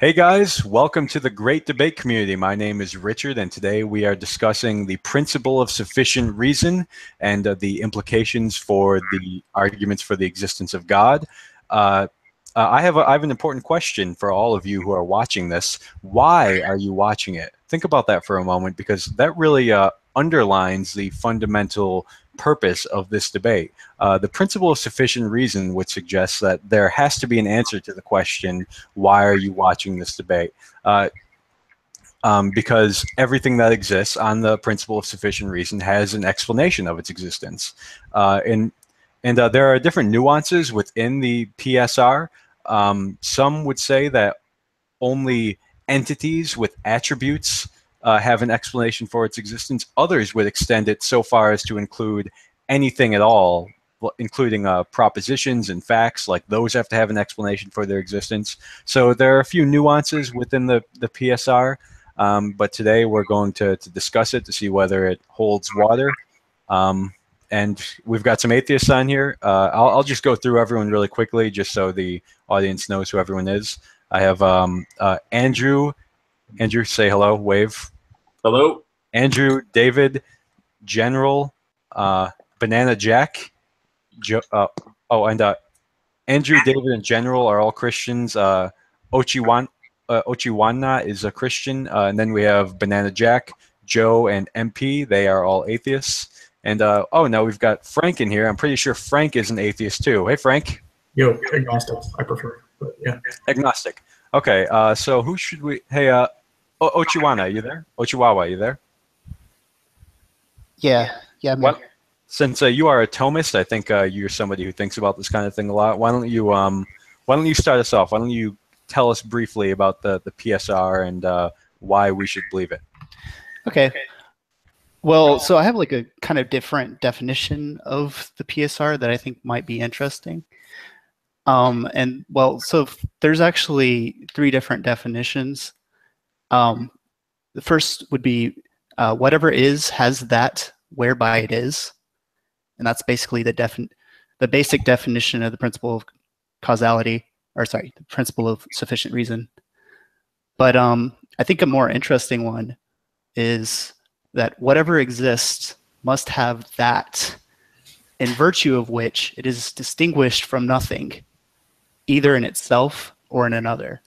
Hey guys, welcome to the Great Debate Community. My name is Richard, and today we are discussing the principle of sufficient reason and the implications for the arguments for the existence of God. I have an important question for all of you who are watching this. Why are you watching it? Think about that for a moment, because that really underlines the fundamental purpose of this debate. The principle of sufficient reason would suggest that there has to be an answer to the question, why are you watching this debate? Because everything that exists on the principle of sufficient reason has an explanation of its existence. And there are different nuances within the PSR. Some would say that only entities with attributes have an explanation for its existence. Others would extend it so far as to include anything at all, including propositions and facts, like those have to have an explanation for their existence. So there are a few nuances within the PSR, but today we're going to discuss it to see whether it holds water. And we've got some atheists on here. I'll just go through everyone really quickly, just so the audience knows who everyone is. I have Andrew. Andrew, say hello, wave. Hello. Andrew, David, General, Banana Jack. Andrew, David, and General are all Christians. Ochiwana is a Christian. And then we have Banana Jack, Joe, and MP. They are all atheists. And now we've got Frank in here. I'm pretty sure Frank is an atheist too. Hey, Frank. Yo, agnostic, I prefer, but yeah. Agnostic. Okay, so who should we... Hey, Ochiwana, you there? Ochiwawa, you there? Yeah, I'm here. Since you are a Thomist, I think you're somebody who thinks about this kind of thing a lot. Why don't you start us off? Why don't you tell us briefly about the PSR and why we should believe it? Okay. Well, so I have like a kind of different definition of the PSR that I think might be interesting. So there's actually three different definitions. The first would be whatever is has that whereby it is, and that's basically the basic definition of the principle of causality, or sorry, the principle of sufficient reason. But I think a more interesting one is that whatever exists must have that, in virtue of which it is distinguished from nothing, either in itself or in another.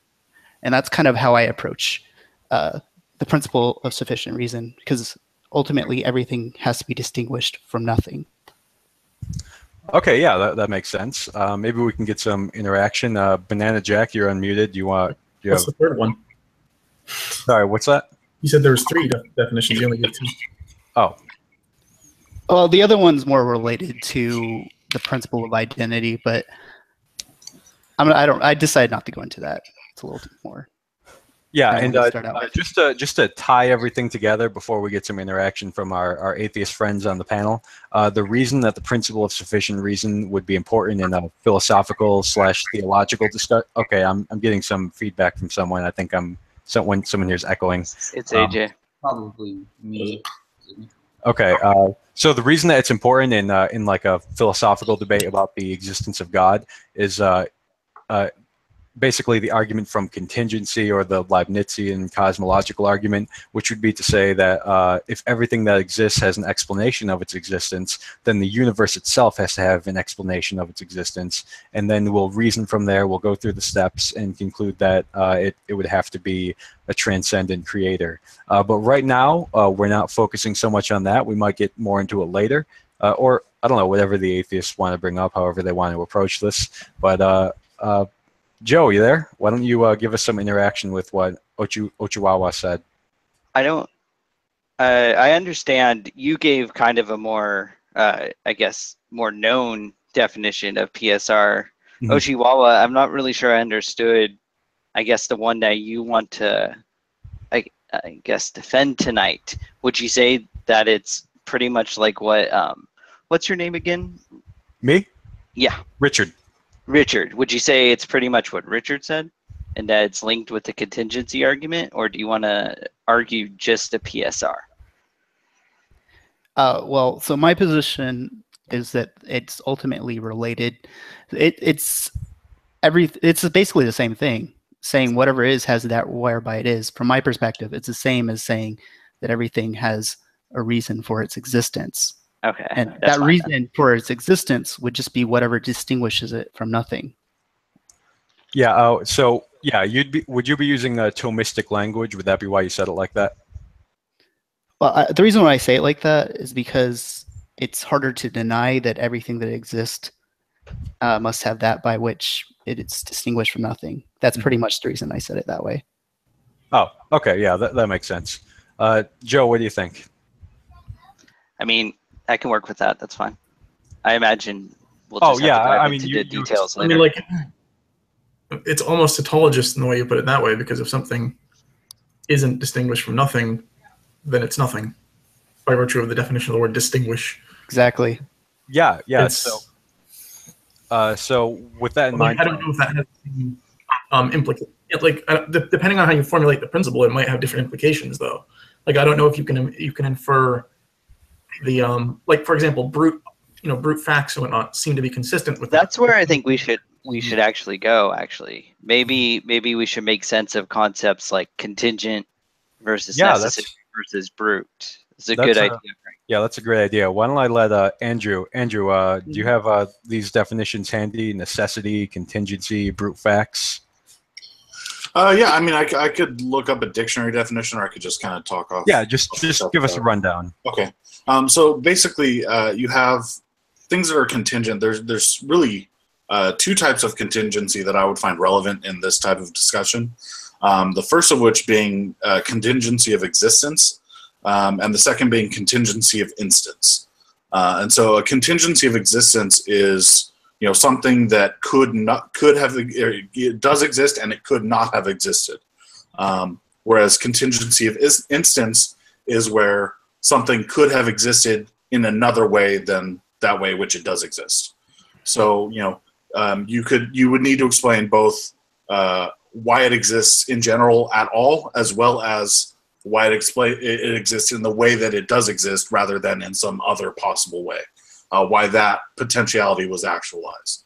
And that's kind of how I approach the principle of sufficient reason, because ultimately everything has to be distinguished from nothing. Okay, yeah, that makes sense. Maybe we can get some interaction. Banana Jack, you're unmuted. What's the third one? Sorry, what's that? You said there was three definitions. You only gave two. Oh. Well, the other one's more related to the principle of identity, but I decided not to go into that. It's a little more. Yeah, and just to tie everything together before we get some interaction from our atheist friends on the panel, the reason that the principle of sufficient reason would be important in a philosophical / theological discussion. Okay, I'm getting some feedback from someone. I think someone here's echoing. It's AJ. Probably me. Okay, so the reason that it's important in like a philosophical debate about the existence of God is basically the argument from contingency, or the Leibnizian cosmological argument, which would be to say that if everything that exists has an explanation of its existence, then the universe itself has to have an explanation of its existence, and then we'll reason from there, we'll go through the steps and conclude that it would have to be a transcendent creator. But right now, we're not focusing so much on that. We might get more into it later, or I don't know, whatever the atheists want to bring up, however they want to approach this. But Joe, you there? Why don't you give us some interaction with what Ochiwawa said? I understand you gave kind of a more, I guess, more known definition of PSR. Mm-hmm. Ochiwawa, I'm not really sure I understood, I guess, the one that you want to, I guess, defend tonight. Would you say that it's pretty much like what's your name again? Me? Yeah. Richard. Richard, would you say it's pretty much what Richard said, and that it's linked with the contingency argument, or do you want to argue just a PSR? Well, so my position is that it's ultimately related. It's basically the same thing. saying whatever is has that whereby it is. From my perspective, it's the same as saying that everything has a reason for its existence. Okay. And that reason for its existence would just be whatever distinguishes it from nothing. Yeah. So yeah, would you be using a Thomistic language? Would that be why you said it like that? Well, the reason why I say it like that is because it's harder to deny that everything that exists must have that by which it's distinguished from nothing. That's pretty much the reason I said it that way. Oh, okay. Yeah, that makes sense. Joe, what do you think? I mean, I can work with that. That's fine. I imagine we'll just yeah, have to dive I mean, into the details I later. mean, like, it's almost tautologist in the way you put it that way, because if something isn't distinguished from nothing, then it's nothing by virtue of the definition of the word distinguish. Exactly. Yeah. So with that in mind, I don't know if that has implications. Like, depending on how you formulate the principle, it might have different implications, though. Like, I don't know if you can infer the like, for example, brute facts and whatnot seem to be consistent with. That's where I think we should actually go. Actually, maybe we should make sense of concepts like contingent versus necessary versus brute. It's a good idea. Yeah, that's a great idea. Why don't I let Andrew? Andrew, do you have these definitions handy? Necessity, contingency, brute facts. Yeah, I mean, I could look up a dictionary definition, or I could just kind of talk off. Yeah, just give us a rundown. Okay. So basically, you have things that are contingent. There's really two types of contingency that I would find relevant in this type of discussion. The first of which being contingency of existence, and the second being contingency of instance. And so a contingency of existence is something that it does exist and it could not have existed. Whereas contingency of instance is where something could have existed in another way than that way which it does exist. So you would need to explain both why it exists in general at all, as well as why it exists in the way that it does exist rather than in some other possible way. Why that potentiality was actualized.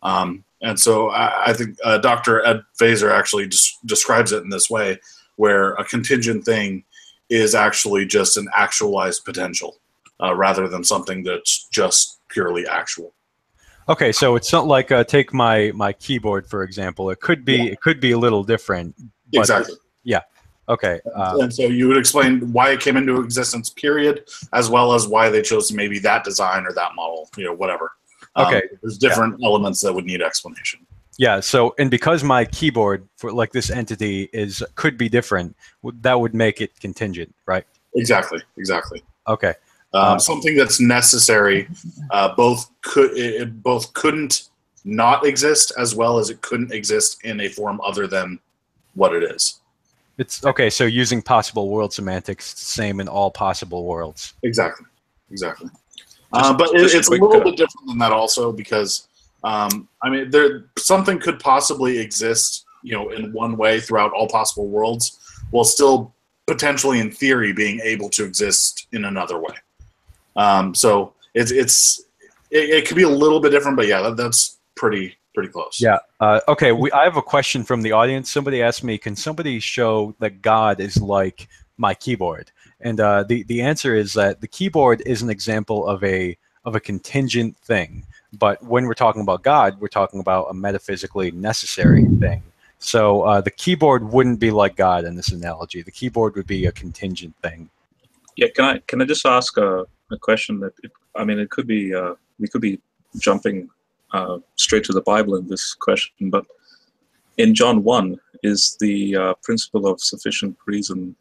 And so I think Dr. Ed Fazer actually describes it in this way, where a contingent thing is actually just an actualized potential rather than something that's just purely actual. Okay, so it's not like take my keyboard, for example. It could be a little different. Exactly. Yeah. Okay. And so you would explain why it came into existence, period, as well as why they chose maybe that design or that model, whatever. Okay. There's different elements that would need explanation. Yeah. So, and because my keyboard for like this entity could be different, that would make it contingent, right? Exactly. Okay. Something that's necessary, both couldn't not exist, as well as it couldn't exist in a form other than what it is. It's okay. So using possible world semantics, it's the same in all possible worlds. Exactly. But it's a little bit different than that also, because I mean, something could possibly exist, in one way throughout all possible worlds, while still potentially, in theory, being able to exist in another way. So it could be a little bit different, but yeah, that's pretty close. Yeah. Okay. I have a question from the audience. Somebody asked me, can somebody show that God is like my keyboard? And the answer is that the keyboard is an example of a contingent thing. But when we're talking about God, we're talking about a metaphysically necessary thing. So the keyboard wouldn't be like God in this analogy. The keyboard would be a contingent thing. Yeah. Can I just ask a question that it could be we could be jumping straight to the Bible in this question, but in John 1, is the principle of sufficient reason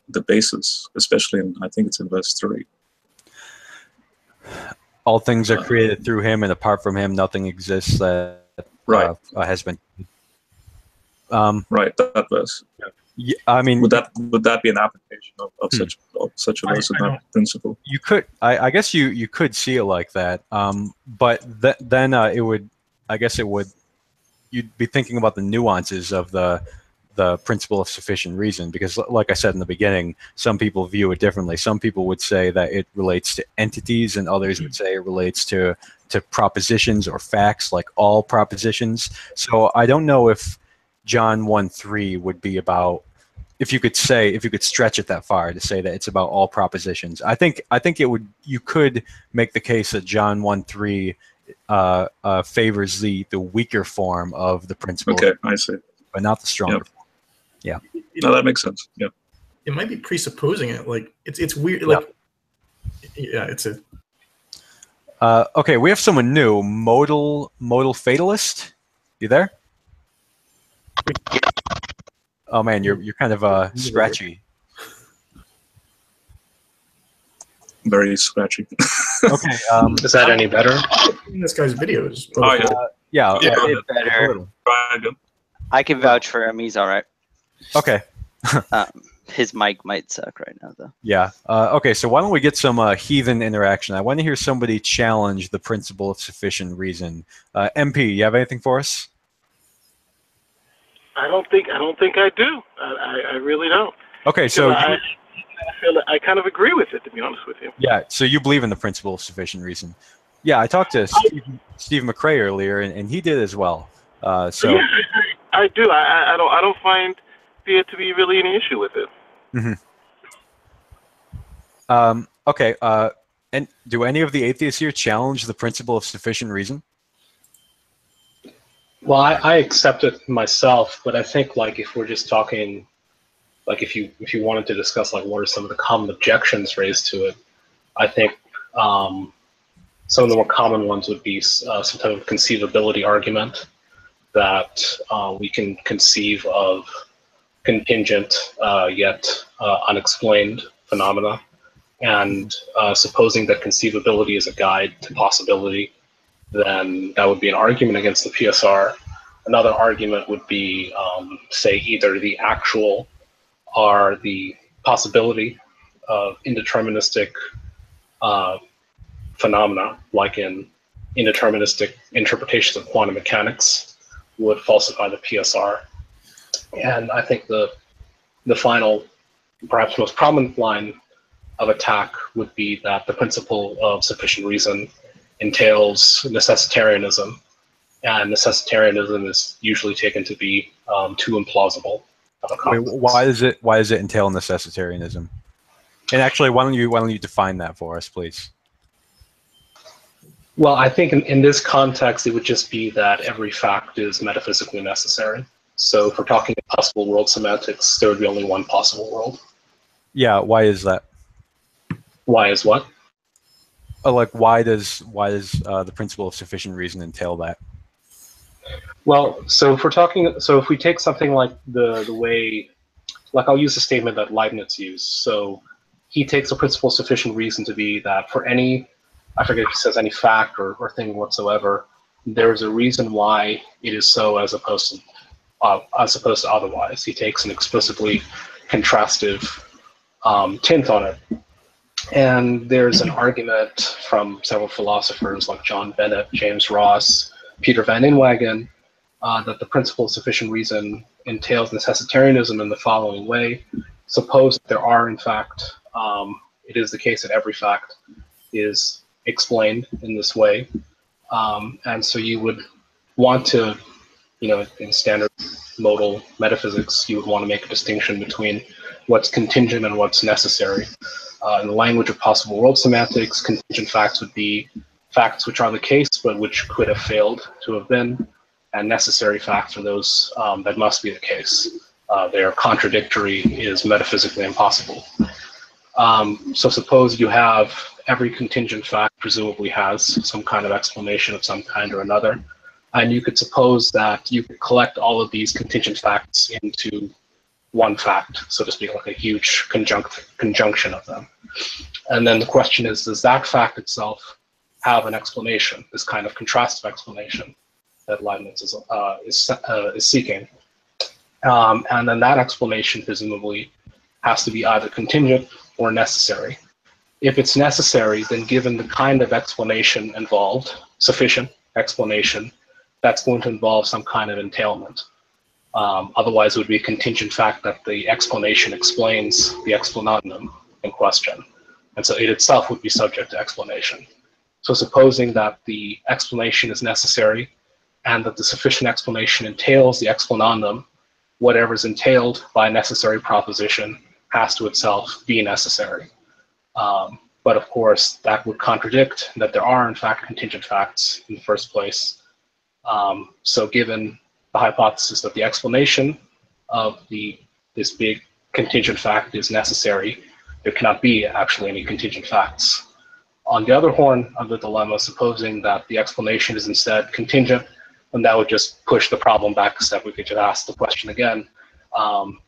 the basis, especially I think it's in verse 3. All things are created through him, and apart from him, nothing exists that has been. Right, that verse. Yeah, I mean, would that be an application of such a verse and that principle? You could, I guess you could see it like that, but then it would, I guess it would, you'd be thinking about the nuances of the principle of sufficient reason, because like I said in the beginning, some people view it differently. Some people would say that it relates to entities, and others would say it relates to propositions or facts, like all propositions. So I don't know if John 1:3 would be about, if you could stretch it that far to say that it's about all propositions. I think you could make the case that John 1:3 favors the weaker form of the principle. Okay, I see. But not the stronger form. Yeah. No, that makes sense. Yeah. It might be presupposing it. Like it's weird. Like it's a. Okay, we have someone new. Modal fatalist. You there? Oh man, you're kind of scratchy. Very scratchy. Okay. Is that any better? This guy's videos. Oh yeah. Yeah. A bit better. I can vouch for him. He's all right. Okay. His mic might suck right now, though. Yeah. Okay, so why don't we get some heathen interaction? I want to hear somebody challenge the principle of sufficient reason. MP, you have anything for us? I don't think I do. I really don't. Okay, so I feel I kind of agree with it, to be honest with you. yeah, so you believe in the principle of sufficient reason. Yeah, I talked to Steve McRae earlier, and he did as well. So yeah, I do. I don't find there to be really any issue with it. Mm-hmm. Okay. And do any of the atheists here challenge the principle of sufficient reason? Well, I accept it myself, but I think like if we're just talking, like if you wanted to discuss like what are some of the common objections raised to it, I think some of the more common ones would be some type of conceivability argument that we can conceive of contingent yet unexplained phenomena, and supposing that conceivability is a guide to possibility, then that would be an argument against the PSR. Another argument would be, say, either the actual or the possibility of indeterministic phenomena, like in indeterministic interpretations of quantum mechanics, would falsify the PSR. And I think the final, perhaps most prominent line of attack would be that the principle of sufficient reason entails necessitarianism, and necessitarianism is usually taken to be too implausible of a concept. Wait, why does it entail necessitarianism? And actually, why don't you define that for us, please? Well, I think in this context, it would just be that every fact is metaphysically necessary. So if we're talking possible world semantics, there would be only one possible world. Yeah, why is that? Why is what? Like, why does the principle of sufficient reason entail that? Well, so if we take something like the way, like I'll use a statement that Leibniz used. So he takes a principle of sufficient reason to be that for any, I forget if he says any fact or thing whatsoever, there is a reason why it is so as opposed to otherwise. He takes an explicitly contrastive tint on it. And there's an argument from several philosophers like John Bennett, James Ross, Peter Van Inwagen, that the principle of sufficient reason entails necessitarianism in the following way. Suppose that there are, in fact, it is the case that every fact is explained in this way. And so you would want to, in standard modal metaphysics, you would want to make a distinction between what's contingent and what's necessary. In the language of possible world semantics, contingent facts would be facts which are the case, but which could have failed to have been, and necessary facts are those that must be the case. Their contradictory is metaphysically impossible. So suppose you have every contingent fact presumably has some kind of explanation of some kind or another, and you could suppose that you could collect all of these contingent facts into one fact, so to speak, like a huge conjunction of them. And then the question is, does that fact itself have an explanation, this kind of contrastive explanation that Leibniz is seeking? And then that explanation presumably has to be either contingent or necessary. If it's necessary, then given the kind of explanation involved, sufficient explanation, that's going to involve some kind of entailment. Otherwise, it would be a contingent fact that the explanation explains the explanandum in question. And so it itself would be subject to explanation. So supposing that the explanation is necessary and that the sufficient explanation entails the explanandum, whatever's entailed by a necessary proposition has to itself be necessary. But of course, that would contradict that there are, in fact, contingent facts in the first place. So given the hypothesis that the explanation of this big contingent fact is necessary, there cannot be actually any contingent facts. On the other horn of the dilemma, supposing that the explanation is instead contingent, then that would just push the problem back a step. We could just ask the question again.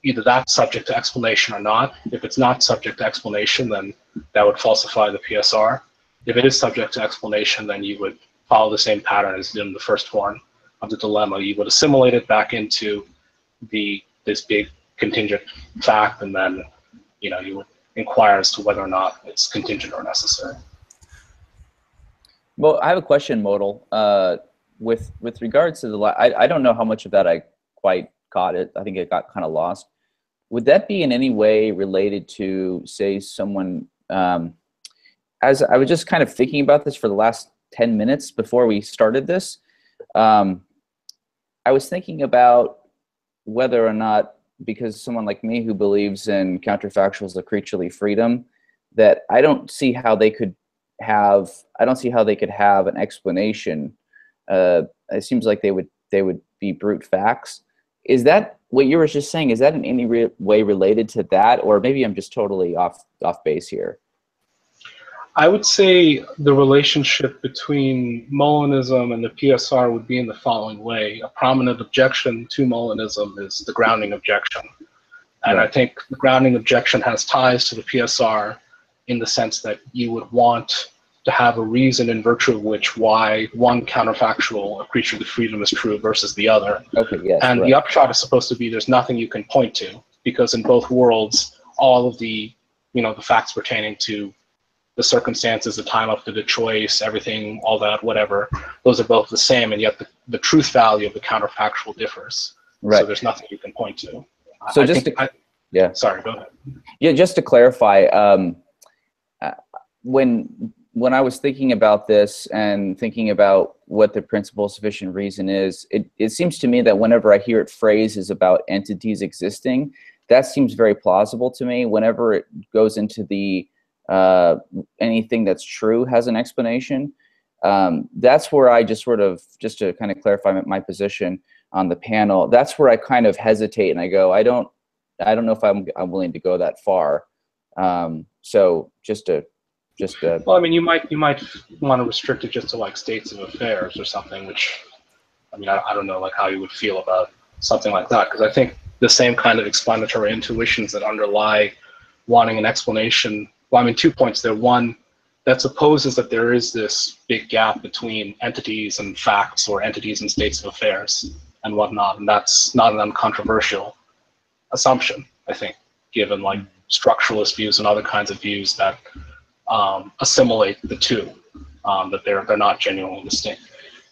Either that's subject to explanation or not. If it's not subject to explanation, then that would falsify the PSR. If it is subject to explanation, then you would follow the same pattern as in the first horn of the dilemma. You would assimilate it back into this big contingent fact, and then you would inquire as to whether or not it's contingent or necessary. Well, I have a question, Modal. With regards to I don't know how much of that I quite caught it. I think it got kind of lost. Would that be in any way related to, say, someone, as I was just kind of thinking about this for the last 10 minutes before we started this, I was thinking about whether or not, because someone like me who believes in counterfactuals of creaturely freedom, that I don't see how they could have an explanation. It seems like they would be brute facts. Is that what you were just saying? Is that in any way related to that, or maybe I'm just totally off base here? I would say the relationship between Molinism and the PSR would be in the following way. A prominent objection to Molinism is the grounding objection. And I think the grounding objection has ties to the PSR in the sense that you would want to have a reason in virtue of which why one counterfactual, a creature of freedom, is true versus the other. Okay, yes, and the upshot is supposed to be there's nothing you can point to, because in both worlds, all of the the facts pertaining to the circumstances, the time up to the choice, everything, all that, whatever, those are both the same, and yet the truth value of the counterfactual differs. Right. So there's nothing you can point to. So sorry, go ahead. Yeah, just to clarify, when I was thinking about this and thinking about what the principle of sufficient reason is, it seems to me that whenever I hear it phrased as about entities existing, that seems very plausible to me. Whenever it goes into the anything that's true has an explanation, that's where I just to kind of clarify my position on the panel, that's where I kind of hesitate and I go, I don't know if I'm willing to go that far. So well, I mean, you might want to restrict it just to like states of affairs or something, which, I mean, I don't know like how you would feel about something like that, because I think the same kind of explanatory intuitions that underlie wanting an explanation. Well, I mean, 2 points there. One, that supposes that there is this big gap between entities and facts, or entities and states of affairs and whatnot, and that's not an uncontroversial assumption, I think, given like structuralist views and other kinds of views that assimilate the two, that they're not genuinely distinct.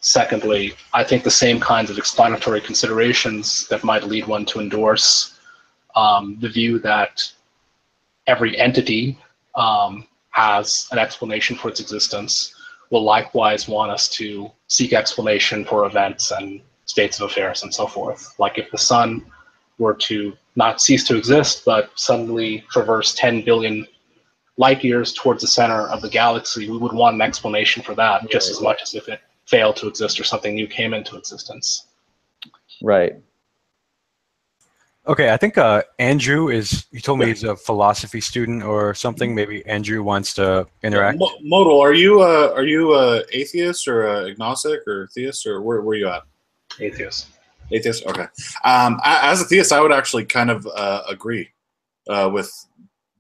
Secondly, I think the same kinds of explanatory considerations that might lead one to endorse the view that every entity has an explanation for its existence will likewise want us to seek explanation for events and states of affairs and so forth. Like if the sun were to not cease to exist, but suddenly traverse 10 billion light years towards the center of the galaxy, we would want an explanation for that just as much as if it failed to exist or something new came into existence. Right. Okay, I think Andrew you told me he's a philosophy student or something. Maybe Andrew wants to interact. Modal, are you atheist or agnostic or theist, or where are you at? Atheist. Atheist, okay. As a theist, I would actually kind of agree with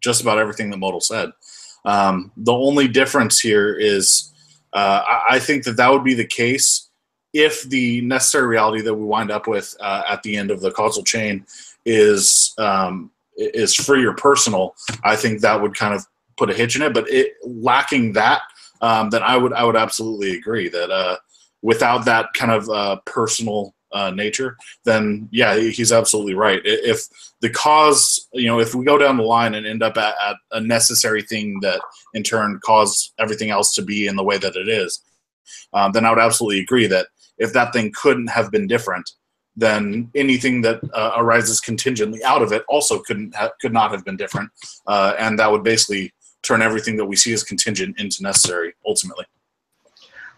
just about everything that Modal said. The only difference here is I think that would be the case if the necessary reality that we wind up with at the end of the causal chain is free or personal. I think that would kind of put a hitch in it. But lacking that, then I would absolutely agree that without that kind of personal nature, then yeah, he's absolutely right. If the cause, if we go down the line and end up at a necessary thing that in turn caused everything else to be in the way that it is, then I would absolutely agree that if that thing couldn't have been different, then anything that arises contingently out of it also could not have been different, and that would basically turn everything that we see as contingent into necessary ultimately.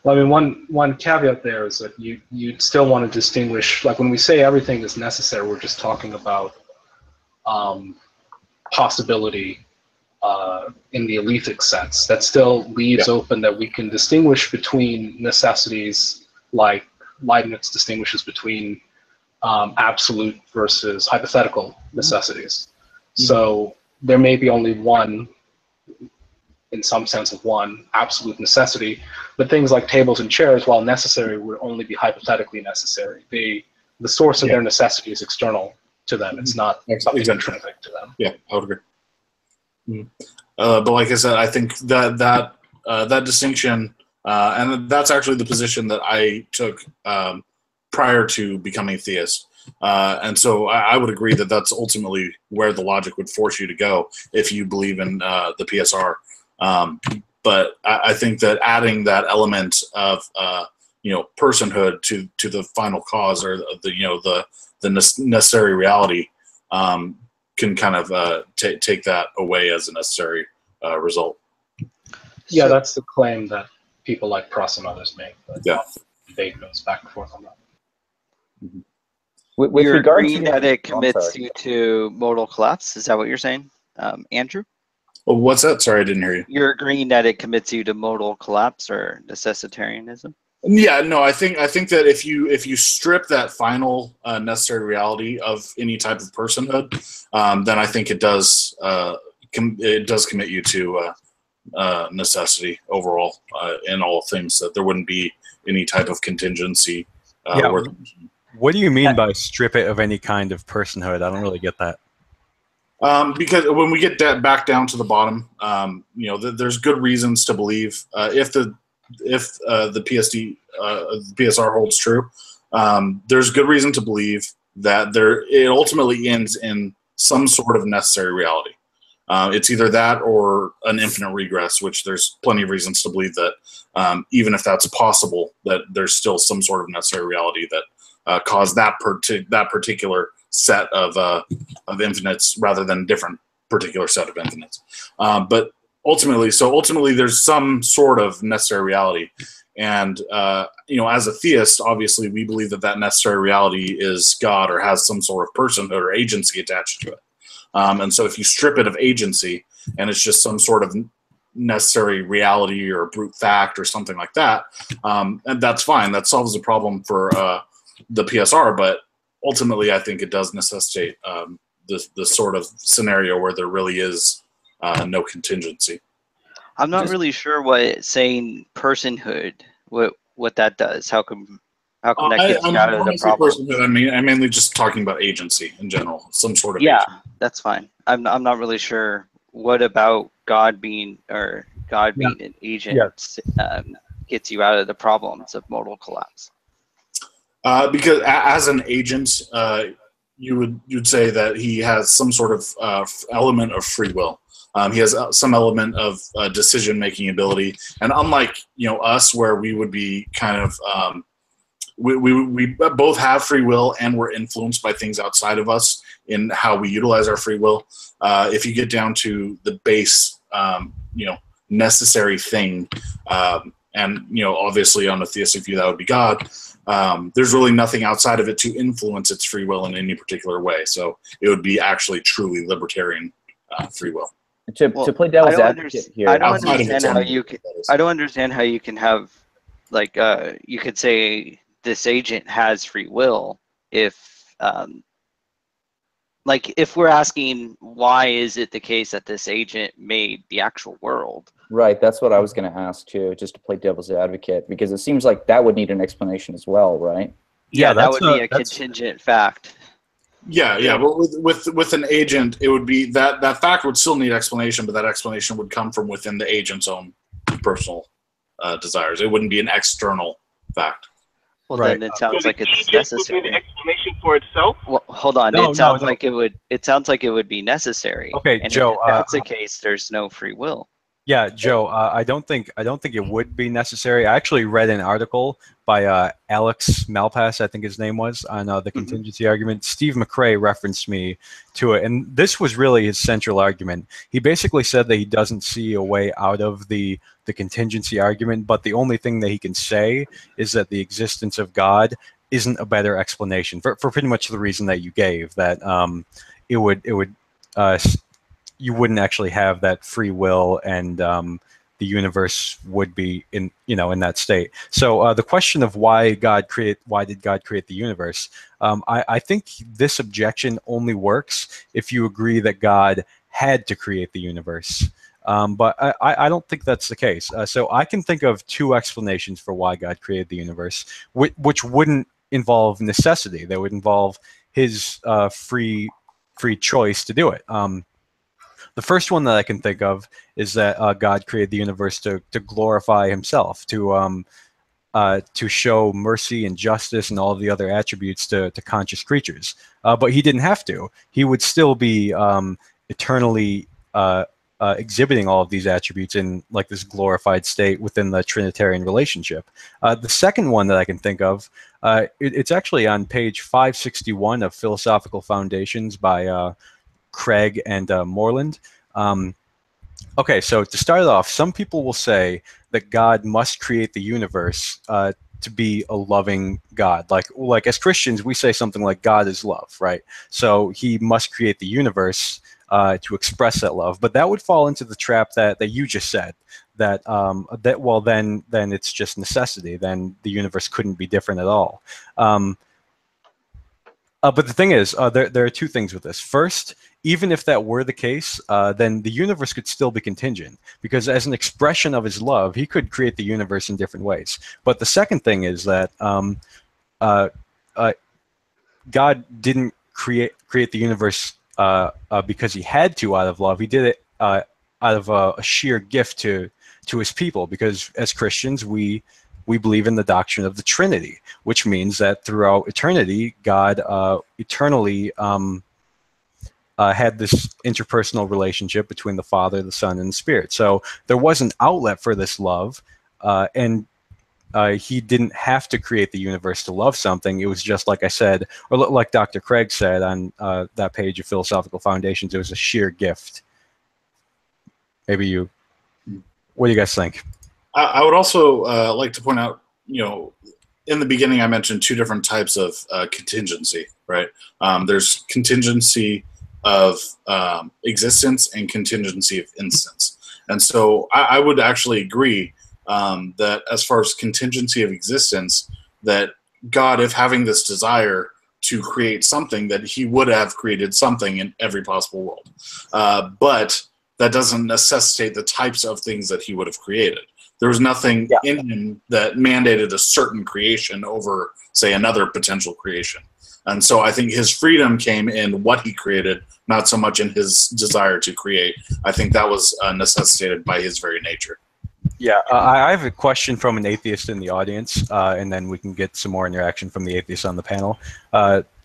Well, I mean, one caveat there is that you still want to distinguish, like when we say everything is necessary, we're just talking about possibility in the alethic sense. That still leaves open that we can distinguish between necessities, like Leibniz distinguishes between absolute versus hypothetical necessities. So there may be only one, in some sense of one, absolute necessity, but things like tables and chairs, while necessary, would only be hypothetically necessary. The source of their necessity is external to them. It's not something intrinsic to them. Yeah, I would agree. But like I said, I think that distinction, and that's actually the position that I took prior to becoming a theist. And so I would agree that that's ultimately where the logic would force you to go if you believe in the PSR. But I think that adding that element of personhood to the final cause, or the necessary reality, can kind of take that away as a necessary result. Yeah, that's the claim that people like Pross and others make. But debate goes back and forth on that. Mm-hmm. With you're regard agreeing to that it commits you to modal collapse? Is that what you're saying, Andrew? Well, what's that? Sorry, I didn't hear you. You're agreeing that it commits you to modal collapse or necessitarianism? Yeah, no, I think that if you strip that final necessary reality of any type of personhood, then I think it does commit you to necessity overall in all things, that there wouldn't be any type of contingency. What do you mean by strip it of any kind of personhood? I don't really get that. Because when we get back down to the bottom, there's good reasons to believe if the PSR holds true, there's good reason to believe that it ultimately ends in some sort of necessary reality. It's either that or an infinite regress, which there's plenty of reasons to believe that even if that's possible, that there's still some sort of necessary reality that caused that particular set of infinites rather than a different particular set of infinites. But ultimately, there's some sort of necessary reality. And, as a theist, obviously, we believe that necessary reality is God or has some sort of personhood or agency attached to it. And so if you strip it of agency and it's just some sort of necessary reality or brute fact or something like that, and that's fine. That solves the problem for the PSR, but ultimately I think it does necessitate the sort of scenario where there really is no contingency. I'm not really sure what saying personhood, what that does. How come that gets you out of the problem? Personhood, I'm mainly just talking about agency in general, some sort of agency. That's fine. I'm not really sure what about God being an agent gets you out of the problems of modal collapse. Because as an agent, you'd say that he has some sort of element of free will. He has some element of decision-making ability, and unlike us, where we would be kind of we both have free will and we're influenced by things outside of us in how we utilize our free will. If you get down to the base, necessary thing, and obviously on a theistic view that would be God. There's really nothing outside of it to influence its free will in any particular way. So it would be actually truly libertarian free will. To play devil's advocate here, I don't understand how you can have, like, you could say this agent has free will if, like, if we're asking why is it the case that this agent made the actual world. Right, that's what I was going to ask too, just to play devil's advocate, because it seems like that would need an explanation as well, right? Yeah, that would be a contingent fact. Yeah, but with an agent, it would be that fact would still need explanation, but that explanation would come from within the agent's own personal desires. It wouldn't be an external fact. Well, then it sounds like it's necessary. Would be an explanation for itself. Well, hold on. It sounds like it would be necessary. Okay, and Joe. If that's the case, there's no free will. Yeah, Joe, I don't think it would be necessary. I actually read an article by Alex Malpass, I think his name was, on the contingency argument. Steve McRae referenced me to it, and this was really his central argument. He basically said that he doesn't see a way out of the contingency argument, but the only thing that he can say is that the existence of God isn't a better explanation for pretty much the reason that you gave, that you wouldn't actually have that free will, and the universe would be in that state. So the question of why did God create the universe? I think this objection only works if you agree that God had to create the universe. But I don't think that's the case. So I can think of two explanations for why God created the universe, which wouldn't involve necessity. They would involve his free choice to do it. The first one that I can think of is that God created the universe to glorify himself, to show mercy and justice and all of the other attributes to conscious creatures. But he didn't have to. He would still be eternally exhibiting all of these attributes in like this glorified state within the Trinitarian relationship. The second one that I can think of, it's actually on page 561 of Philosophical Foundations by Craig and Moreland. Okay, so to start it off, some people will say that God must create the universe to be a loving God. Like as Christians, we say something like God is love, right? So he must create the universe to express that love. But that would fall into the trap that you just said, that well, then it's just necessity. Then the universe couldn't be different at all. But the thing is, there are two things with this. First, even if that were the case, then the universe could still be contingent, because as an expression of his love, he could create the universe in different ways. But the second thing is that God didn't create the universe because he had to out of love. He did it out of a sheer gift to his people, because as Christians, we believe in the doctrine of the Trinity, which means that throughout eternity, God eternally had this interpersonal relationship between the Father, the Son, and the Spirit. So there was an outlet for this love, and he didn't have to create the universe to love something. It was just, like I said, or like Dr. Craig said on that page of Philosophical Foundations, it was a sheer gift. What do you guys think? I would also like to point out, in the beginning I mentioned two different types of contingency, right? There's contingency of existence and contingency of instance. And so I would actually agree that as far as contingency of existence, that God, if having this desire to create something, that he would have created something in every possible world. But that doesn't necessitate the types of things that he would have created. There was nothing in him that mandated a certain creation over, say, another potential creation. And so I think his freedom came in what he created, not so much in his desire to create. I think that was necessitated by his very nature. Yeah, I have a question from an atheist in the audience, and then we can get some more interaction from the atheists on the panel.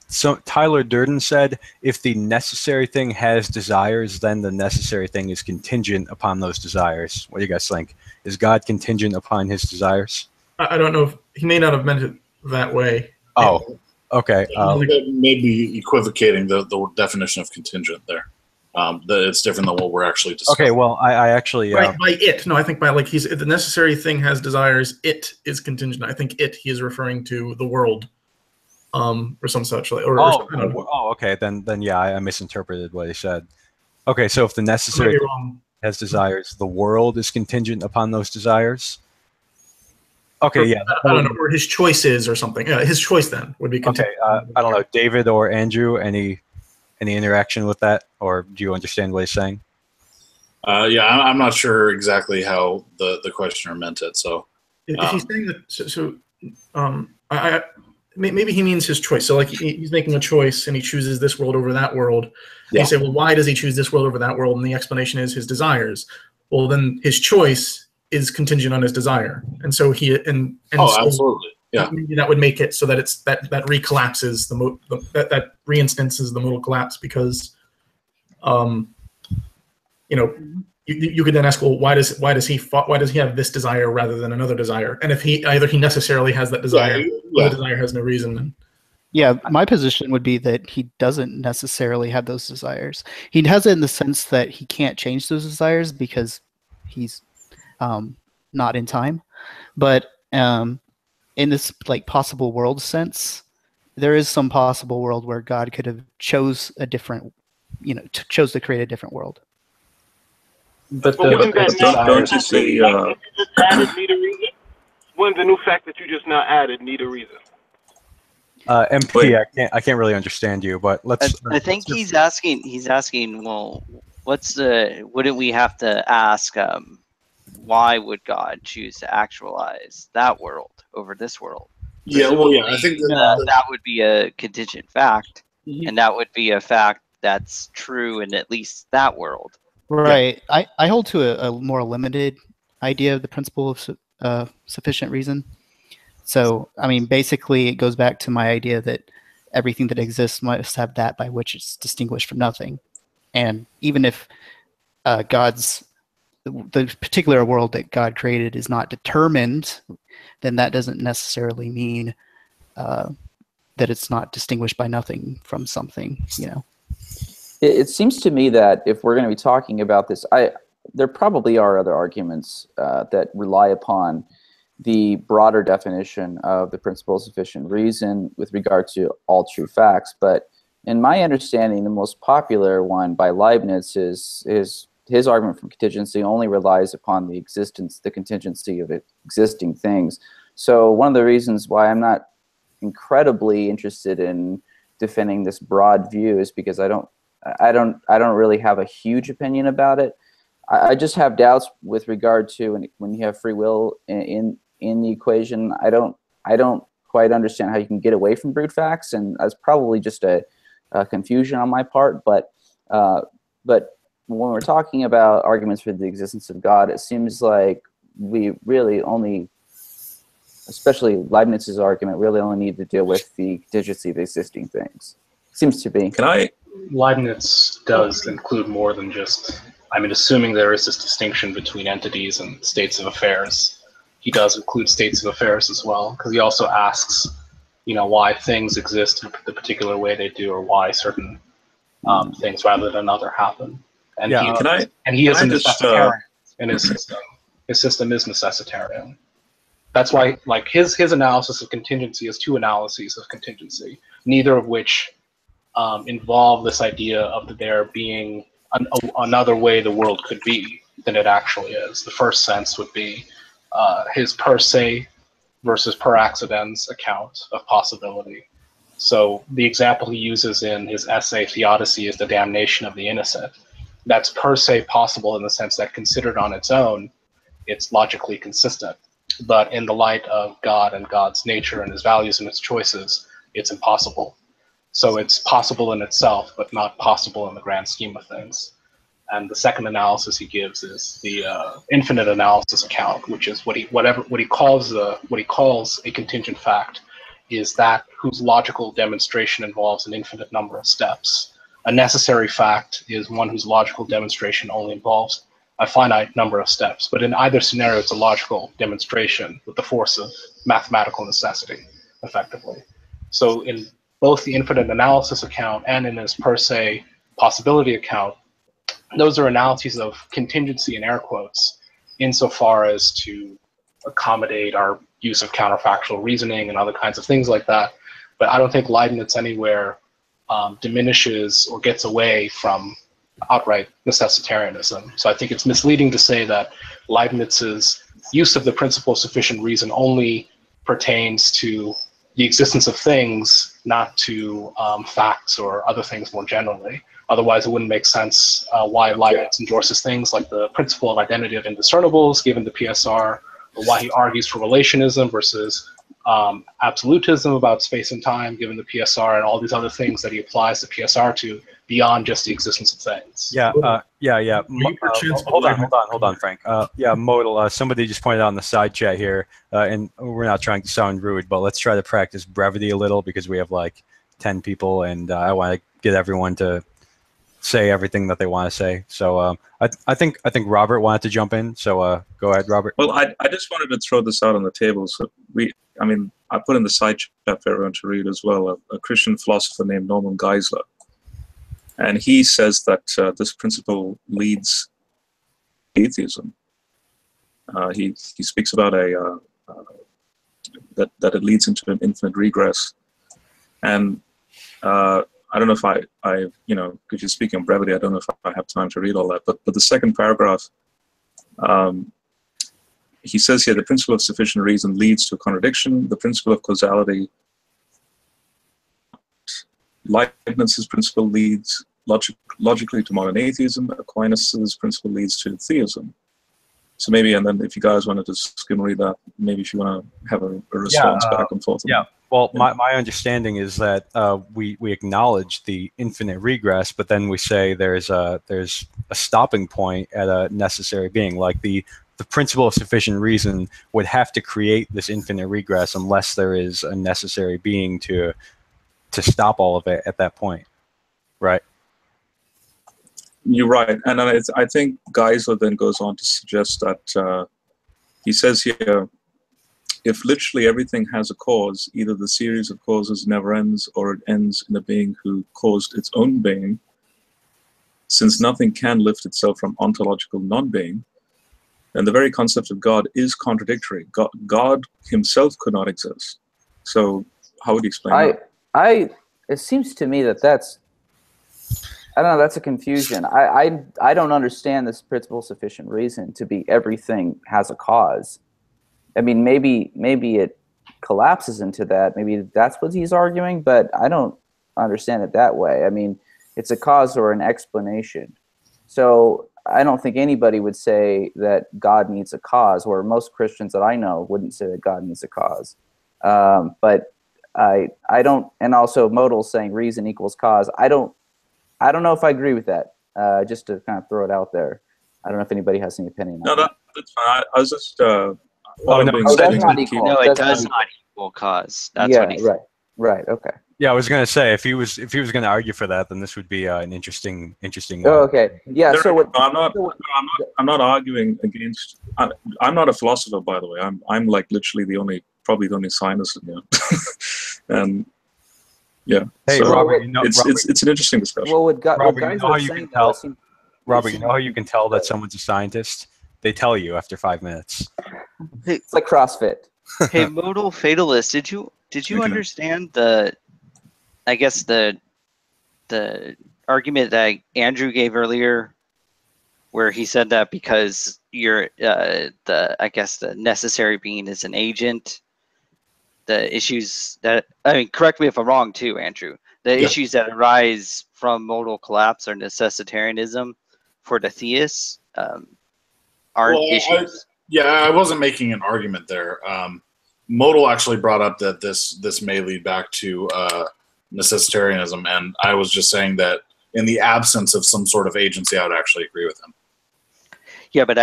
So Tyler Durden said, if the necessary thing has desires, then the necessary thing is contingent upon those desires. What do you guys think? Is God contingent upon his desires? I don't know. He may not have meant it that way. Oh, okay. That may be equivocating the definition of contingent there. That it's different than what we're actually discussing. Okay, well, I actually... by it. No, I think by, like, if the necessary thing has desires, it is contingent. I think he is referring to the world. Or some such. Okay. Then yeah, I misinterpreted what he said. Okay, so if the necessary has desires, the world is contingent upon those desires. Okay, yeah. I don't know, or his choice is, or something. Yeah, his choice then would be contingent. Okay, I don't know, David or Andrew, any interaction with that, or do you understand what he's saying? Yeah, I'm not sure exactly how the questioner meant it. So if he's saying that, maybe he means his choice. So like he's making a choice and he chooses this world over that world. And you say, well, why does he choose this world over that world? And the explanation is his desires. Well, then his choice is contingent on his desire. And so so absolutely. Yeah. Maybe that would make it so that it's that recollapses that reinstances the modal collapse, because you you could then ask, well, why does he have this desire rather than another desire? And if either he necessarily has that desire, or the desire has no reason, then yeah, my position would be that he doesn't necessarily have those desires. He has it in the sense that he can't change those desires because he's not in time. But in this like possible world sense, there is some possible world where God could have chose a different, chose to create a different world. But wouldn't that don't you say? Wouldn't the new fact that you just now added need a reason? MP, I can't really understand you, but let's. I think he's asking. Well, wouldn't we have to ask? Why would God choose to actualize that world over this world? Yeah, well, yeah, I think that would be a contingent fact, and that would be a fact that's true in at least that world. Right. Yeah. I hold to a more limited idea of the principle of sufficient reason. So, I mean, basically, it goes back to my idea that everything that exists must have that by which it's distinguished from nothing. And even if the particular world that God created is not determined, then that doesn't necessarily mean that it's not distinguished by nothing from something, It seems to me that if we're going to be talking about this, there probably are other arguments that rely upon the broader definition of the principle of sufficient reason with regard to all true facts. But in my understanding, the most popular one by Leibniz is his argument from contingency only relies upon the contingency of existing things. So one of the reasons why I'm not incredibly interested in defending this broad view is because I don't really have a huge opinion about it. I just have doubts with regard to when you have free will in the equation. I don't quite understand how you can get away from brute facts, and that's probably just a confusion on my part. But when we're talking about arguments for the existence of God, it seems like we really only, especially Leibniz's argument, really only need to deal with the contingency of existing things. Seems to be. Leibniz does include more than just, assuming there is this distinction between entities and states of affairs, he does include states of affairs as well, because he also asks, why things exist in the particular way they do, or why certain things rather than other happen. And he is a necessitarian in his system. His system is necessitarian. That's why, like, his analysis of contingency is two analyses of contingency, neither of which involve this idea of there being another way the world could be than it actually is. The first sense would be his per se versus per accidens account of possibility. So the example he uses in his essay Theodicy is the damnation of the innocent. That's per se possible in the sense that considered on its own, it's logically consistent. But in the light of God and God's nature and his values and his choices, it's impossible. So it's possible in itself, but not possible in the grand scheme of things. And the second analysis he gives is the infinite analysis account, which is what he calls a contingent fact, is that whose logical demonstration involves an infinite number of steps. A necessary fact is one whose logical demonstration only involves a finite number of steps. But in either scenario, it's a logical demonstration with the force of mathematical necessity, effectively. So in both the infinite analysis account and in his per se possibility account, those are analyses of contingency in air quotes, insofar as to accommodate our use of counterfactual reasoning and other kinds of things like that. But I don't think Leibniz anywhere diminishes or gets away from outright necessitarianism. So I think it's misleading to say that Leibniz's use of the principle of sufficient reason only pertains to the existence of things, not to facts or other things more generally. Otherwise, it wouldn't make sense why Leibniz endorses things like the principle of identity of indiscernibles given the PSR, or why he argues for relationism versus absolutism about space and time given the PSR, and all these other things that he applies the PSR to beyond just the existence of things. Yeah. Hold on, Frank. Modal. Somebody just pointed out in the side chat here, and we're not trying to sound rude, but let's try to practice brevity a little because we have like 10 people, and I want to get everyone to say everything that they want to say. So I think Robert wanted to jump in. So go ahead, Robert. Well, I just wanted to throw this out on the table. So I put in the side chat for everyone to read as well, a Christian philosopher named Norman Geisler. And he says that this principle leads atheism. He speaks about that it leads into an infinite regress. And I don't know if I because you're speaking on brevity, I don't know if I have time to read all that. But the second paragraph, he says here, the principle of sufficient reason leads to a contradiction. The principle of causality, Leibniz's principle leads logically to modern atheism. Aquinas's principle leads to theism. So maybe, and then if you guys wanted to skim read that, maybe if you want to have a response back and forth. Yeah. Well, my understanding is that we acknowledge the infinite regress, but then we say there's a stopping point at a necessary being. Like the principle of sufficient reason would have to create this infinite regress unless there is a necessary being to stop all of it at that point, right? You're right, and I think Geisler then goes on to suggest that he says here, if literally everything has a cause, either the series of causes never ends or it ends in a being who caused its own being, since nothing can lift itself from ontological non-being, then the very concept of God is contradictory. God himself could not exist. So how would you explain that? It seems to me that's, I don't know, that's a confusion. I don't understand this principle of sufficient reason to be everything has a cause. I mean, maybe it collapses into that. Maybe that's what he's arguing, but I don't understand it that way. I mean, it's a cause or an explanation. So I don't think anybody would say that God needs a cause, or most Christians that I know wouldn't say that God needs a cause. But I don't, and also modal saying reason equals cause. I don't know if I agree with that. Just to kind of throw it out there. I don't know if anybody has any opinion on that. That's fine. I was just it does not equal cause. That's what he said. Right. Okay. Yeah, I was going to say if he was going to argue for that, then this would be an interesting. Oh, okay. Yeah. I'm not arguing against. I'm not a philosopher, by the way. I'm like literally probably the only scientist in here. And yeah. Hey, so Robert, it's an interesting discussion. Well, Robert, you know how you can tell. Robert, you know how you can tell that someone's a scientist? They tell you after 5 minutes. It's like CrossFit. Hey, modal fatalist, did you understand the argument that Andrew gave earlier, where he said that because you're the necessary being is an agent, the issues that, I mean, correct me if I'm wrong too, Andrew, issues that arise from modal collapse or necessitarianism for the theists aren't issues. I wasn't making an argument there. Modal actually brought up that this may lead back to necessitarianism, and I was just saying that in the absence of some sort of agency, I would actually agree with him. Yeah, but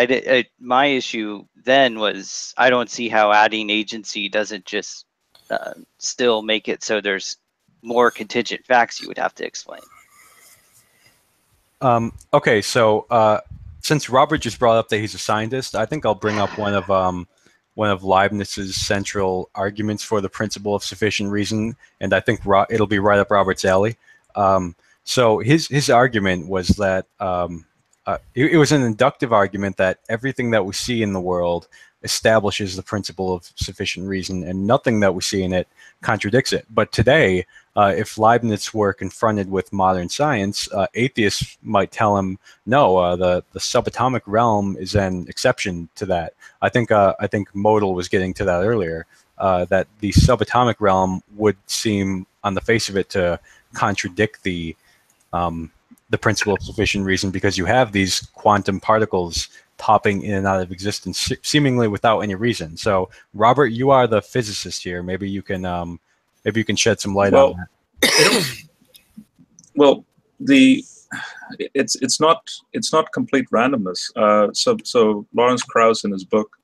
my issue then was I don't see how adding agency doesn't just still make it so there's more contingent facts you would have to explain. Okay, so since Robert just brought up that he's a scientist, I think I'll bring up one of Leibniz's central arguments for the principle of sufficient reason, and I think it'll be right up Robert's alley. So his argument was that it was an inductive argument that everything that we see in the world establishes the principle of sufficient reason, and nothing that we see in it contradicts it. But today, if Leibniz were confronted with modern science, atheists might tell him, no, the subatomic realm is an exception to that. I think Modal was getting to that earlier, that the subatomic realm would seem, on the face of it, to contradict the principle of sufficient reason, because you have these quantum particles popping in and out of existence seemingly without any reason. So, Robert, you are the physicist here. Maybe you can shed some light on that. Well, it's not complete randomness. So Lawrence Krauss, in his book,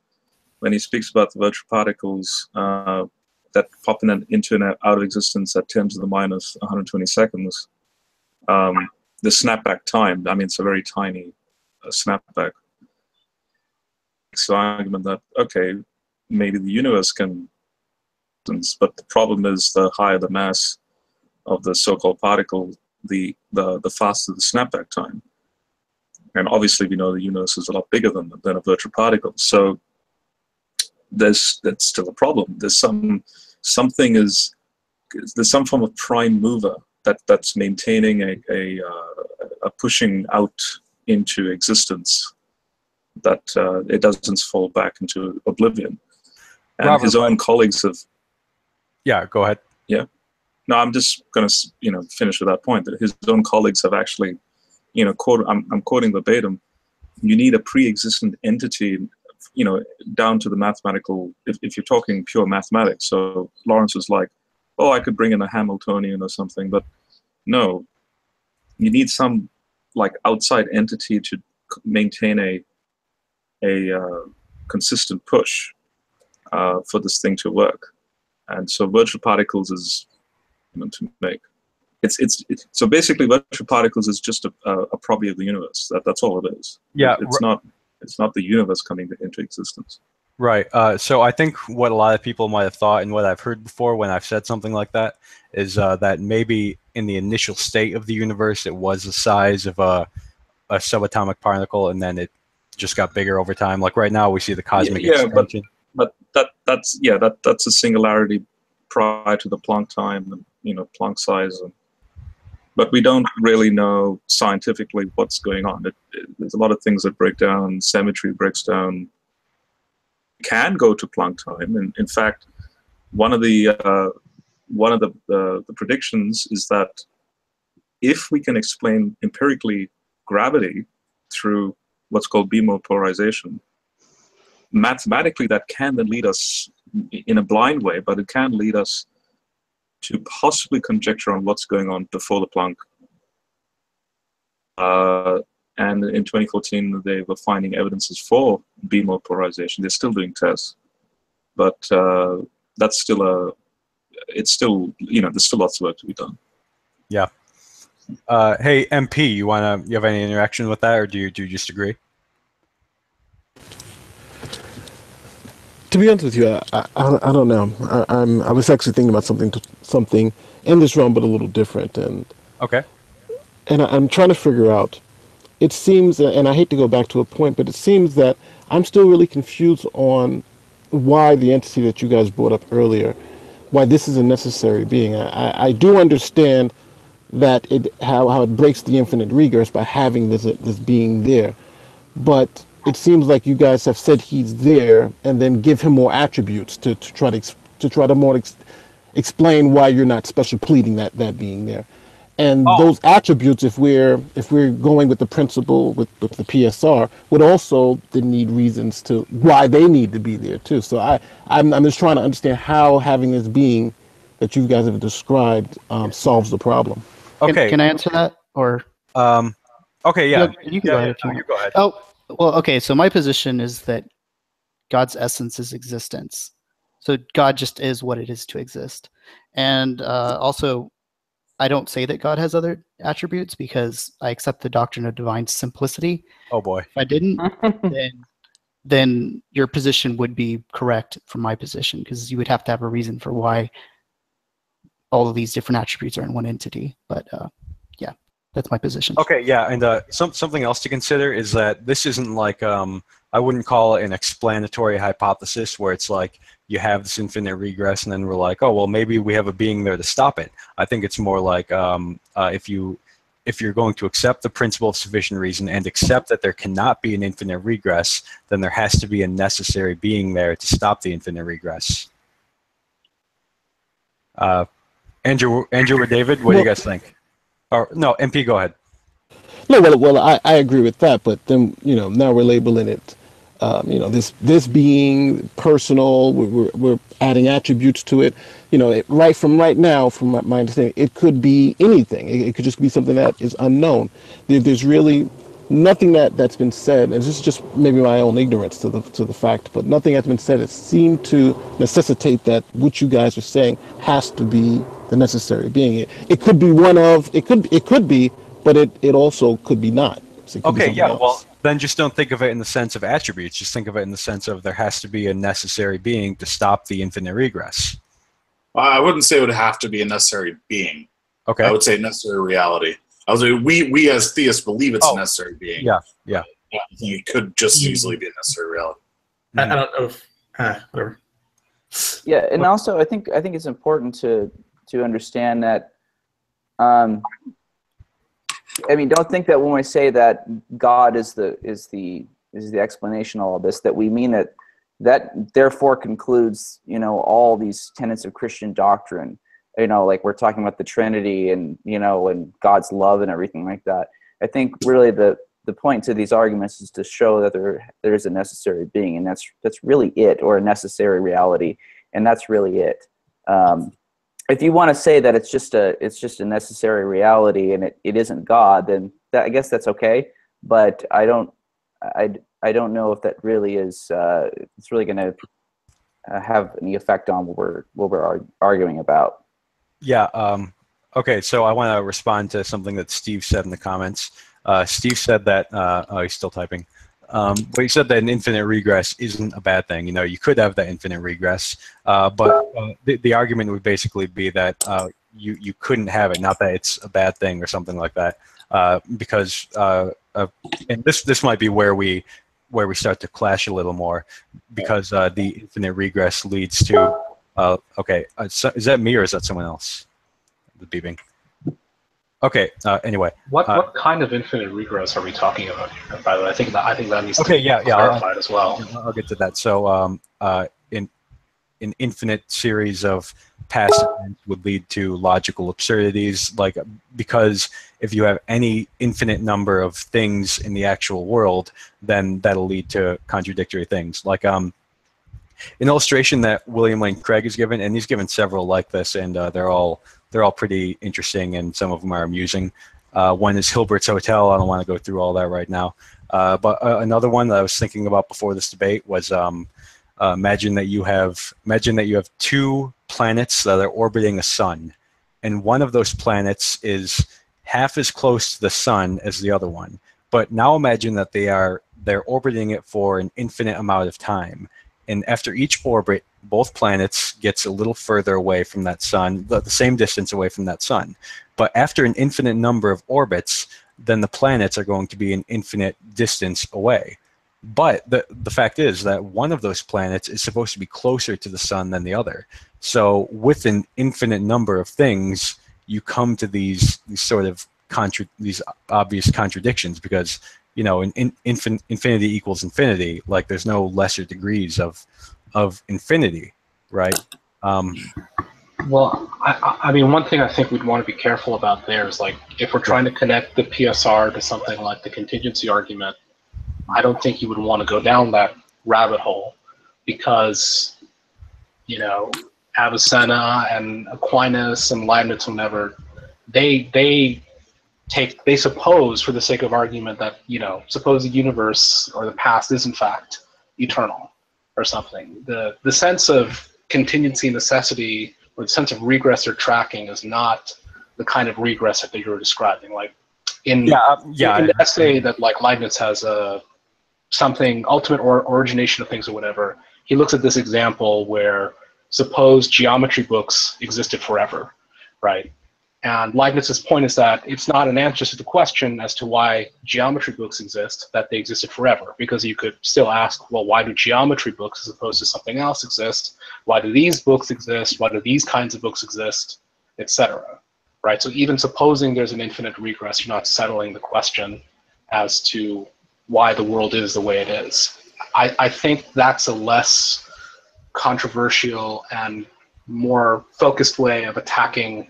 when he speaks about the virtual particles that pop in and into and out of existence at 10 to the minus 120 seconds, the snapback time. I mean, it's a very tiny snapback. It's the argument that, okay, maybe the universe can, but the problem is the higher the mass of the so-called particle, the faster the snapback time. And obviously we know the universe is a lot bigger than a virtual particle. So that's still a problem. There's some form of prime mover that's maintaining a pushing out into existence, that it doesn't fall back into oblivion. And Robert, his own colleagues have. Yeah, go ahead. Yeah. No, I'm just going to finish with that point, that his own colleagues have actually, I'm quoting verbatim, you need a pre-existent entity, down to the mathematical, if you're talking pure mathematics. So Lawrence was like, oh, I could bring in a Hamiltonian or something, but no, you need some like outside entity to maintain a consistent push for this thing to work. And so virtual particles is to make. So basically virtual particles is just a property of the universe. That's all it is. Yeah. It's not the universe coming into existence. Right. So I think what a lot of people might have thought, and what I've heard before when I've said something like that, is that maybe in the initial state of the universe, it was the size of a subatomic particle, and then it just got bigger over time. Like right now, we see the cosmic expansion. But that's a singularity prior to the Planck time and Planck size, but we don't really know scientifically what's going on. There's a lot of things that break down. Symmetry breaks down. Can go to Planck time, and in fact, one of the predictions is that if we can explain empirically gravity through what's called B-mode polarization, mathematically that can then lead us in a blind way, but it can lead us to possibly conjecture on what's going on before the Planck. And in 2014, they were finding evidences for B-mode polarization. They're still doing tests, but that's still there's still lots of work to be done. Yeah. Hey, MP, you have any interaction with that, or do you just agree? To be honest with you, I don't know. I was actually thinking about something in this realm, but a little different, and okay. And I'm trying to figure out. It seems, and I hate to go back to a point, but it seems that I'm still really confused on why the entity that you guys brought up earlier, why this is a necessary being. I do understand that how it breaks the infinite regress by having this being there, but it seems like you guys have said he's there and then give him more attributes to try to more explain why you're not special pleading that being there. And those attributes, if we're going with the principle with the PSR, would also then need reasons to why they need to be there too. So I'm just trying to understand how having this being that you guys have described solves the problem. Okay. Can I answer that, or? Okay. Yeah. You can go ahead. You go ahead. Oh, well, okay. So my position is that God's essence is existence. So God just is what it is to exist, and also, I don't say that God has other attributes because I accept the doctrine of divine simplicity. Oh boy. If I didn't, then your position would be correct from my position, because you would have to have a reason for why all of these different attributes are in one entity. But yeah, that's my position. Okay, yeah, and something else to consider is that this isn't like, I wouldn't call it an explanatory hypothesis where it's like you have this infinite regress and then we're like, oh, well, maybe we have a being there to stop it. I think it's more like if you're going to accept the principle of sufficient reason and accept that there cannot be an infinite regress, then there has to be a necessary being there to stop the infinite regress. Andrew or David, what do you guys think? Or no, MP, go ahead. No, well, I agree with that, but then now we're labeling it, this being personal. We're adding attributes to it. Right now, from my understanding, it could be anything. It could just be something that is unknown. There's really nothing that's been said, and this is just maybe my own ignorance to the fact, but nothing has been said that seemed to necessitate that what you guys are saying has to be the necessary being. It could be it could be but it also could be not. So it could be Okay, something yeah, else. well, then just don't think of it in the sense of attributes. Just think of it in the sense of there has to be a necessary being to stop the infinite regress. I wouldn't say it would have to be a necessary being. Okay. I would say necessary reality. I would say we as theists believe it's a necessary being. Yeah, yeah. I think it could just easily be a necessary reality. I don't know if whatever. Yeah, and also I think it's important to understand that. I mean, don't think that when we say that God is the explanation of all this, that we mean that therefore concludes, you know, all these tenets of Christian doctrine. You know, like we're talking about the Trinity and, you know, and God's love and everything like that. I think really the point to these arguments is to show that there is a necessary being, and that's really it, or a necessary reality, and that's really it. If you want to say that it's just a necessary reality and it isn't God, then I guess that's okay. But I don't know if that really is it's really going to have any effect on what we're arguing about. Yeah. Okay. So I want to respond to something that Steve said in the comments. Steve said that oh, he's still typing. But he said that an infinite regress isn't a bad thing. You know, you could have that infinite regress, but the argument would basically be that you couldn't have it. Not that it's a bad thing or something like that, because and this might be where we start to clash a little more, because the infinite regress leads to okay. So is that me or is that someone else? The beeping. Okay. Anyway, what kind of infinite regress are we talking about here? By the way, I think that needs to be yeah, clarified as well. I'll get to that. So, in an infinite series of past events would lead to logical absurdities, like because if you have any infinite number of things in the actual world, then that'll lead to contradictory things. Like an illustration that William Lane Craig has given, and he's given several like this, and they're all pretty interesting, and some of them are amusing. One is Hilbert's Hotel. I don't want to go through all that right now. But another one that I was thinking about before this debate was imagine that you have two planets that are orbiting a sun, and one of those planets is half as close to the sun as the other one. But now imagine that they're orbiting it for an infinite amount of time. And after each orbit, both planets gets a little further away from that sun, the same distance away from that sun. But after an infinite number of orbits, then the planets are going to be an infinite distance away. But the fact is that one of those planets is supposed to be closer to the sun than the other. So with an infinite number of things, you come to these sort of these obvious contradictions, because you know, infinity equals infinity. Like there's no lesser degrees of infinity, right? Well, I mean, one thing I think we'd want to be careful about there is, like, if we're trying to connect the PSR to something like the contingency argument, I don't think you would want to go down that rabbit hole, because, you know, Avicenna and Aquinas and Leibniz will never, they suppose, for the sake of argument, that, you know, suppose the universe or the past is in fact eternal or something. The sense of contingency necessity, or the sense of regress or tracking, is not the kind of regress that you were describing. Like in the essay that like Leibniz has something ultimate or origination of things or whatever, he looks at this example where suppose geometry books existed forever, right? And Leibniz's point is that it's not an answer to the question as to why geometry books exist, that they existed forever, because you could still ask, well, why do geometry books as opposed to something else exist? Why do these books exist? Why do these kinds of books exist, etc.? Right? So even supposing there's an infinite regress, you're not settling the question as to why the world is the way it is. I think that's a less controversial and more focused way of attacking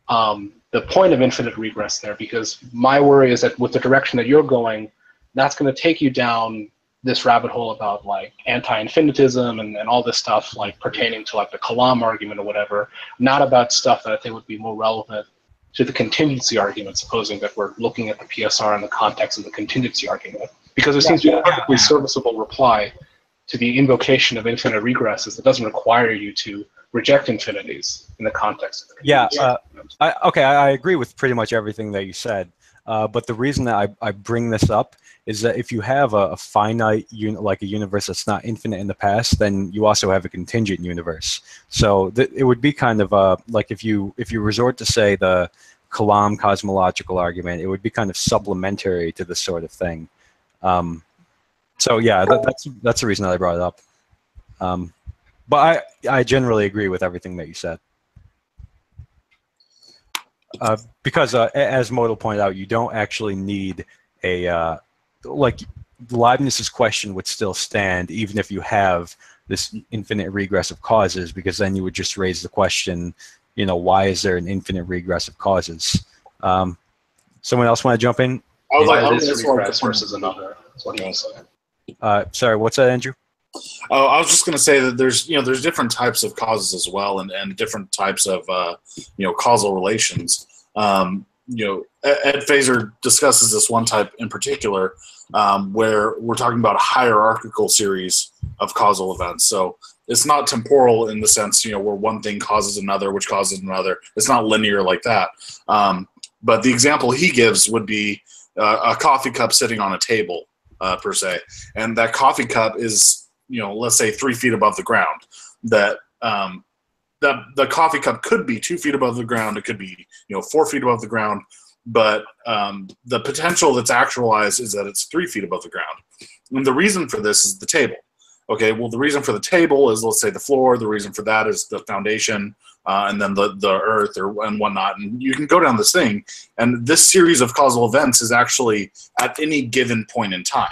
the point of infinite regress there, because my worry is that with the direction that you're going, that's going to take you down this rabbit hole about like anti-infinitism and all this stuff like pertaining to like the Kalam argument or whatever, not about stuff that I think would be more relevant to the contingency argument, supposing that we're looking at the PSR in the context of the contingency argument. Because there seems to be a perfectly serviceable reply to the invocation of infinite regresses that doesn't require you to reject infinities in the context of the contingency. I agree with pretty much everything that you said. But the reason that I bring this up is that if you have a finite like a universe that's not infinite in the past, then you also have a contingent universe. So it would be kind of like if you resort to, say, the Kalam cosmological argument, it would be kind of supplementary to this sort of thing. So yeah, that's the reason that I brought it up. But I generally agree with everything that you said. Because as Modal pointed out, you don't actually need a like Leibniz's question would still stand even if you have this infinite regress of causes, because then you would just raise the question, why is there an infinite regress of causes? Someone else want to jump in? I was like, this regress versus another. That's what he was saying. Sorry, what's that, Andrew? Oh, I was just going to say that there's different types of causes as well, and different types of causal relations. Ed Fazer discusses this one type in particular, where we're talking about a hierarchical series of causal events. So it's not temporal in the sense where one thing causes another, which causes another. It's not linear like that. But the example he gives would be a coffee cup sitting on a table, per se, and that coffee cup is let's say 3 feet above the ground. That the coffee cup could be 2 feet above the ground. It could be 4 feet above the ground. But the potential that's actualized is that it's 3 feet above the ground. And the reason for this is the table. Okay, well, the reason for the table is, let's say, the floor. The reason for that is the foundation, and then the earth and whatnot. And you can go down this thing, and this series of causal events is actually at any given point in time.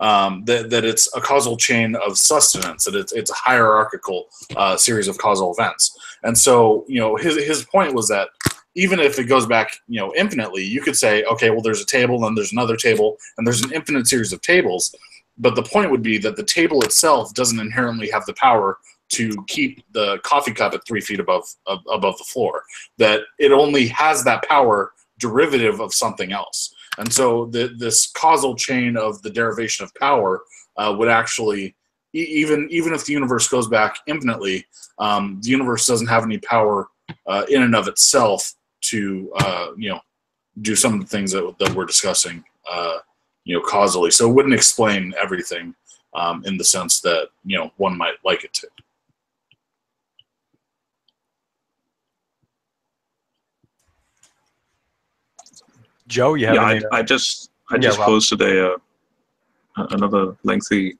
That it's a causal chain of sustenance, that it's a hierarchical series of causal events. And so, his point was that even if it goes back, infinitely, you could say, okay, well, there's a table, then there's another table, and there's an infinite series of tables. But the point would be that the table itself doesn't inherently have the power to keep the coffee cup at 3 feet above the floor. That it only has that power derivative of something else. And so this causal chain of the derivation of power would actually, even if the universe goes back infinitely, the universe doesn't have any power in and of itself to do some of the things that we're discussing causally. So it wouldn't explain everything in the sense that one might like it to. Joe, you have any? I just posted another lengthy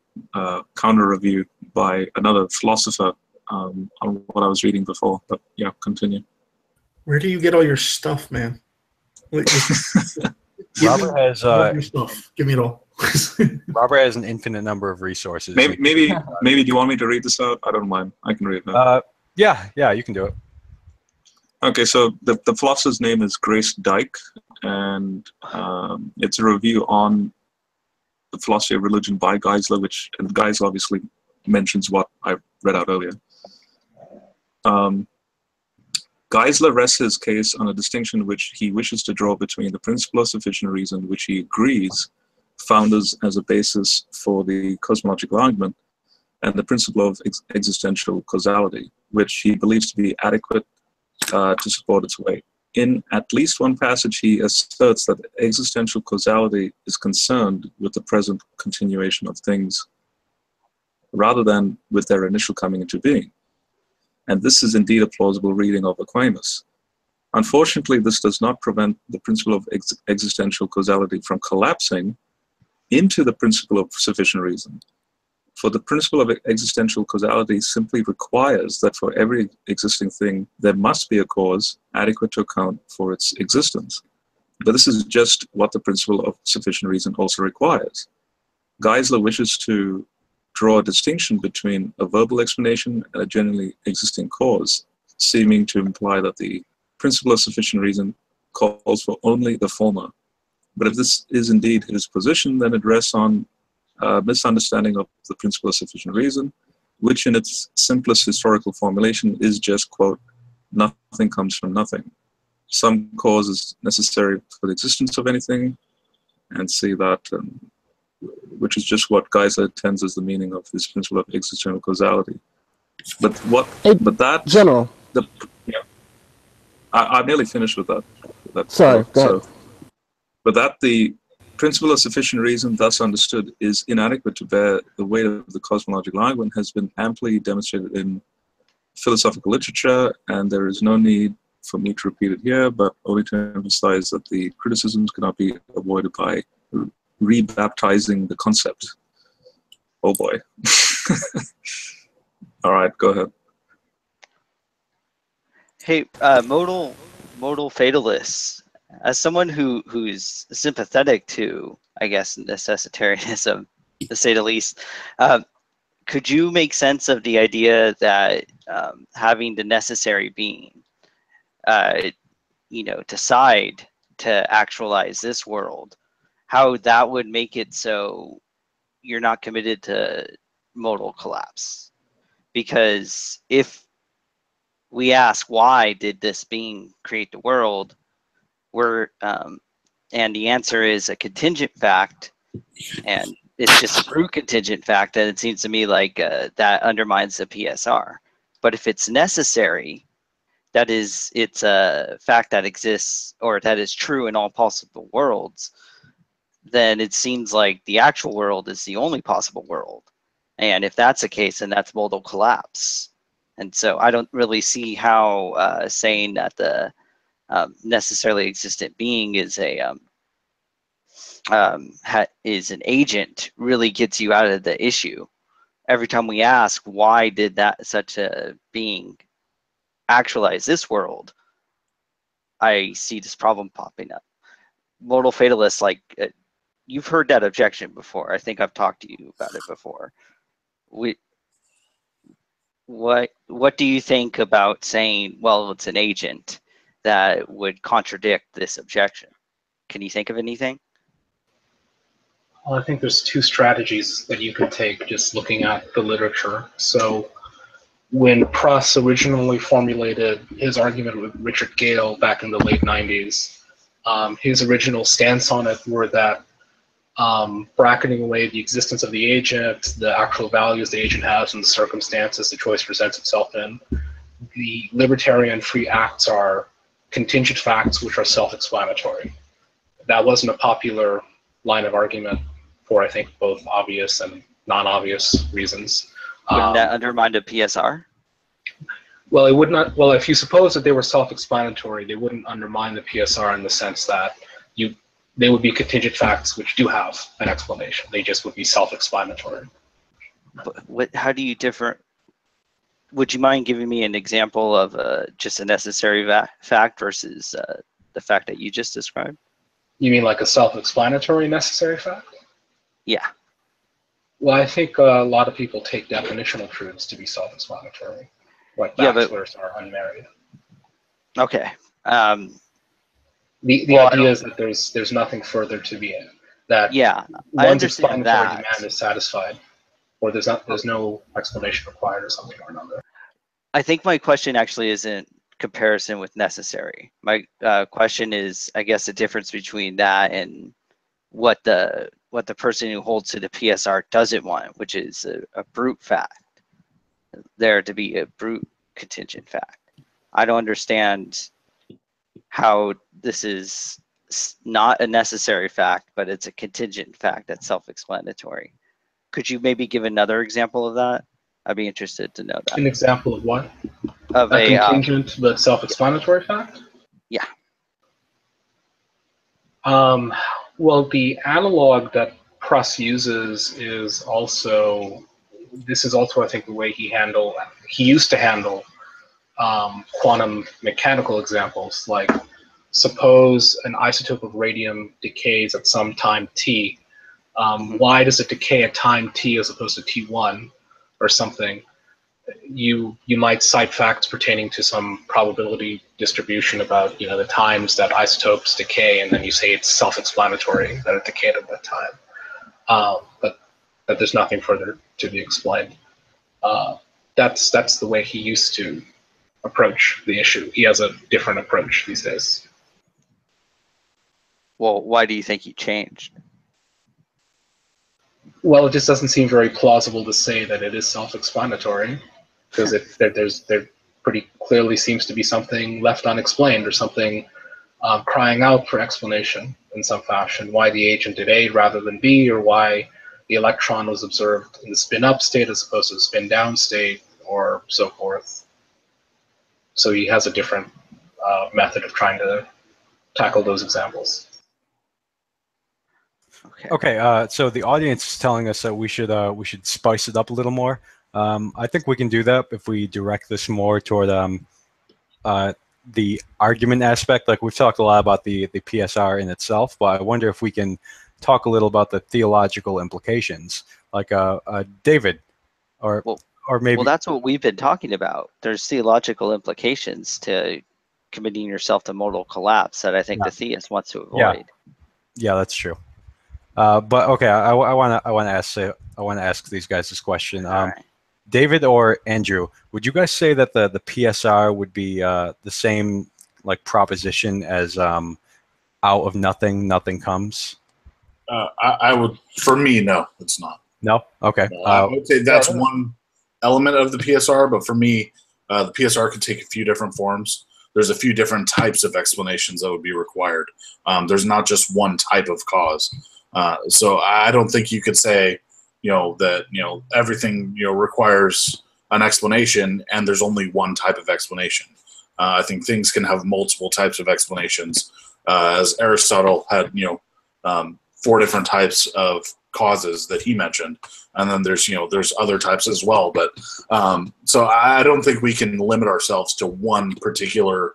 counter review by another philosopher on what I was reading before. But yeah, continue. Where do you get all your stuff, man? Robert has your stuff. Give me it all. Robert has an infinite number of resources. Maybe do you want me to read this out? I don't mind. I can read it out. Yeah, you can do it. Okay, so the philosopher's name is Grace Dyke, and it's a review on the philosophy of religion by Geisler, and Geisler obviously mentions what I read out earlier. Geisler rests his case on a distinction which he wishes to draw between the principle of sufficient reason, which he agrees founders as a basis for the cosmological argument, and the principle of existential causality, which he believes to be adequate to support its weight. In at least one passage, he asserts that existential causality is concerned with the present continuation of things rather than with their initial coming into being. And this is indeed a plausible reading of Aquinas. Unfortunately, this does not prevent the principle of existential causality from collapsing into the principle of sufficient reason. For the principle of existential causality simply requires that for every existing thing, there must be a cause adequate to account for its existence. But this is just what the principle of sufficient reason also requires. Geisler wishes to draw a distinction between a verbal explanation and a genuinely existing cause, seeming to imply that the principle of sufficient reason calls for only the former. But if this is indeed his position, then it rests on a misunderstanding of the principle of sufficient reason, which in its simplest historical formulation is just, quote, nothing comes from nothing. Some cause is necessary for the existence of anything, and see that, which is just what Geisler intends as the meaning of his principle of existential causality. But that General. I'm nearly finished with that. Sorry, go ahead. but that the principle of sufficient reason, thus understood, is inadequate to bear the weight of the cosmological argument has been amply demonstrated in philosophical literature, and there is no need for me to repeat it here, but only to emphasize that the criticisms cannot be avoided by rebaptizing the concept. Oh boy. All right, go ahead. Hey, modal fatalists. As someone who's sympathetic to, I guess, necessitarianism, to say the least, could you make sense of the idea that having the necessary being, decide to actualize this world, how that would make it so you're not committed to modal collapse? Because if we ask why did this being create the world, and the answer is a contingent fact, and it's just a brute contingent fact, and it seems to me like that undermines the PSR. But if it's necessary, that is, it's a fact that exists or that is true in all possible worlds, then it seems like the actual world is the only possible world. And if that's the case, then that's modal collapse. And so I don't really see how saying that the necessarily existent being is is an agent really gets you out of the issue. Every time we ask why did that such a being actualize this world, I see this problem popping up. Modal fatalists, like you've heard that objection before. I think I've talked to you about it before. What do you think about saying, well, it's an agent, that would contradict this objection? Can you think of anything? Well, I think there's two strategies that you can take just looking at the literature. So when Pross originally formulated his argument with Richard Gale back in the late 90s, his original stance on it were that bracketing away the existence of the agent, the actual values the agent has, and the circumstances the choice presents itself in, the libertarian free acts are contingent facts which are self-explanatory. That wasn't a popular line of argument for, I think, both obvious and non-obvious reasons. Wouldn't that undermine the PSR? Well, it would not. Well, if you suppose that they were self-explanatory, they wouldn't undermine the PSR in the sense that they would be contingent facts which do have an explanation. They just would be self-explanatory. But how do you differ? Would you mind giving me an example of just a necessary fact versus the fact that you just described? You mean like a self-explanatory necessary fact? Yeah. Well, I think a lot of people take definitional truths to be self-explanatory, like bachelors are unmarried. Okay. The idea is that there's nothing further to be in. That one's explanatory demand is satisfied, or there's no explanation required or something or another. I think my question actually isn't comparison with necessary. My question is, I guess, the difference between that and what the person who holds to the PSR doesn't want, which is a brute fact. There to be a brute contingent fact. I don't understand how this is not a necessary fact, but it's a contingent fact that's self-explanatory. Could you maybe give another example of that? I'd be interested to know that. An example of what? Of a contingent but self-explanatory fact? Yeah. Well, the analog that Pross uses is also, I think, the way he used to handle quantum mechanical examples. Like, suppose an isotope of radium decays at some time t. Why does it decay at time t as opposed to t1 or something? You might cite facts pertaining to some probability distribution about the times that isotopes decay, and then you say it's self-explanatory that it decayed at that time, but that there's nothing further to be explained. That's the way he used to approach the issue. He has a different approach these days. Well, why do you think he changed? Well, it just doesn't seem very plausible to say that it is self-explanatory, because there pretty clearly seems to be something left unexplained or something crying out for explanation in some fashion, why the agent did A rather than B, or why the electron was observed in the spin-up state as opposed to the spin-down state, or so forth. So he has a different method of trying to tackle those examples. Okay. So the audience is telling us that we should spice it up a little more. I think we can do that if we direct this more toward the argument aspect. Like we've talked a lot about the PSR in itself, but I wonder if we can talk a little about the theological implications. Like David, or maybe. Well, that's what we've been talking about. There's theological implications to committing yourself to modal collapse that I think the theist wants to avoid. Yeah, that's true. But okay, I want to ask these guys this question. Right. David or Andrew, would you guys say that the PSR would be the same like proposition as out of nothing comes? I would, for me, no, it's not. No? Okay. I would say that's one element of the PSR, but for me, the PSR could take a few different forms. There's a few different types of explanations that would be required. There's not just one type of cause. So I don't think you could say, that, everything, requires an explanation and there's only one type of explanation. I think things can have multiple types of explanations. As Aristotle had, 4 different types of causes that he mentioned. And then there's other types as well. But so I don't think we can limit ourselves to one particular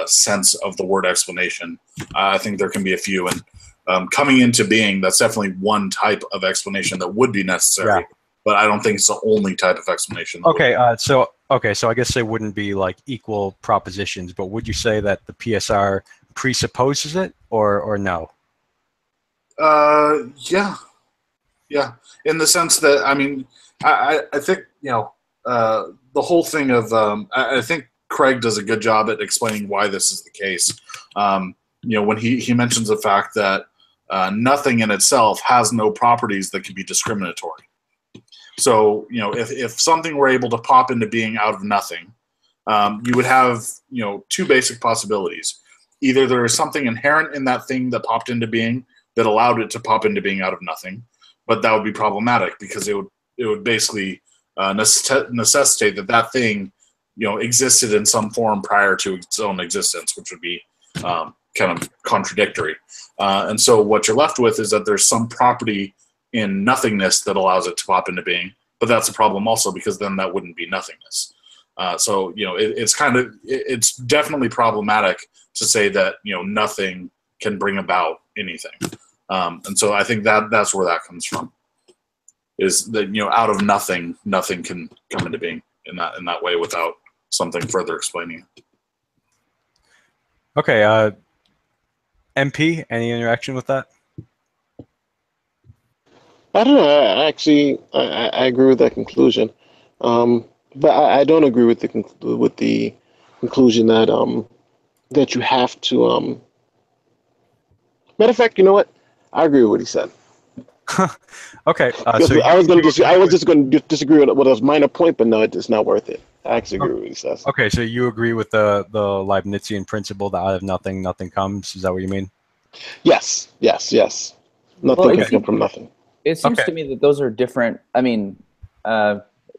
sense of the word explanation. I think there can be a few. And coming into being, that's definitely one type of explanation that would be necessary. Yeah. But I don't think it's the only type of explanation. Okay, so I guess they wouldn't be like equal propositions, but would you say that the PSR presupposes it or no? Yeah. In the sense that, I mean, I think, the whole thing of, I think Craig does a good job at explaining why this is the case. When he mentions the fact that nothing in itself has no properties that can be discriminatory. So, if something were able to pop into being out of nothing, you would have, 2 basic possibilities. Either there is something inherent in that thing that popped into being that allowed it to pop into being out of nothing, but that would be problematic because it would basically necessitate that thing, existed in some form prior to its own existence, which would be kind of contradictory. And so what you're left with is that there's some property in nothingness that allows it to pop into being, but that's a problem also because then that wouldn't be nothingness. So it's definitely problematic to say that nothing can bring about anything. And so I think that's where that comes from, is that out of nothing can come into being in that way without something further explaining it. Okay, MP, any interaction with that? I don't know. I agree with that conclusion, but I don't agree with the conclusion that that you have to. Matter of fact, you know what? I agree with what he said. Okay. So I was just going to disagree with a minor point, but no, it's not worth it. I actually agree with what he says. Okay, so you agree with the Leibnizian principle that out of nothing comes. Is that what you mean? Yes. Nothing can come from nothing. It seems to me that those are different. I mean,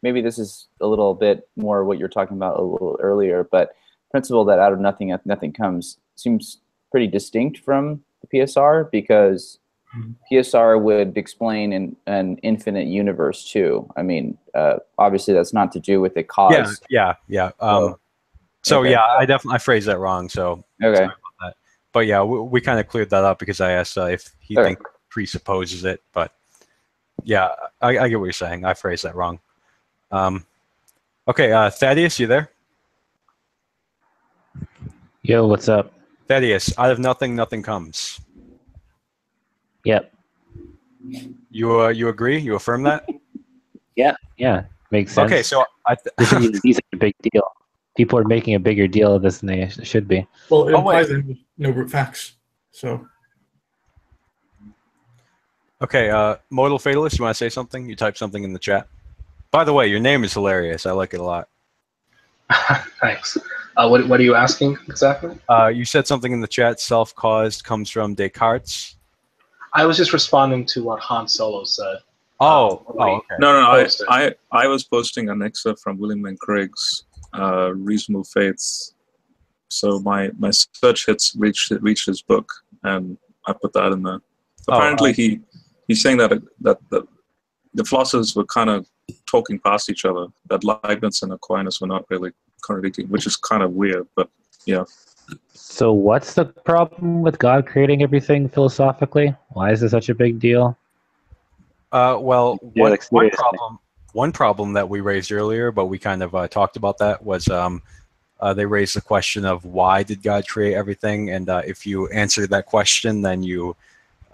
maybe this is a little bit more what you're talking about a little earlier, but principle that out of nothing comes seems pretty distinct from the PSR, because PSR would explain an infinite universe too. I mean, obviously that's not to do with the cause. Yeah. I phrased that wrong. So okay. But yeah, we kind of cleared that up because I asked if he think presupposes it. But yeah, I get what you're saying. I phrased that wrong. Okay, Thaddeus, you there? Yo, what's up? Thaddeus, out of nothing comes. Yep. You agree? You affirm that? Yeah, makes sense. Okay, so these are a big deal. People are making a bigger deal of this than they should be. Well, it implies no brute facts. So. Okay, modal fatalist, you want to say something? You type something in the chat. By the way, your name is hilarious. I like it a lot. Thanks. What are you asking exactly? You said something in the chat. Self-caused comes from Descartes. I was just responding to what Han Solo said. Okay. No. I was posting an excerpt from William Lane Craig's Reasonable Faiths. So my search hits reached his book, and I put that in there. Apparently, he's saying that the philosophers were kind of talking past each other. That Leibniz and Aquinas were not really contradicting, which is kind of weird. But yeah. So what's the problem with God creating everything philosophically? Why is it such a big deal? Well, Yeah, one problem that we raised earlier, but we kind of talked about that, was they raised the question of why did God create everything, and if you answer that question, then you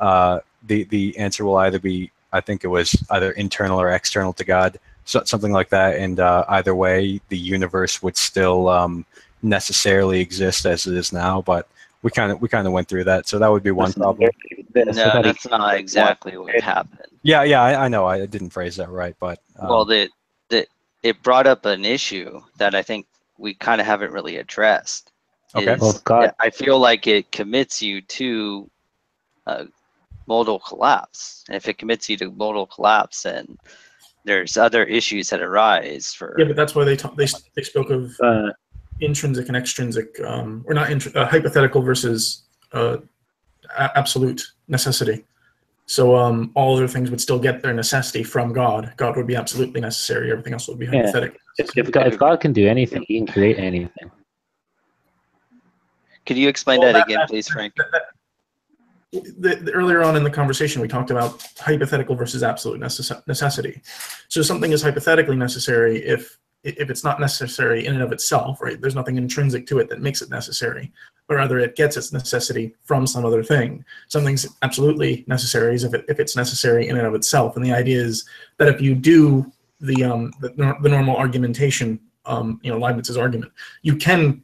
the answer will either be, I think it was either internal or external to God, something like that, and either way, the universe would still necessarily exist as it is now. But we kind of went through that, so that would be one problem. No, that's not exactly what happened. Yeah, I know I didn't phrase that right, but well, it brought up an issue that I think we kind of haven't really addressed. Okay. Well, God. I feel like it commits you to modal collapse. And if it commits you to modal collapse, then there's other issues that arise for. Yeah, but that's why they spoke of intrinsic and extrinsic, or not hypothetical versus absolute necessity. So all other things would still get their necessity from God. God would be absolutely necessary. Everything else would be hypothetical. If God can do anything, he can create anything. Could you explain that again, please, Frank? Earlier on in the conversation, we talked about hypothetical versus absolute necessity. So something is hypothetically necessary if it's not necessary in and of itself, right? There's nothing intrinsic to it that makes it necessary, but rather it gets its necessity from some other thing. Something's absolutely necessary if it's necessary in and of itself. And the idea is that if you do the normal argumentation, Leibniz's argument, you can,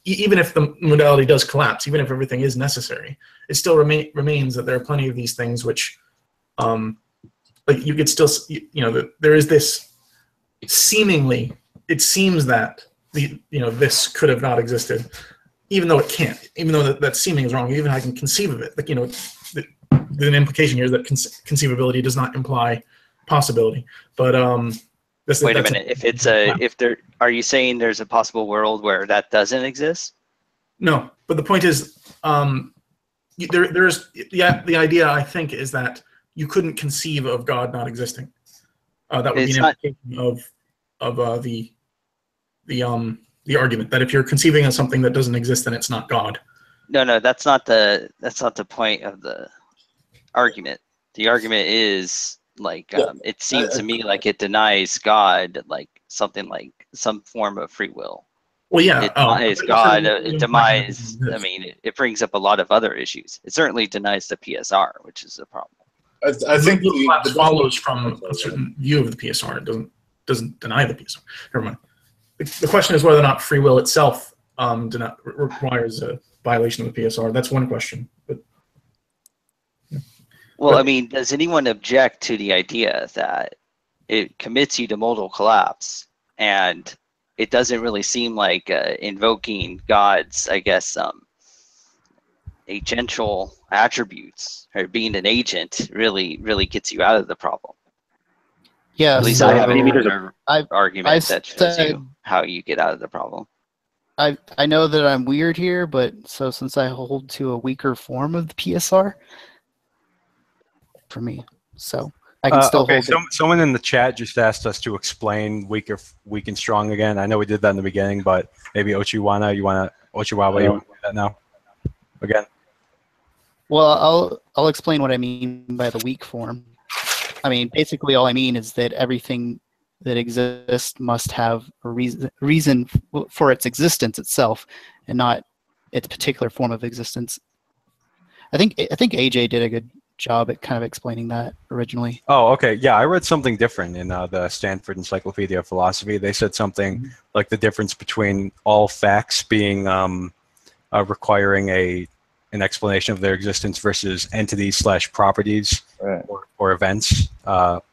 even if the modality does collapse, even if everything is necessary, it still remains that there are plenty of these things which, like you could still, there is this seemingly, it seems that this could have not existed, even though it can't, even though that seeming is wrong, even I can conceive of it. Like, the implication here is that conceivability does not imply possibility. But wait a minute. Are you saying there's a possible world where that doesn't exist? No, but the point is, there's the idea, I think, is that you couldn't conceive of God not existing. That would be an implication of the argument that if you're conceiving of something that doesn't exist, then it's not God. No, that's not the point of the argument. The argument is like it seems to me like it denies God like something like some form of free will. Well, yeah, it denies God. It denies. I mean, it brings up a lot of other issues. It certainly denies the PSR, which is a problem. I think the follows from a certain view of the PSR. It doesn't deny the PSR. Never mind. The question is whether or not free will itself requires a violation of the PSR. That's one question. Well, I mean, does anyone object to the idea that it commits you to modal collapse, and it doesn't really seem like invoking God's, I guess, agential attributes or being an agent really gets you out of the problem? Yeah. At least I haven't heard an argument that shows you how you get out of the problem. I know that I'm weird here, but so since I hold to a weaker form of the PSR, for me, so I can still hold it. Someone in the chat just asked us to explain weak and strong again. I know we did that in the beginning, but maybe Ochiwawa, you want to do that now again? Well, I'll explain what I mean by the weak form. I mean, basically all I mean is that everything that exists must have a reason for its existence itself, and not its particular form of existence. I think AJ did a good job at kind of explaining that originally. Oh, okay. Yeah, I read something different in the Stanford Encyclopedia of Philosophy. They said something like the difference between all facts being requiring an explanation of their existence versus entities / properties or events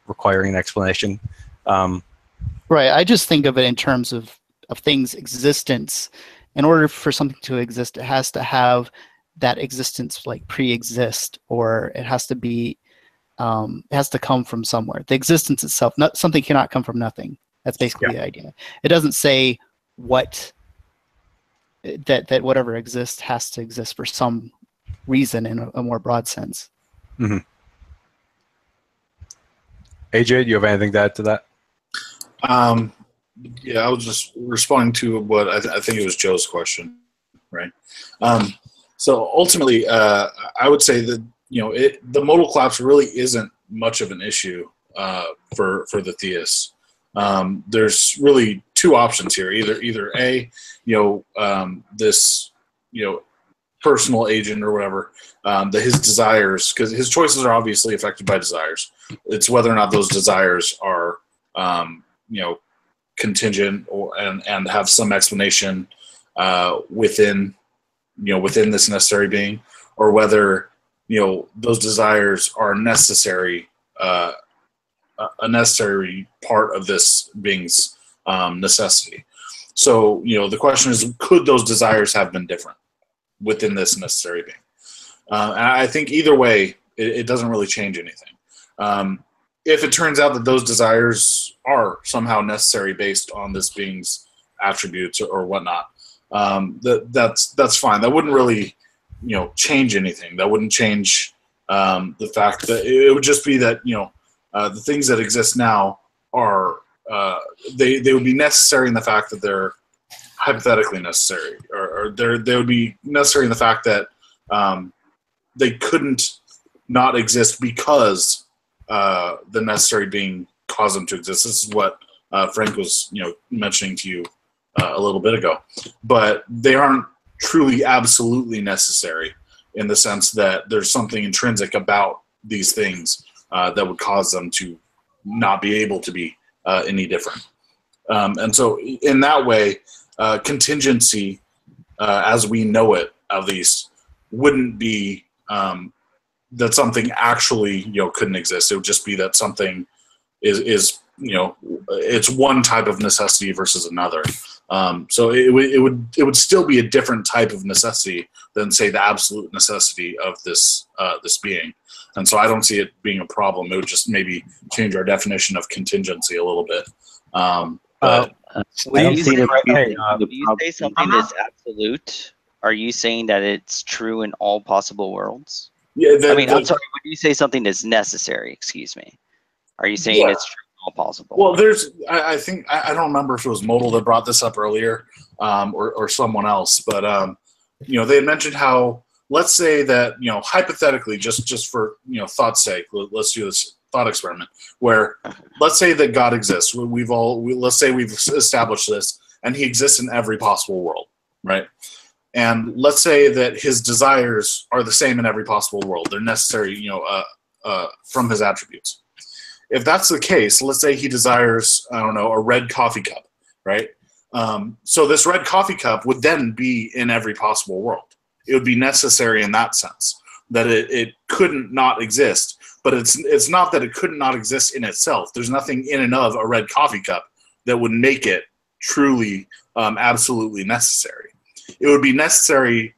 requiring an explanation. Right. I just think of it in terms of of things' existence. In order for something to exist, it has to have that existence like pre-exist, or it has to be, it has to come from somewhere. The existence itself, something cannot come from nothing. That's basically the idea. It doesn't say what that whatever exists has to exist for some reason in a more broad sense. Mm-hmm. AJ, do you have anything to add to that? Yeah, I was just responding to what I think it was Joe's question, right? So ultimately, I would say that the modal collapse really isn't much of an issue for the theists. There's really two options here. Either A, this personal agent or whatever, that his desires, because his choices are obviously affected by desires. It's whether or not those desires are contingent and have some explanation within this necessary being, or whether those desires are necessary, a necessary part of this being's necessity. So the question is, could those desires have been different within this necessary being? And I think either way, it doesn't really change anything. If it turns out that those desires are somehow necessary based on this being's attributes or whatnot, that's fine. That wouldn't really change anything. That wouldn't change the fact that it would just be that the things that exist now are they would be necessary in the fact that they're hypothetically necessary, or they would be necessary in the fact that they couldn't not exist because the necessary being caused them to exist. This is what Frank was mentioning to you a little bit ago. But they aren't truly absolutely necessary in the sense that there's something intrinsic about these things that would cause them to not be able to be any different. And so in that way, contingency, as we know it, at least, wouldn't be that something actually couldn't exist. It would just be that something is it's one type of necessity versus another. So it would still be a different type of necessity than, say, the absolute necessity of this being. And so I don't see it being a problem. It would just maybe change our definition of contingency a little bit. When you say something that's absolute, are you saying that it's true in all possible worlds? Yeah, I'm sorry, when you say something that's necessary, excuse me, are you saying it's true in all possible? Well, I think, I don't remember if it was Modal that brought this up earlier, or someone else, but they had mentioned how, let's say that hypothetically, just for thought's sake, let's do this thought experiment where, let's say that God exists. Let's say we've established this, and he exists in every possible world, right? And let's say that his desires are the same in every possible world. They're necessary, from his attributes. If that's the case, let's say he desires, I don't know, a red coffee cup, right? So this red coffee cup would then be in every possible world. It would be necessary in that sense, that it couldn't not exist. But it's not that it couldn't not exist in itself. There's nothing in and of a red coffee cup that would make it truly, absolutely necessary. It would be necessary,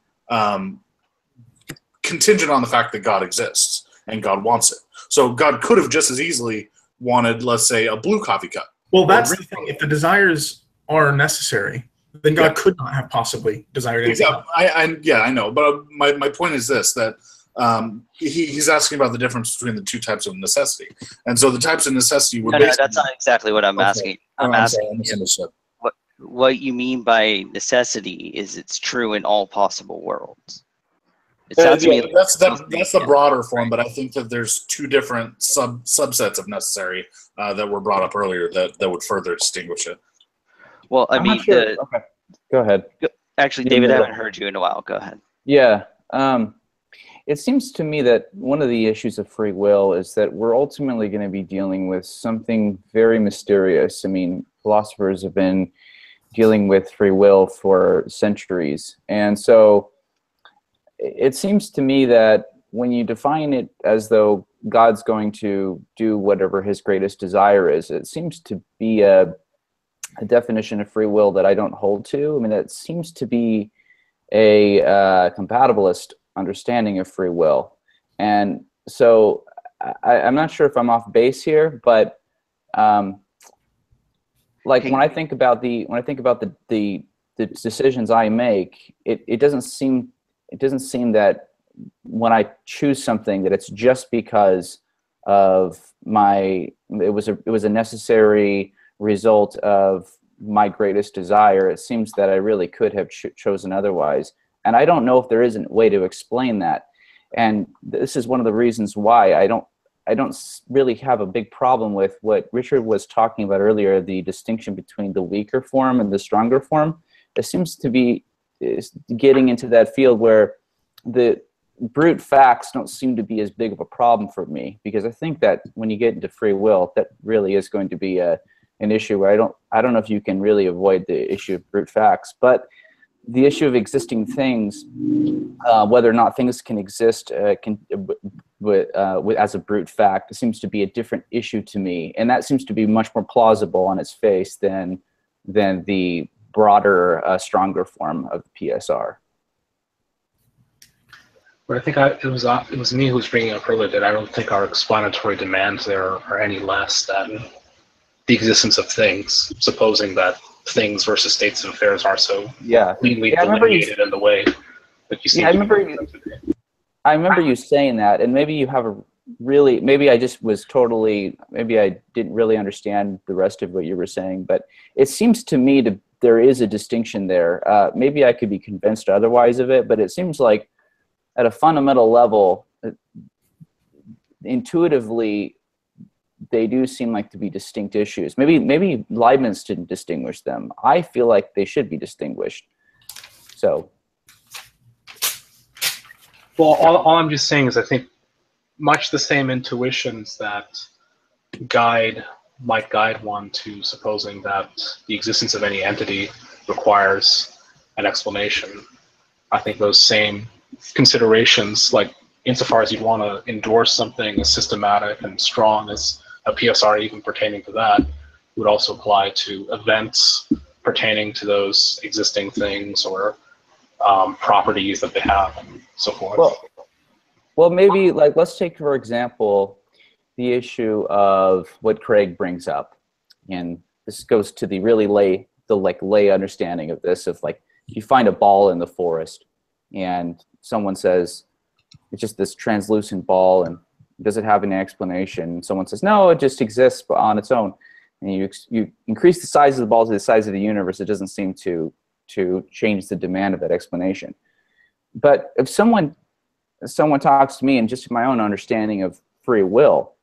contingent on the fact that God exists and God wants it. So God could have just as easily wanted, let's say, a blue coffee cup. Well, that's the thing. If the desires are necessary, then God could not have possibly desired anything. I know. But my point is this, that he's asking about the difference between the two types of necessity. And so the types of necessity would No, that's not exactly what I'm asking. I'm asking what you mean by necessity is it's true in all possible worlds. It sounds to me like that's the broader form, but I think that there's two different subsets of necessary that were brought up earlier that would further distinguish it. Well, I mean, okay, go ahead. Actually, David, I haven't heard you in a while. Go ahead. Yeah. It seems to me that one of the issues of free will is that we're ultimately going to be dealing with something very mysterious. I mean, philosophers have been dealing with free will for centuries. And so it seems to me that when you define it as though God's going to do whatever his greatest desire is, it seems to be a a definition of free will that I don't hold to. I mean, that seems to be a compatibilist understanding of free will, and so I'm not sure if I'm off base here, but like when I think about the decisions I make, it doesn't seem that when I choose something that it's just because of it was a necessary result of my greatest desire. It seems that I really could have chosen otherwise, and I don't know if there is a way to explain that. And this is one of the reasons why I don't really have a big problem with what Richard was talking about earlier, the distinction between the weaker form and the stronger form. It seems to be getting into that field where the brute facts don't seem to be as big of a problem for me, because I think that when you get into free will, that really is going to be an issue where I don't know if you can really avoid the issue of brute facts. But the issue of existing things, whether or not things can exist as a brute fact, seems to be a different issue to me, and that seems to be much more plausible on its face than the broader, stronger form of the PSR. But I think it was me who was bringing up earlier that I don't think our explanatory demands there are any less than the existence of things, supposing that things versus states of affairs are so cleanly delineated in the way that you see. I remember you saying that, and maybe you have maybe I just was maybe I didn't really understand the rest of what you were saying, but it seems to me there is a distinction there. Maybe I could be convinced otherwise of it, but it seems like at a fundamental level, intuitively, they do seem like to be distinct issues. Maybe Leibniz didn't distinguish them. I feel like they should be distinguished. So, well, all I'm just saying is I think much the same intuitions that might guide one to supposing that the existence of any entity requires an explanation. I think those same considerations, like insofar as you'd want to endorse something as systematic and strong as a PSR, even pertaining to that, would also apply to events pertaining to those existing things or properties that they have and so forth. Well, maybe let's take, for example, the issue of what Craig brings up, and this goes to the really lay understanding of this, of like, if you find a ball in the forest and someone says it's just this translucent ball and does it have an explanation? And someone says, no, it just exists on its own. And you increase the size of the ball to the size of the universe, it doesn't seem to change the demand of that explanation. But if someone talks to me, and just my own understanding of free will,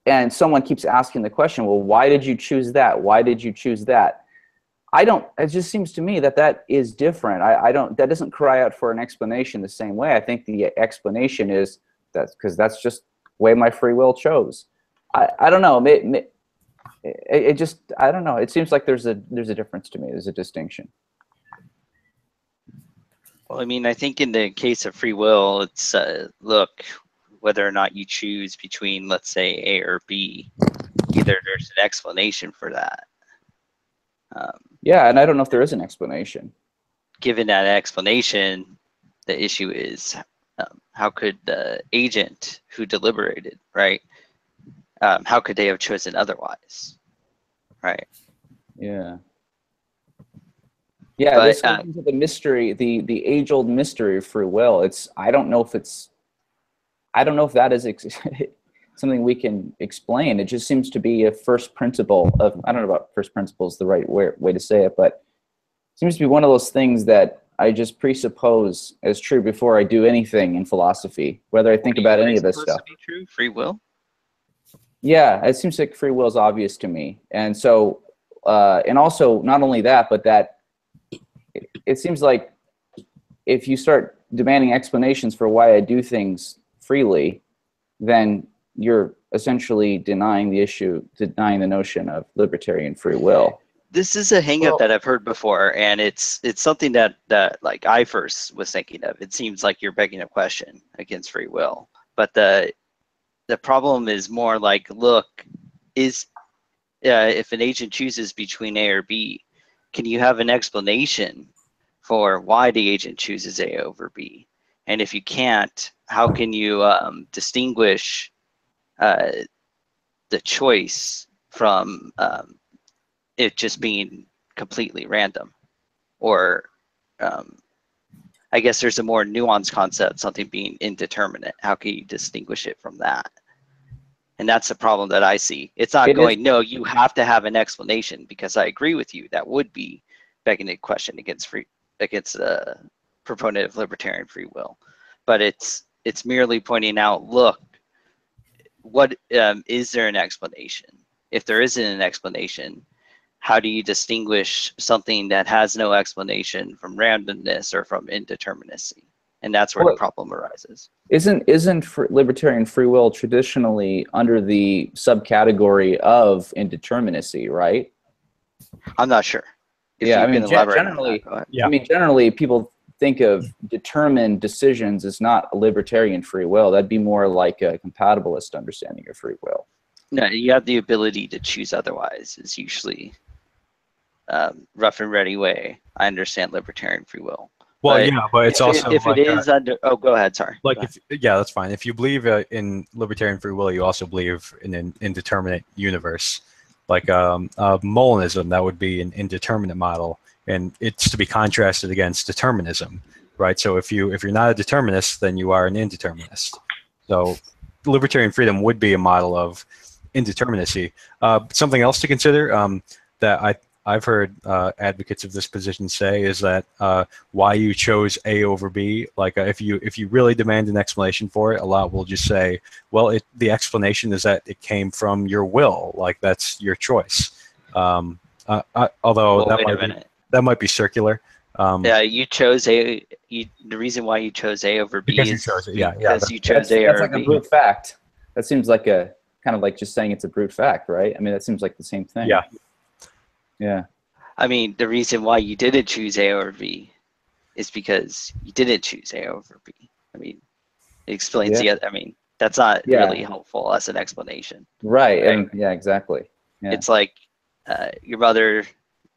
and someone keeps asking the question, well, why did you choose that? Why did you choose that? It just seems to me that is different. That doesn't cry out for an explanation the same way. I think the explanation is because that's just the way my free will chose. I don't know. I don't know. It seems like there's a difference to me. There's a distinction. Well, I mean, I think in the case of free will, it's look, whether or not you choose between, let's say, A or B, either there's an explanation for that. Yeah, and I don't know if there is an explanation. Given that explanation, the issue is how could the agent who deliberated, right? How could they have chosen otherwise, right? Yeah. Yeah, but, this goes into the mystery, the age-old mystery of free will. I don't know if that is something we can explain. It just seems to be a first principle of, I don't know about first principle is the right way to say it, but it seems to be one of those things that I just presuppose as true before I do anything in philosophy, whether I think about any of this stuff. To be true, free will? Yeah, it seems like free will is obvious to me. And so, and also not only that, but that it seems like if you start demanding explanations for why I do things freely, then you're essentially denying the notion of libertarian free will. This is a hangup that I've heard before, and it's something that like I first was thinking of. It seems like you're begging a question against free will, but the problem is more like, look, is if an agent chooses between A or B, can you have an explanation for why the agent chooses A over B? And if you can't, how can you distinguish the choice from it just being completely random? Or I guess there's a more nuanced concept, something being indeterminate. How can you distinguish it from that? And that's the problem that I see. It's not going, no, you have to have an explanation, because I agree with you. That would be begging a question against the proponent of libertarian free will. But it's merely pointing out, look, what is there an explanation? If there isn't an explanation, how do you distinguish something that has no explanation from randomness or from indeterminacy? And that's where the problem arises. Isn't libertarian free will traditionally under the subcategory of indeterminacy, right? I'm not sure. Yeah, I mean, generally people think of determined decisions as not a libertarian free will. That'd be more like a compatibilist understanding of free will. No, you have the ability to choose otherwise. Is usually rough and ready way I understand libertarian free will. Well, yeah, but it's also if like it is under. Oh, go ahead. Sorry. Like, yeah, that's fine. If you believe in libertarian free will, you also believe in an indeterminate universe. Like Molinism, that would be an indeterminate model, and it's to be contrasted against determinism, right? So if you're not a determinist, then you are an indeterminist. So libertarian freedom would be a model of indeterminacy. Something else to consider that I've heard advocates of this position say is that why you chose A over B, like if you really demand an explanation for it, a lot will just say, well, the explanation is that it came from your will, like that's your choice. Although that might be circular. Yeah, you chose A. The reason why you chose A over B because is you chose it. Yeah, because you chose A that's over like B. a brute fact. That seems like a kind of like just saying it's a brute fact, right? I mean, that seems like the same thing. Yeah. Yeah. I mean, the reason why you didn't choose A over B is because you didn't choose A over B. I mean, it explains the other. I mean, that's not really helpful as an explanation. Right. And yeah, exactly. Yeah. It's like your mother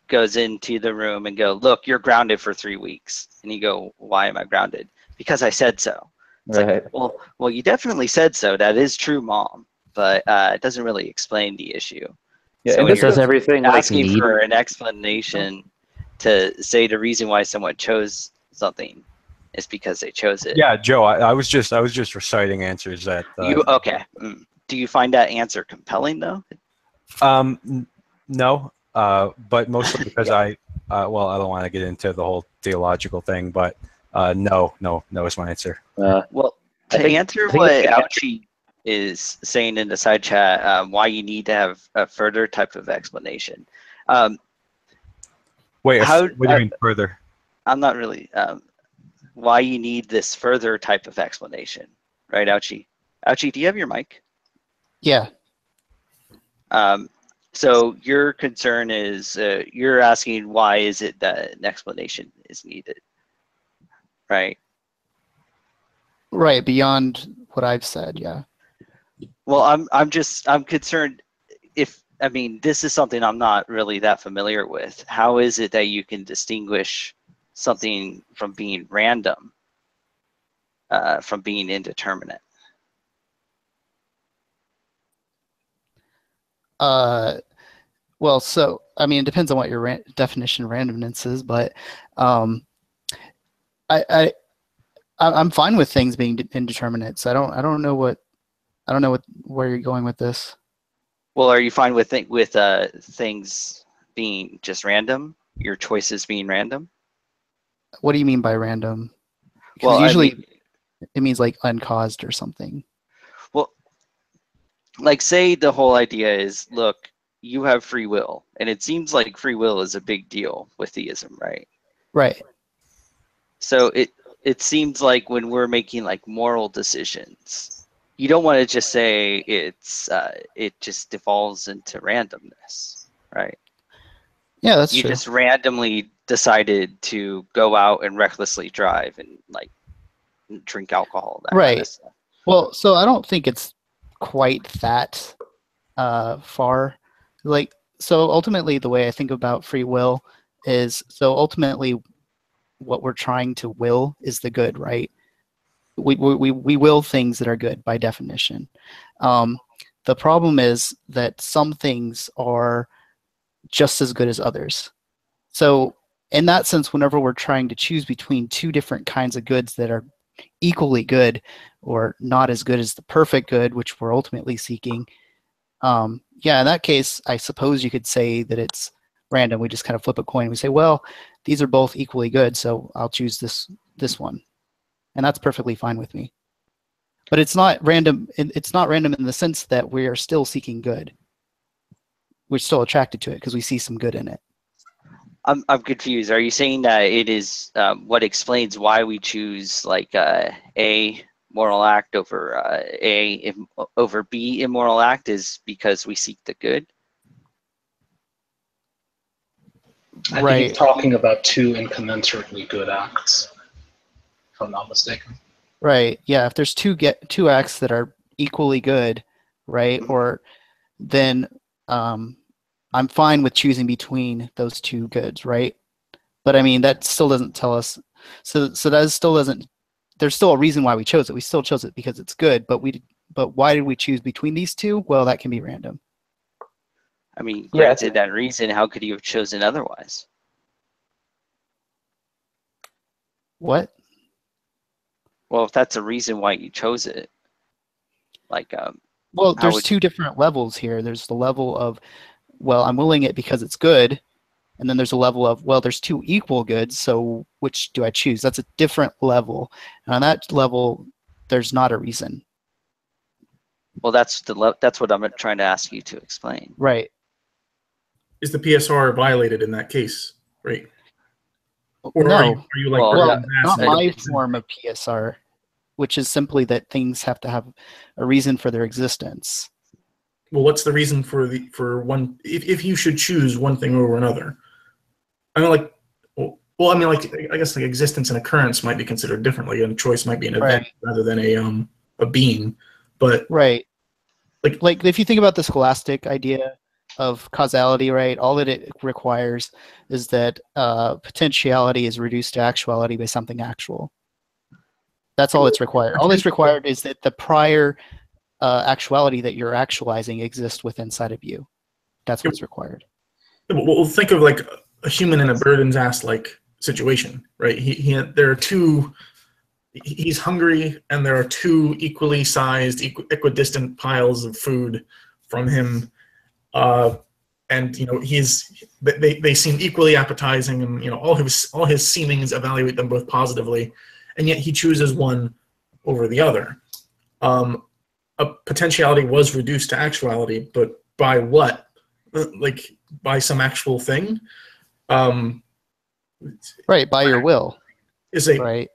goes into the room and go, look, you're grounded for 3 weeks. And you go, why am I grounded? Because I said so. It's right. like, well, you definitely said so. That is true, Mom. But it doesn't really explain the issue. Yeah, so and when this you're does everything asking like for an explanation to say the reason why someone chose something is because they chose it. Yeah, Joe, I was just reciting answers that. Okay. Do you find that answer compelling though? No, but mostly because I don't want to get into the whole theological thing, but no is my answer. Well, to answer what Ouchie is saying in the side chat, why you need to have a further type of explanation. Wait, what do you mean further? I'm not really. Why you need this further type of explanation, right, Ouchie? Ouchie, do you have your mic? Yeah. So your concern is you're asking why is it that an explanation is needed, right? Right, beyond what I've said, yeah. Well, I'm concerned this is something I'm not really that familiar with. How is it that you can distinguish something from being random from being indeterminate? Well, so I mean, it depends on what your definition of randomness is, but I'm fine with things being indeterminate. So I don't know where you're going with this. Well, are you fine with things being just random? Your choices being random? What do you mean by random? Because Well, usually it means like uncaused or something. Well, like say the whole idea is, look, you have free will, and it seems like free will is a big deal with theism, right? Right. So it seems like when we're making like moral decisions, you don't want to just say it just devolves into randomness, right? Yeah, that's true. You just randomly decided to go out and recklessly drive and like drink alcohol. That right. Kind of stuff. Well, so I don't think it's quite that far. Like, so ultimately the way I think about free will is, so ultimately what we're trying to will is the good, right? We will things that are good by definition. The problem is that some things are just as good as others. So in that sense, whenever we're trying to choose between two different kinds of goods that are equally good or not as good as the perfect good, which we're ultimately seeking, yeah, in that case, I suppose you could say that it's random. We just kind of flip a coin. We say, well, these are both equally good, so I'll choose this one. And that's perfectly fine with me. But it's not random. It's not random in the sense that we are still seeking good. We're still attracted to it because we see some good in it. I'm confused. Are you saying that it is what explains why we choose like A moral act over over B immoral act is because we seek the good? I think he's talking about two incommensurately good acts, if I'm not mistaken. Right. Yeah. If there's two acts that are equally good, right, or then I'm fine with choosing between those two goods, right? But I mean, that still doesn't tell us. So that still doesn't. There's still a reason why we chose it. We still chose it because it's good. But why did we choose between these two? Well, that can be random. I mean, granted that reason, how could you have chosen otherwise? What? Well, if that's a reason why you chose it, like well, there's two different levels here. There's the level of, well, I'm willing it because it's good, and then there's a level of, well, there's two equal goods, so which do I choose? That's a different level. And on that level, there's not a reason. Well, that's what I'm trying to ask you to explain. Right. Is the PSR violated in that case, right? Or no. are you like, well, not my form of PSR, which is simply that things have to have a reason for their existence. Well, what's the reason for one? If you should choose one thing over another, I mean, like, well, I mean, like, I guess like existence and occurrence might be considered differently, and choice might be an event rather than a being. But right, like if you think about the scholastic idea of causality, right? All that it requires is that potentiality is reduced to actuality by something actual. That's all it's required. All that's required is that the prior actuality that you're actualizing exists within inside of you. That's what's required. Well, think of like a human in a bird's ass like situation, right? There are two. He's hungry, and there are two equally sized, equidistant piles of food from him, and you know they seem equally appetizing, and you know all his seemings evaluate them both positively, and yet he chooses one over the other. A potentiality was reduced to actuality, but by what? Like by some actual thing? Right, by your will. Right.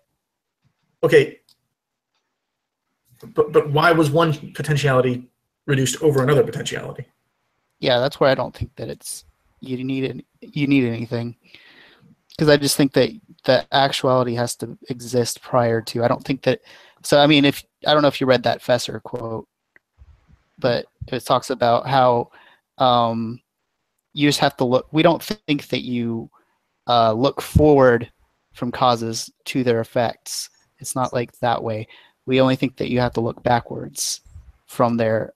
Okay. But why was one potentiality reduced over another potentiality? Yeah, that's where I don't think that it's you need anything, because I just think that the actuality has to exist prior to. I don't think that. So I mean, I don't know if you read that Fesser quote, but it talks about how you just have to look. We don't think that you look forward from causes to their effects. It's not like that way. We only think that you have to look backwards from their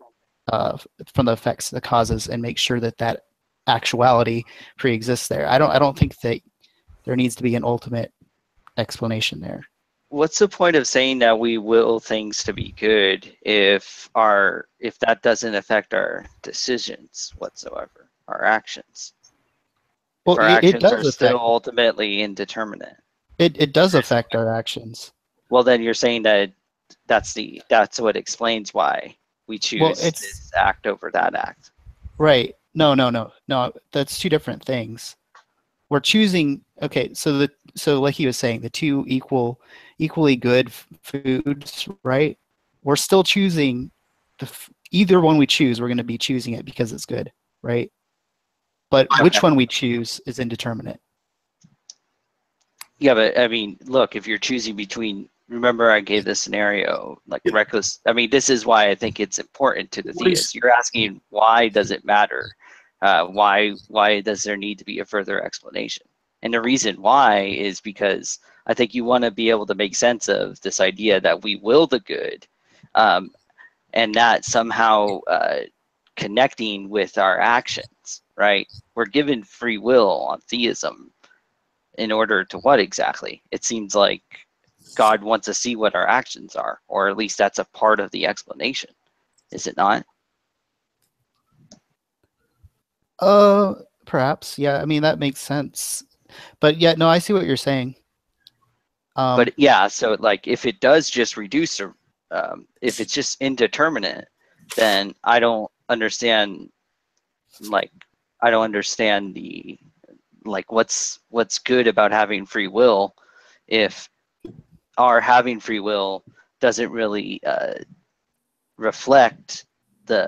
from the effects of the causes and make sure that that actuality pre-exists there. I don't think that there needs to be an ultimate explanation there. What's the point of saying that we will things to be good if that doesn't affect our decisions whatsoever, our actions? Well, our actions does are affect, still ultimately indeterminate. It does affect our actions. Well, then you're saying that that's what explains why we choose this act over that act. Right. No. That's two different things. We're choosing. Okay. So like he was saying, the two equally good foods, right? We're still choosing either one we choose. We're going to be choosing it because it's good, right? But which one we choose is indeterminate. Yeah, but I mean, look, if you're choosing between, remember I gave this scenario, like reckless. I mean, this is why I think it's important to the theist. You're asking why does it matter Why does there need to be a further explanation? And the reason why is because I think you want to be able to make sense of this idea that we will the good, and that somehow connecting with our actions, right? We're given free will on theism in order to what exactly? It seems like God wants to see what our actions are, or at least that's a part of the explanation. Is it not? Perhaps. Yeah, I mean, that makes sense. But yeah, no, I see what you're saying. But yeah, so like if it does just reduce, or if it's just indeterminate, then I don't understand. Like, I don't understand the what's good about having free will if our having free will doesn't really reflect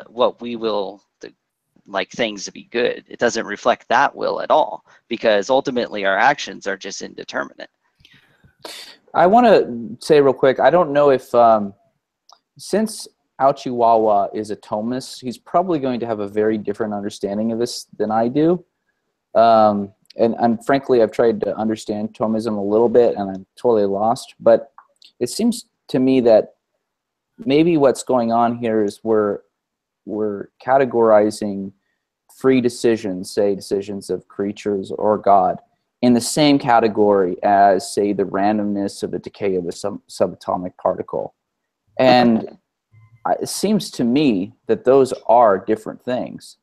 what we will like things to be good. It doesn't reflect that will at all, because ultimately our actions are just indeterminate. I want to say real quick, I don't know if, since Ouchiwawa is a Thomist, he's probably going to have a very different understanding of this than I do. And frankly, I've tried to understand Thomism a little bit, and I'm totally lost. But it seems to me that maybe what's going on here is we're categorizing free decisions, say decisions of creatures or God, in the same category as, say, the randomness of the decay of a subatomic particle. And it seems to me that those are different things.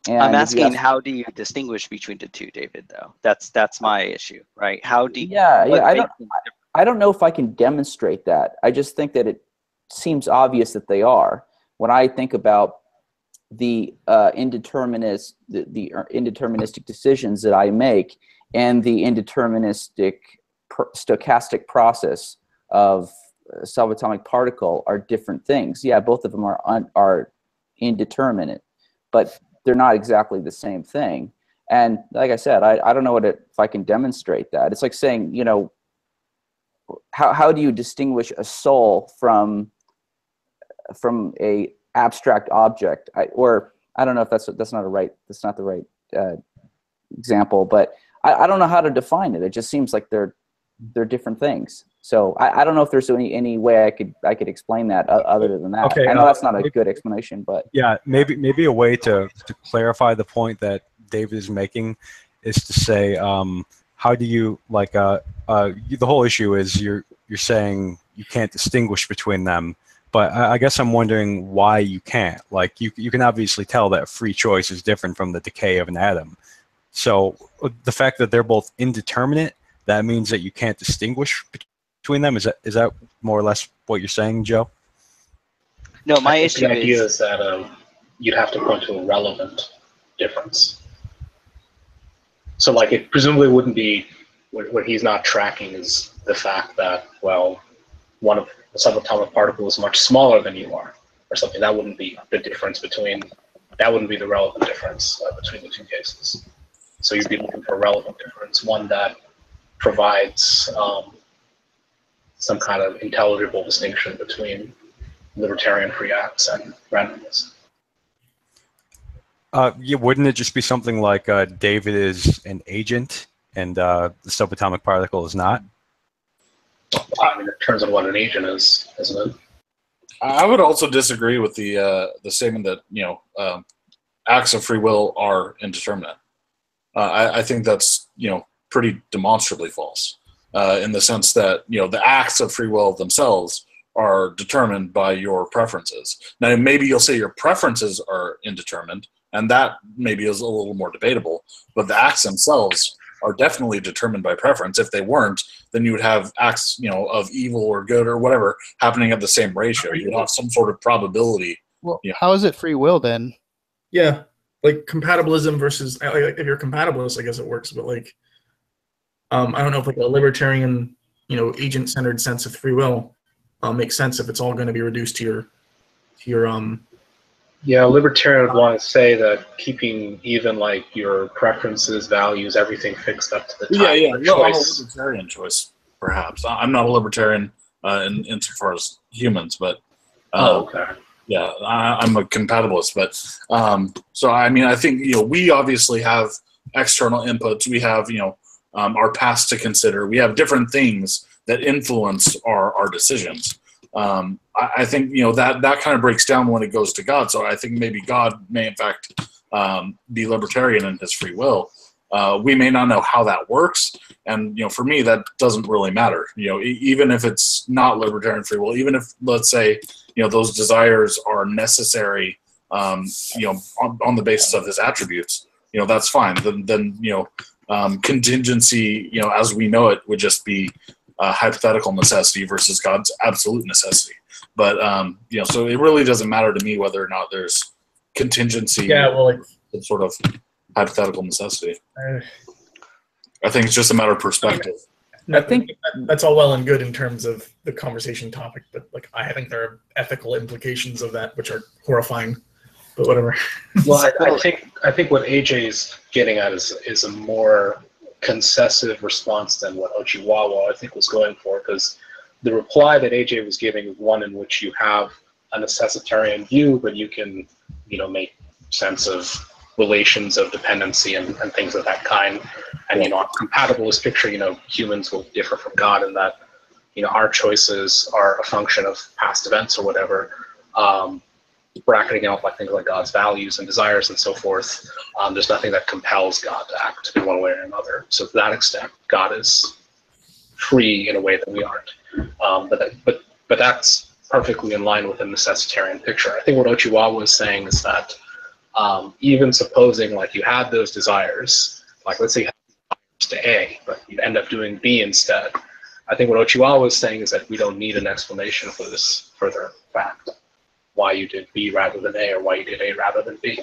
And I'm asking, how do you distinguish between the two, David, though? That's my issue, right? How do you... Yeah, I don't know if I can demonstrate that. I just think that it seems obvious that they are. When I think about the indeterministic decisions that I make and the indeterministic stochastic process of a subatomic particle are different things. Yeah, both of them are indeterminate, but they're not exactly the same thing. And like I said, I don't know if I can demonstrate that. It's like saying, you know, how do you distinguish a soul from a abstract object? Or I don't know if that's not the right example, but I don't know how to define it. It just seems like they're different things. So I don't know if there's any way I could explain that other than that. Okay, I know that's not a good explanation, but yeah, maybe a way to clarify the point that David is making is to say, how do you the whole issue is you're saying you can't distinguish between them, but I guess I'm wondering why you can't. Like you can obviously tell that free choice is different from the decay of an atom. So the fact that they're both indeterminate, that means that you can't distinguish between them. Is that more or less what you're saying, Joe? No, my issue the idea is that you'd have to point to a relevant difference. So, like, it presumably wouldn't be what he's not tracking is the fact that, well, one of the subatomic particle is much smaller than you are, or something. That wouldn't be the difference between. That wouldn't be the relevant difference between the two cases. So you'd be looking for a relevant difference, one that provides some kind of intelligible distinction between libertarian free acts and randomness. Yeah, wouldn't it just be something like David is an agent and the subatomic particle is not? I mean, it turns on what an agent is, isn't it? I would also disagree with the statement that acts of free will are indeterminate. I think that's pretty demonstrably false in the sense that the acts of free will themselves are determined by your preferences. Now maybe you'll say your preferences are indeterminate, and that maybe is a little more debatable, but the acts themselves are definitely determined by preference. If they weren't, then you would have acts of evil or good or whatever happening at the same ratio. You would have some sort of probability. Well, how is it free will then? Yeah, like compatibilism versus, like, if you're a compatibilist, I guess it works, but like I don't know if like a libertarian agent-centered sense of free will makes sense if it's all going to be reduced to your Yeah, a libertarian would want to say that keeping even like your preferences, values, everything fixed up to the time. Yeah. No, I'm a libertarian choice, perhaps. I'm not a libertarian insofar as humans, but okay. Yeah, I'm a compatibilist, but so I mean, I think we obviously have external inputs. We have our past to consider. We have different things that influence our decisions. I think that kind of breaks down when it goes to God. So I think maybe God may in fact be libertarian in his free will. We may not know how that works, and for me that doesn't really matter. Even if it's not libertarian free will, even if, let's say, those desires are necessary, on the basis of his attributes, that's fine. Then contingency, as we know it, would just be hypothetical necessity versus God's absolute necessity. But so it really doesn't matter to me whether or not there's contingency. Yeah, well, some sort of hypothetical necessity. I think it's just a matter of perspective. I think that's all well and good in terms of the conversation topic, but I think there are ethical implications of that which are horrifying. But whatever. Well, I think what AJ's getting at is a more concessive response than what Ochiwawa I think was going for, because the reply that AJ was giving is one in which you have a necessitarian view, but you can make sense of relations of dependency and things of that kind. And compatibilist picture, humans will differ from God in that our choices are a function of past events or whatever, bracketing out things like God's values and desires and so forth. There's nothing that compels God to act in one way or another. So to that extent, God is free in a way that we aren't. But that's perfectly in line with the necessitarian picture. I think what Ochiwawa was saying is that even supposing you had those desires, let's say you had desires to A, but you end up doing B instead. I think what Ochiwawa was saying is that we don't need an explanation for this further fact. Why you did B rather than A, or why you did A rather than B.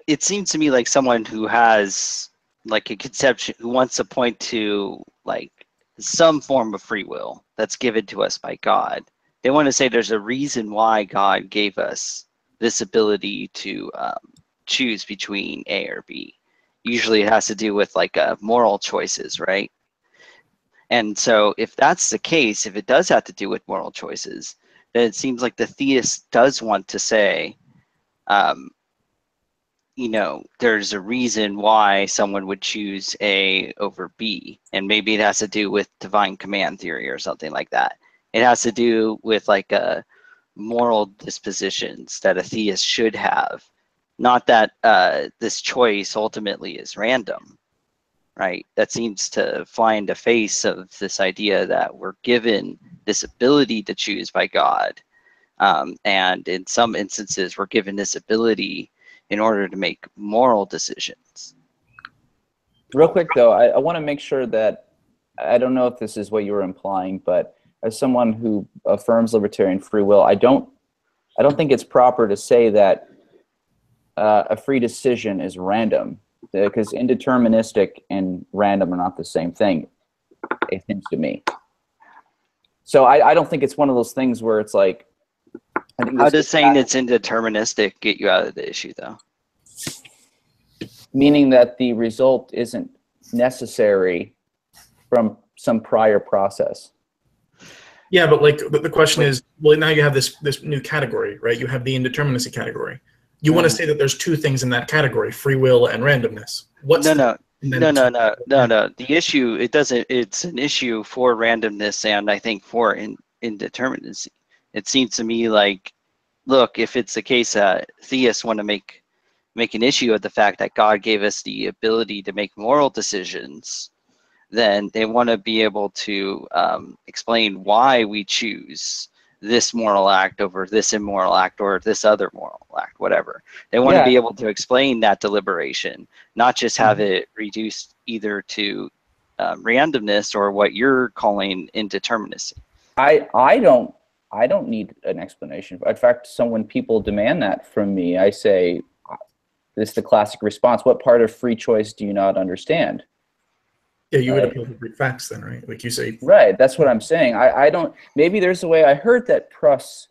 It seems to me like someone who has a conception, who wants to point to some form of free will that's given to us by God. They want to say there's a reason why God gave us this ability to choose between A or B. Usually it has to do with moral choices, right? And so if that's the case, if it does have to do with moral choices, then it seems like the theist does want to say, there's a reason why someone would choose A over B, and maybe it has to do with divine command theory or something like that. It has to do with moral dispositions that a theist should have, not that this choice ultimately is random, right? That seems to fly in the face of this idea that we're given this ability to choose by God, and in some instances we're given this ability in order to make moral decisions. Real quick though, I want to make sure that, I don't know if this is what you were implying, but as someone who affirms libertarian free will, I don't think it's proper to say that a free decision is random, because indeterministic and random are not the same thing, it seems to me. So I don't think it's one of those things where it's like, how does saying it's indeterministic get you out of the issue, though? Meaning that the result isn't necessary from some prior process. Yeah, but the question is, well, now you have this new category, right? You have the indeterminacy category. You want to say that there's two things in that category: free will and randomness. No. The issue, it's an issue for randomness, and I think for indeterminacy. It seems to me look, if it's the case that theists want to make an issue of the fact that God gave us the ability to make moral decisions, then they want to be able to explain why we choose this moral act over this immoral act or this other moral act, whatever. They want to be able to explain that deliberation, not just have it reduced either to randomness or what you're calling indeterminacy. I don't need an explanation. In fact, when people demand that from me, I say, this is the classic response: what part of free choice do you not understand? Yeah, you would appeal to brute facts then, right? Like you say. Right, that's what I'm saying. I don't, maybe there's a way. I heard that Pruss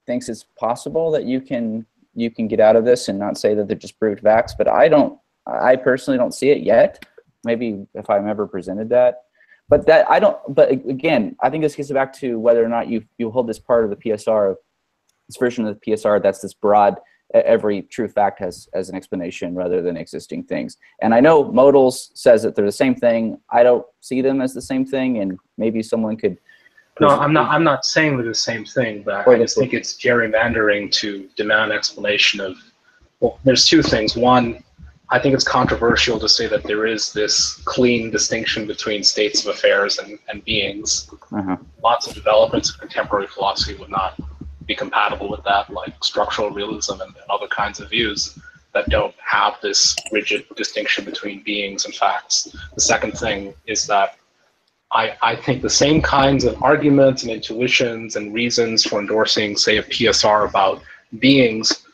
thinks it's possible that you can get out of this and not say that they're just brute facts, but I personally don't see it yet. Maybe if I'm ever presented that. But that I don't. But again, I think this gets back to whether or not you hold this part of the PSR, this version of the PSR that's this broad. Every true fact has an explanation rather than existing things. And I know modals says that they're the same thing. I don't see them as the same thing, and maybe someone could. No, I'm not saying they're the same thing, but I just think it's gerrymandering to demand explanation of. Well, there's two things. One, I think it's controversial to say that there is this clean distinction between states of affairs and beings. Lots of developments of contemporary philosophy would not be compatible with that, like structural realism and other kinds of views that don't have this rigid distinction between beings and facts. The second thing is that I think the same kinds of arguments and intuitions and reasons for endorsing, say, a PSR about beings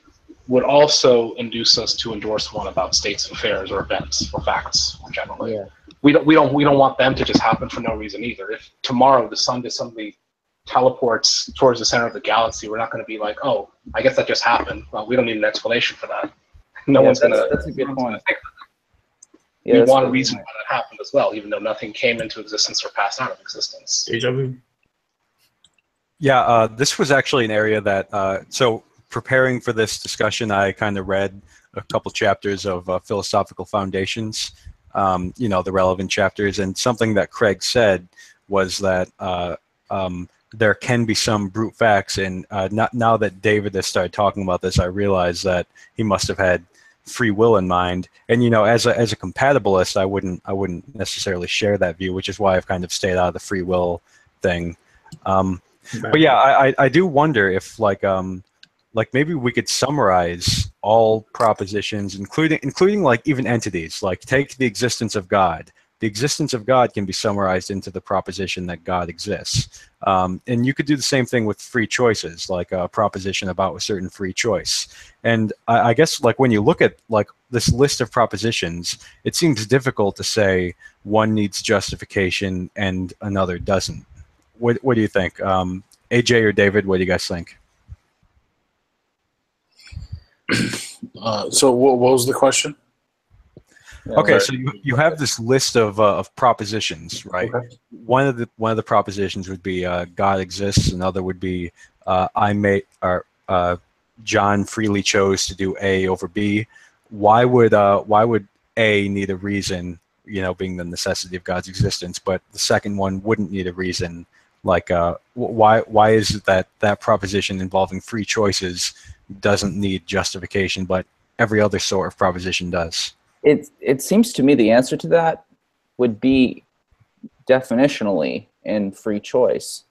would also induce us to endorse one about states of affairs or events or facts generally. Yeah. We don't want them to just happen for no reason either. If tomorrow the sun just suddenly teleports towards the center of the galaxy, we're not going to be like, oh, I guess that just happened. Well, we don't need an explanation for that. No one's going to. That's a good point. We want a reason why that happened as well, even though nothing came into existence or passed out of existence. Deja vu. Yeah, this was actually an area that, so preparing for this discussion, I kind of read a couple chapters of Philosophical Foundations, you know, the relevant chapters, and something that Craig said was that there can be some brute facts, and now that David has started talking about this, I realize that he must have had free will in mind. And you know, as a compatibilist, I wouldn't necessarily share that view, which is why I've kind of stayed out of the free will thing. But yeah, I do wonder if like maybe we could summarize all propositions, including like even entities. Like take the existence of God. The existence of God can be summarized into the proposition that God exists. And you could do the same thing with free choices, like a proposition about a certain free choice. And I guess like when you look at like this list of propositions, it seems difficult to say one needs justification and another doesn't. What do you think? AJ or David, what do you guys think? So what was the question? Okay, so you have this list of propositions, right? Okay. One of the propositions would be God exists. Another would be John freely chose to do A over B. Why would A need a reason? You know, being the necessity of God's existence, but the second one wouldn't need a reason. Like why is it that proposition involving free choices doesn't need justification, but every other sort of proposition does? It seems to me the answer to that would be definitionally in free choice.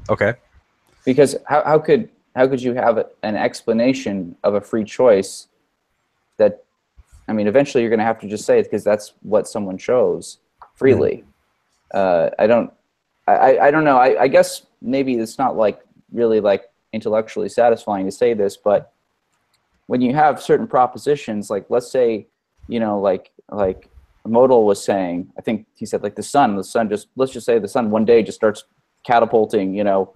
Okay. Because how could you have an explanation of a free choice that, I mean, eventually you're going to have to just say it because that's what someone chose freely. I don't know. I guess maybe it's not like really like intellectually satisfying to say this, but when you have certain propositions, like let's say, you know, like Modal was saying, I think he said like the sun just, let's just say the sun one day just starts catapulting, you know,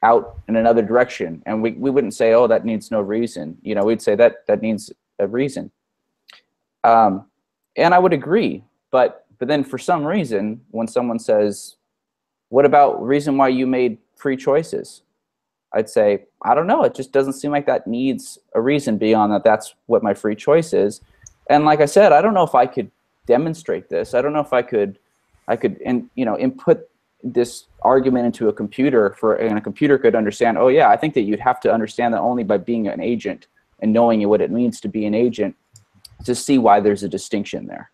out in another direction. And we wouldn't say, oh, that needs no reason. You know, we'd say that needs a reason. And I would agree, but then for some reason, when someone says, what about the reason why you made free choices? I'd say, I don't know. It just doesn't seem like that needs a reason beyond that. That's what my free choice is. And like I said, I don't know if I could demonstrate this. I don't know if I could, input this argument into a computer and a computer could understand, oh yeah, I think that you'd have to understand that only by being an agent and knowing what it means to be an agent to see why there's a distinction there.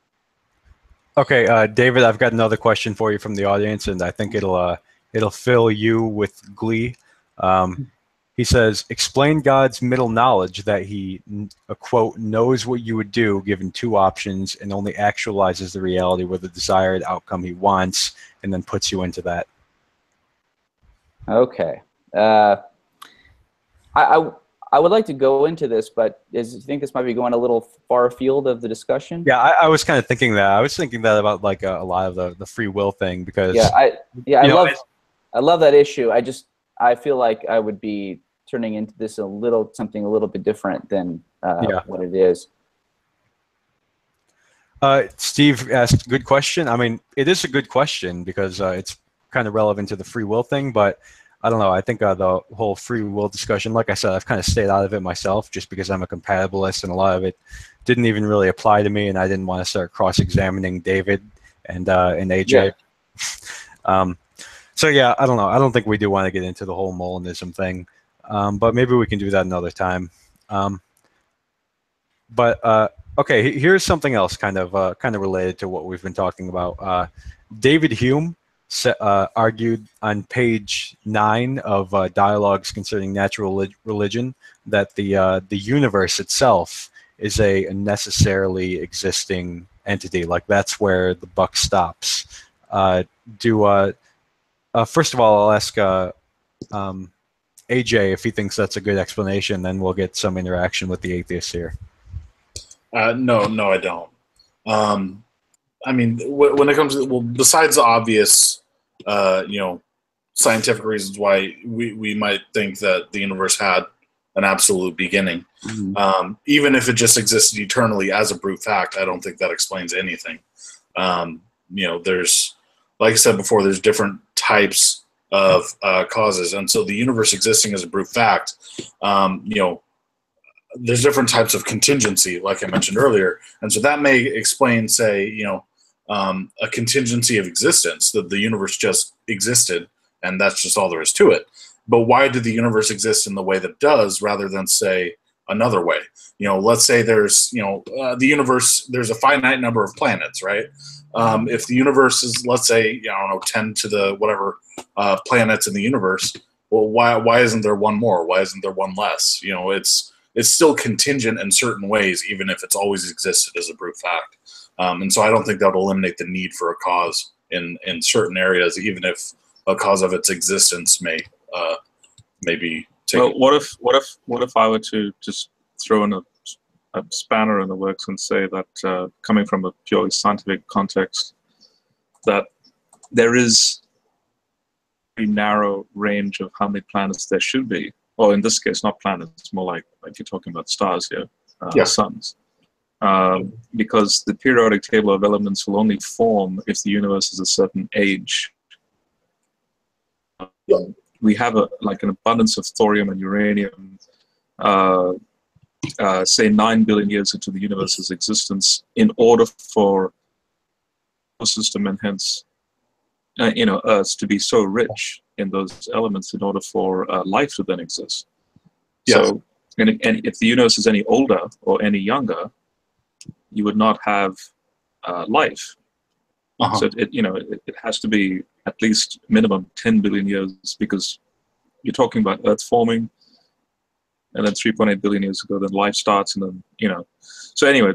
Okay, David, I've got another question for you from the audience, and I think it'll fill you with glee. He says, explain God's middle knowledge that he, quote, knows what you would do given two options and only actualizes the reality with the desired outcome he wants and then puts you into that. Okay. I would like to go into this, but do you think this might be going a little far afield of the discussion? Yeah, I was kind of thinking that. I was thinking that about like a lot of the free will thing because I love that issue. I feel like I would be turning into this something a little bit different than what it is. Steve asked, good question. I mean, it is a good question because it's kind of relevant to the free will thing, but I don't know. I think the whole free will discussion, like I said, I've kind of stayed out of it myself just because I'm a compatibilist and a lot of it didn't even really apply to me, and I didn't want to start cross-examining David and AJ. Yeah. So yeah, I don't know. I don't think we do want to get into the whole Molinism thing, but maybe we can do that another time. Okay, here's something else kind of related to what we've been talking about. David Hume argued on page 9 of Dialogues Concerning Natural Religion that the universe itself is a necessarily existing entity. Like that's where the buck stops. First of all, I'll ask AJ if he thinks that's a good explanation. Then we'll get some interaction with the atheists here. No, I don't. I mean, when it comes to, well, besides the obvious, scientific reasons why we might think that the universe had an absolute beginning, even if it just existed eternally as a brute fact, I don't think that explains anything. There's, like I said before, there's different types of causes, and so the universe existing as a brute fact, there's different types of contingency, like I mentioned earlier, and so that may explain, say, a contingency of existence, that the universe just existed, and that's just all there is to it. But why did the universe exist in the way that it does, rather than, say, another way? Let's say there's, the universe, there's a finite number of planets, right? If the universe is, let's say, 10 to the whatever planets in the universe, well, why isn't there one more? Why isn't there one less? It's still contingent in certain ways, even if it's always existed as a brute fact. And so I don't think that would eliminate the need for a cause in certain areas, even if a cause of its existence may be taken. Well, what if I were to just throw in a spanner in the works and say that, coming from a purely scientific context, that there is a narrow range of how many planets there should be. Well, in this case, not planets, more like you're talking about stars here, suns. Because the periodic table of elements will only form if the universe is a certain age. We have an abundance of thorium and uranium, say 9 billion years into the universe's existence, in order for the system and hence Earth to be so rich in those elements in order for life to then exist. Yes. So, and if the universe is any older or any younger, you would not have life. So it has to be at least minimum 10 billion years, because you're talking about Earth forming, and then 3.8 billion years ago, then life starts, and then So anyway,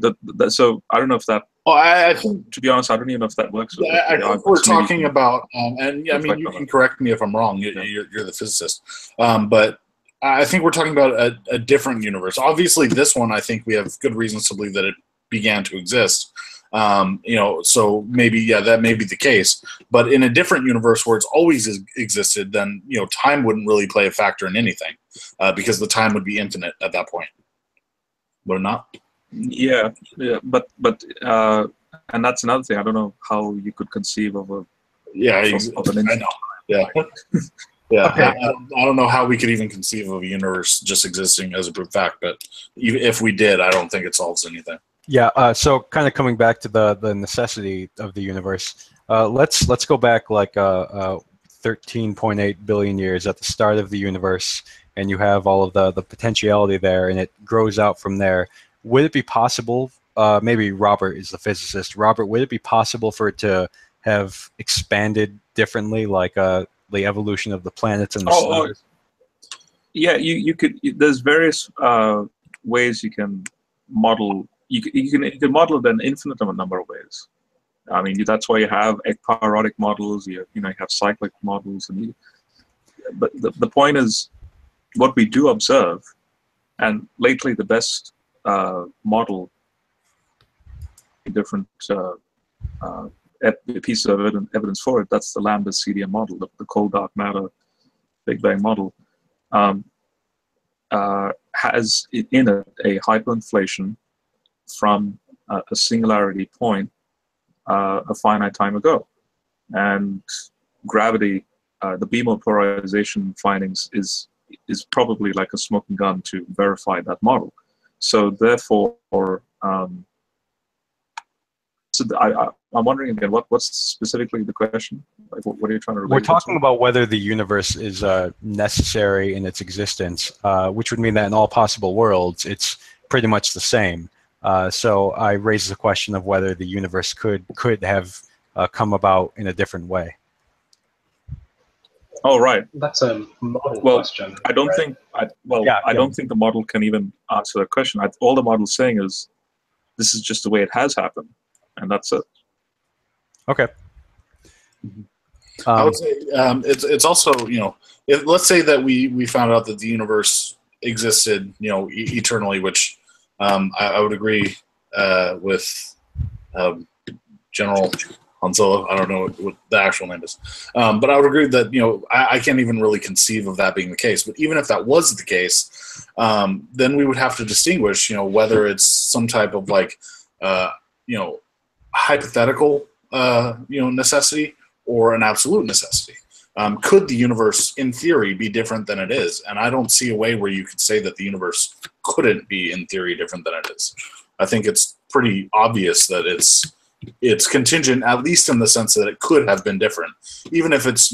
so I don't know if that. Well, I think, to be honest, I don't even know if that works. I think we're talking about, and I mean, you can correct me if I'm wrong. You're the physicist, but I think we're talking about a different universe. Obviously, this one, I think we have good reasons to believe that it began to exist. So maybe, that may be the case. But in a different universe where it's always existed, then time wouldn't really play a factor in anything, because the time would be infinite at that point. Would it not? Yeah, but and that's another thing. I don't know how you could conceive of an I know. Yeah. Yeah, okay. I don't know how we could even conceive of a universe just existing as a brute fact, but even if we did, I don't think it solves anything. Yeah, so kind of coming back to the necessity of the universe, let's go back like 13.8 billion years at the start of the universe, and you have all of the potentiality there, and it grows out from there. Would it be possible, maybe Robert is the physicist, Robert, would it be possible for it to have expanded differently, like the evolution of the planets and the stars? Yeah, you could. There's various ways you can model. You can model it in an infinite number of ways. I mean, that's why you have ekpyrotic models. You have cyclic models, but the point is, what we do observe, and lately the best model, different pieces of evidence for it. That's the lambda CDM model, the cold dark matter Big Bang model, has in it a hyperinflation from a singularity point a finite time ago. And gravity, the beam polarization findings is probably like a smoking gun to verify that model. So therefore, I'm wondering again, what's specifically the question? Like, what are you trying to relate? We're talking about whether the universe is necessary in its existence, which would mean that in all possible worlds, it's pretty much the same. So I raise the question of whether the universe could have come about in a different way. Oh, right. That's a model question. I don't think. I don't think the model can even answer that question. All the model's saying is, this is just the way it has happened, and that's it. Okay. I would say it's also, let's say that we found out that the universe existed, eternally, which I would agree with General Han Solo. I don't know what the actual name is, but I would agree that I can't even really conceive of that being the case. But even if that was the case, then we would have to distinguish, whether it's some type of like, hypothetical, necessity or an absolute necessity. Could the universe, in theory, be different than it is? And I don't see a way where you could say that the universe couldn't be, in theory, different than it is. I think it's pretty obvious that it's contingent, at least in the sense that it could have been different, even if it's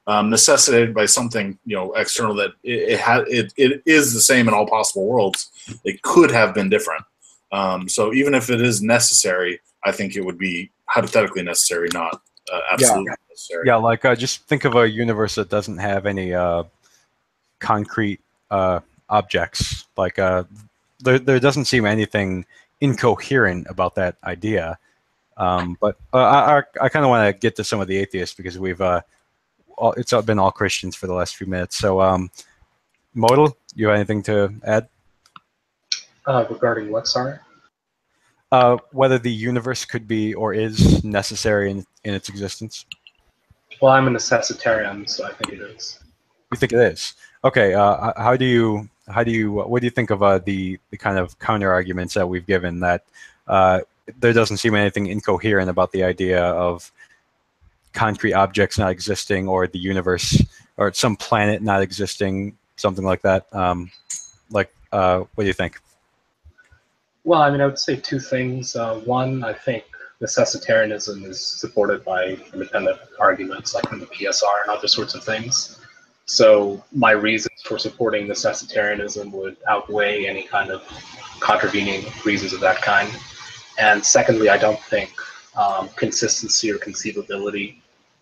necessitated by something external that it is the same in all possible worlds. It could have been different. So even if it is necessary, I think it would be hypothetically necessary, not absolutely necessary. Yeah, like just think of a universe that doesn't have any concrete objects. Like there doesn't seem anything incoherent about that idea. But I kind of want to get to some of the atheists because it's been all Christians for the last few minutes. So, Modal, you have anything to add? Regarding what, sorry? Whether the universe could be or is necessary in its existence. Well, I'm a necessitarian, so I think it is. You think it is? Okay. What do you think of the kind of counter arguments that we've given that there doesn't seem anything incoherent about the idea of concrete objects not existing, or the universe, or some planet not existing, something like that? What do you think? Well, I would say two things. One, I think necessitarianism is supported by independent arguments like from the PSR and other sorts of things. So my reasons for supporting necessitarianism would outweigh any kind of contravening reasons of that kind. And secondly, I don't think consistency or conceivability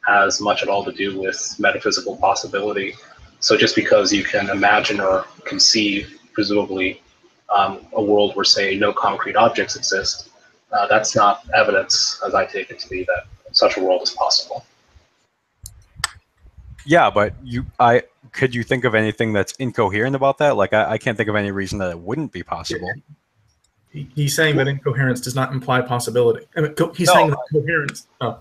has much at all to do with metaphysical possibility. So just because you can imagine or conceive, presumably, a world where, say, no concrete objects exist, that's not evidence, as I take it to be, that such a world is possible. Yeah, but could you think of anything that's incoherent about that? Like, I can't think of any reason that it wouldn't be possible. He's saying that incoherence does not imply possibility. He's saying that coherence. Oh.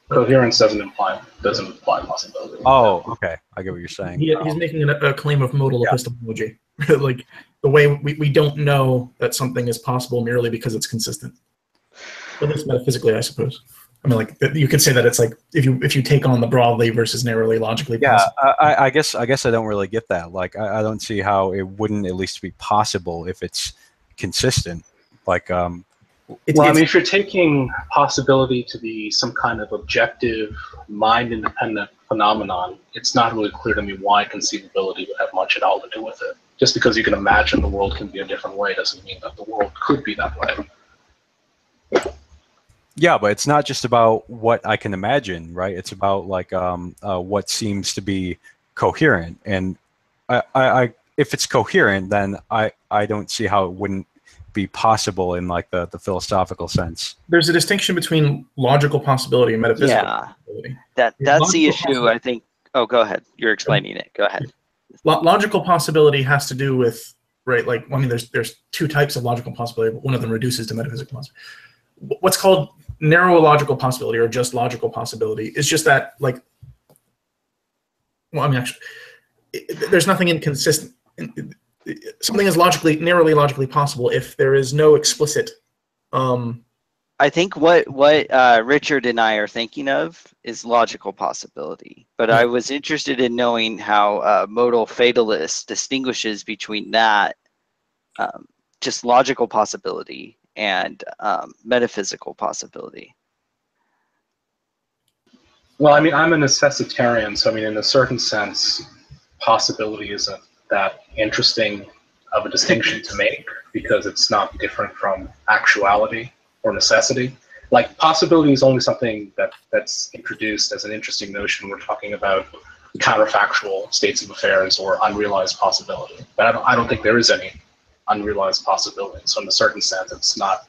Coherence doesn't imply possibility. Oh, okay. I get what you're saying. He's making a claim of modal epistemology. Like the way we don't know that something is possible merely because it's consistent. At least metaphysically, I suppose. Like you could say that it's like if you take on the broadly versus narrowly logically possible. I guess I don't really get that. Like I don't see how it wouldn't at least be possible if it's consistent. Like if you're taking possibility to be some kind of objective, mind-independent phenomenon, it's not really clear to me why conceivability would have much at all to do with it. Just because you can imagine the world can be a different way doesn't mean that the world could be that way. Yeah, but it's not just about what I can imagine, right? It's about like what seems to be coherent. And if it's coherent, then I don't see how it wouldn't be possible in like the philosophical sense. There's a distinction between logical possibility and metaphysical possibility. That's the issue, I think. Oh, go ahead. You're explaining it. Go ahead. Logical possibility has to do with, right, like, there's two types of logical possibility, but one of them reduces to metaphysical possibility. What's called narrow logical possibility or just logical possibility is just that, like, actually, there's nothing inconsistent. Something is narrowly logically possible if there is no explicit I think what Richard and I are thinking of is logical possibility, but I was interested in knowing how modal fatalist distinguishes between that, just logical possibility, and metaphysical possibility. Well, I mean, I'm a necessitarian, so I mean, in a certain sense, possibility isn't that interesting of a distinction to make because it's not different from actuality or necessity. Like, possibility is only something that's introduced as an interesting notion. We're talking about counterfactual states of affairs or unrealized possibility. But I don't think there is any unrealized possibility. So in a certain sense, it's not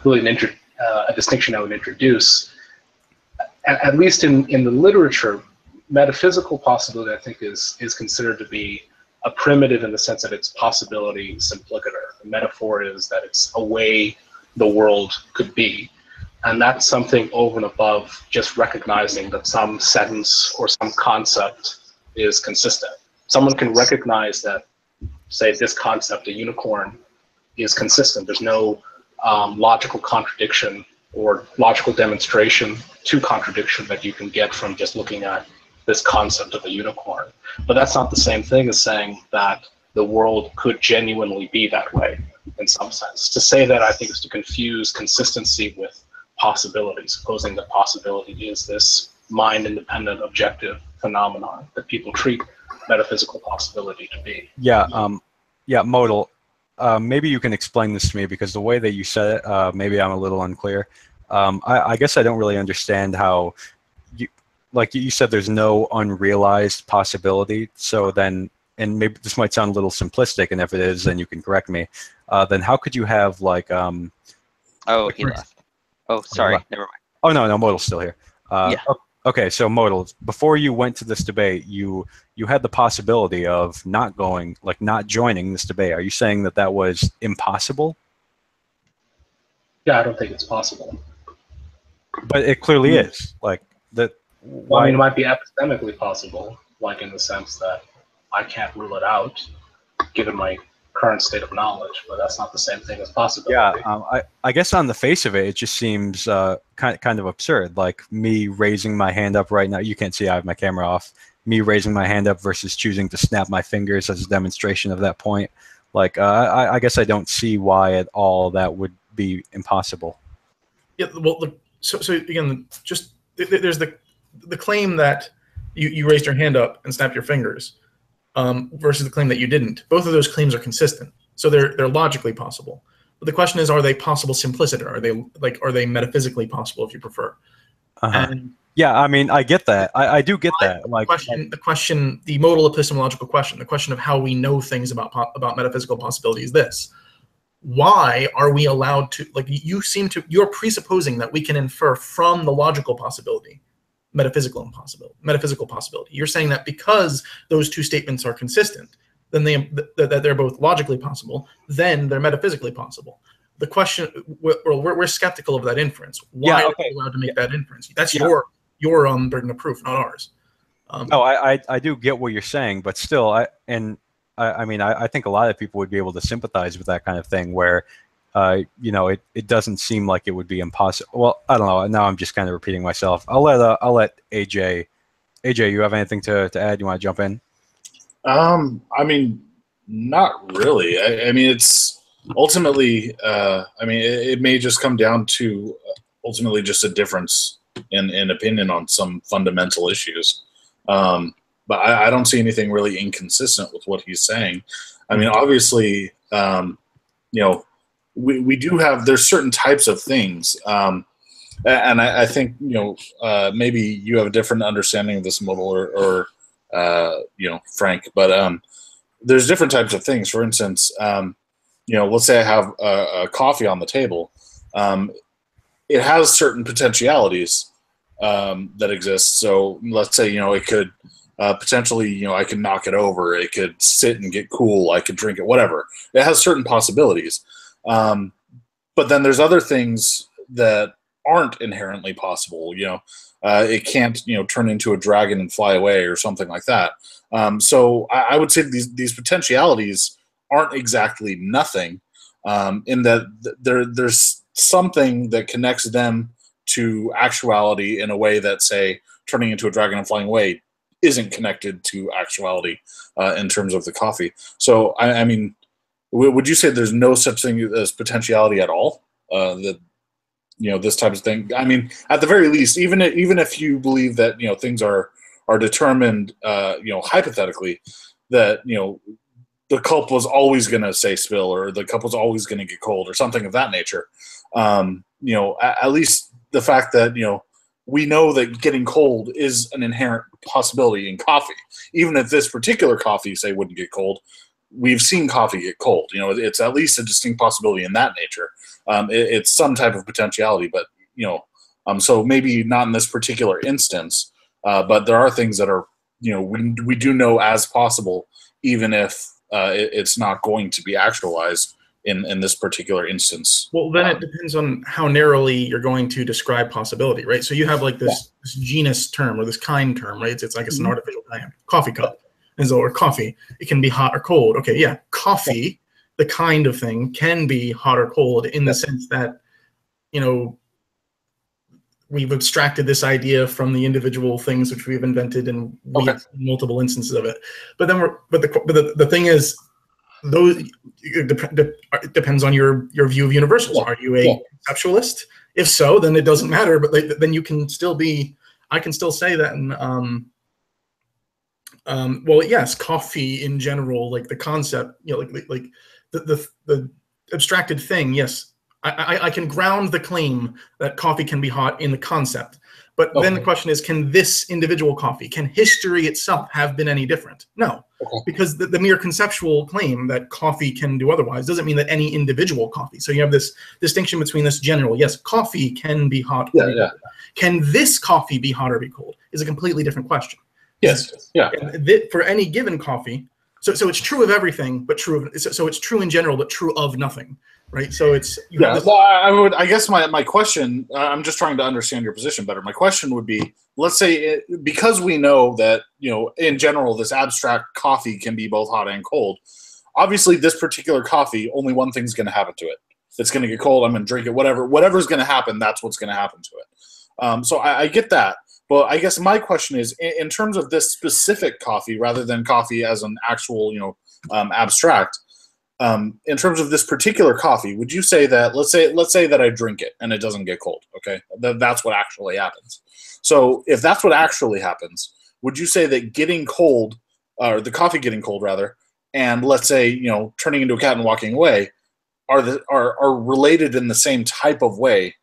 really a distinction I would introduce. At least in the literature, metaphysical possibility, I think, is considered to be a primitive in the sense that it's possibility simplicator. The metaphor is that it's a way the world could be. And that's something over and above just recognizing that some sentence or some concept is consistent. Someone can recognize that, say, this concept, a unicorn, is consistent. There's no logical contradiction or logical demonstration to contradiction that you can get from just looking at this concept of a unicorn. But that's not the same thing as saying that the world could genuinely be that way in some sense. To say that, I think, is to confuse consistency with possibility, supposing that possibility is this mind-independent objective phenomenon that people treat metaphysical possibility to be. Yeah, yeah, modal. Maybe you can explain this to me because the way that you said it, maybe I'm a little unclear. I guess I don't really understand how, like you said, there's no unrealized possibility. So then, and maybe this might sound a little simplistic, and if it is, then you can correct me. Then how could you have like? Oh, he left. Oh, sorry, never mind. Oh no, modal's still here. Yeah. Okay, so modal. Before you went to this debate, you had the possibility of not going, like not joining this debate. Are you saying that that was impossible? Yeah, I don't think it's possible. But it clearly is. Like that. Well, I mean, it might be epistemically possible, like in the sense that I can't rule it out, given my current state of knowledge, but that's not the same thing as possibility. Yeah, I guess on the face of it, it just seems kind of absurd. Like me raising my hand up right now. You can't see I have my camera off. Me raising my hand up versus choosing to snap my fingers as a demonstration of that point. Like I guess I don't see why at all that would be impossible. Yeah, well, so again, just there's the claim that you raised your hand up and snapped your fingers. Versus the claim that you didn't. Both of those claims are consistent, so they're logically possible. But the question is, are they possible simpliciter? Are they metaphysically possible, if you prefer? And yeah, I mean, I get that. I do get that. Like the modal epistemological question, the question of how we know things about metaphysical possibility is this: why are we allowed to? Like you're presupposing that we can infer from the logical possibility metaphysical possibility. You're saying that because those two statements are consistent, then that they're both logically possible, then they're metaphysically possible. The question, we're skeptical of that inference. Why are we allowed to make that inference? That's your burden of proof, not ours. No, I do get what you're saying, but still, I mean, I think a lot of people would be able to sympathize with that kind of thing where, you know, it doesn't seem like it would be impossible. Well, I don't know. Now I'm just kind of repeating myself. I'll let AJ. AJ, you have anything to add? You want to jump in? I mean, not really. I mean, it's ultimately. I mean, it may just come down to ultimately just a difference in opinion on some fundamental issues. But I don't see anything really inconsistent with what he's saying. I mean, obviously, you know. We do have, there's certain types of things, and I think, you know, maybe you have a different understanding of this modal or you know, Frank, but there's different types of things. For instance, you know, let's say I have a coffee on the table. It has certain potentialities that exist. So let's say, you know, it could potentially, you know, I could knock it over. It could sit and get cool. I could drink it, whatever. It has certain possibilities. But then there's other things that aren't inherently possible. You know, it can't, you know, turn into a dragon and fly away or something like that. So I would say these potentialities aren't exactly nothing, in that there's something that connects them to actuality in a way that, say, turning into a dragon and flying away isn't connected to actuality in terms of the coffee. So, I mean, would you say there's no such thing as potentiality at all? That, you know, this type of thing. I mean, at the very least, even if you believe that, you know, things are determined, you know, hypothetically, that, you know, the cup was always going to say spill, or the cup was always going to get cold, or something of that nature. You know, at least the fact that, you know, we know that getting cold is an inherent possibility in coffee. Even if this particular coffee, say, wouldn't get cold, we've seen coffee get cold. You know, it's at least a distinct possibility in that nature. It's some type of potentiality, but, you know, so maybe not in this particular instance, but there are things that are, you know, we do know as possible, even if it's not going to be actualized in this particular instance. Well, then it depends on how narrowly you're going to describe possibility, right? So you have like this genus term or this kind term, right? It's like it's an artificial kind, coffee cup, and so, or coffee. It can be hot or cold. Okay, yeah, coffee, the kind of thing, can be hot or cold in the sense that, you know, we've abstracted this idea from the individual things which we've invented, and we have multiple instances of it. But then the thing is, those it depends on your view of universals. Are you a conceptualist? If so, then it doesn't matter. But then you can still be. I can still say that. Well, yes, coffee in general, like the concept, you know, like the abstracted thing. Yes, I can ground the claim that coffee can be hot in the concept. But then the question is, can this individual coffee, can history itself have been any different? No, because the mere conceptual claim that coffee can do otherwise doesn't mean that any individual coffee. So you have this distinction between this general, yes, coffee can be hot or be cold. Can this coffee be hot or be cold is a completely different question. Yes, yeah. For any given coffee, so it's true of everything, but true of, so it's true in general, but true of nothing. Right, so it's well, I guess my question. I'm just trying to understand your position better. My question would be: let's say because we know that, you know, in general, this abstract coffee can be both hot and cold. Obviously, this particular coffee, only one thing's going to happen to it. It's going to get cold. I'm going to drink it. Whatever's going to happen, that's what's going to happen to it. So I get that, but I guess my question is, in terms of this specific coffee, rather than coffee as an actual, you know, abstract. In terms of this particular coffee, would you say that, let's say that I drink it and it doesn't get cold, okay? That's what actually happens. So if that's what actually happens, would you say that getting cold, or the coffee getting cold rather, and let's say, you know, turning into a cat and walking away, are related in the same type of way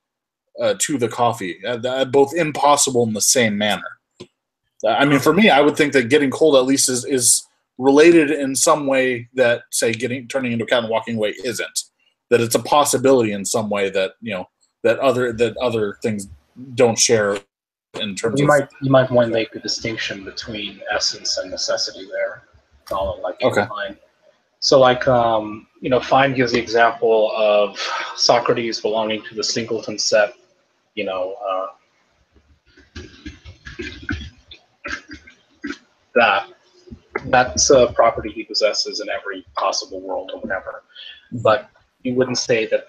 to the coffee, both impossible in the same manner? I mean, for me, I would think that getting cold at least is related in some way that, say, turning into a cat and walking away isn't. That it's a possibility in some way that, you know, that other things don't share in terms you of. You might want to make a distinction between essence and necessity there. Fine. So, like, you know, Fine gives the example of Socrates belonging to the singleton set. You know, that's a property he possesses in every possible world or whatever. But you wouldn't say that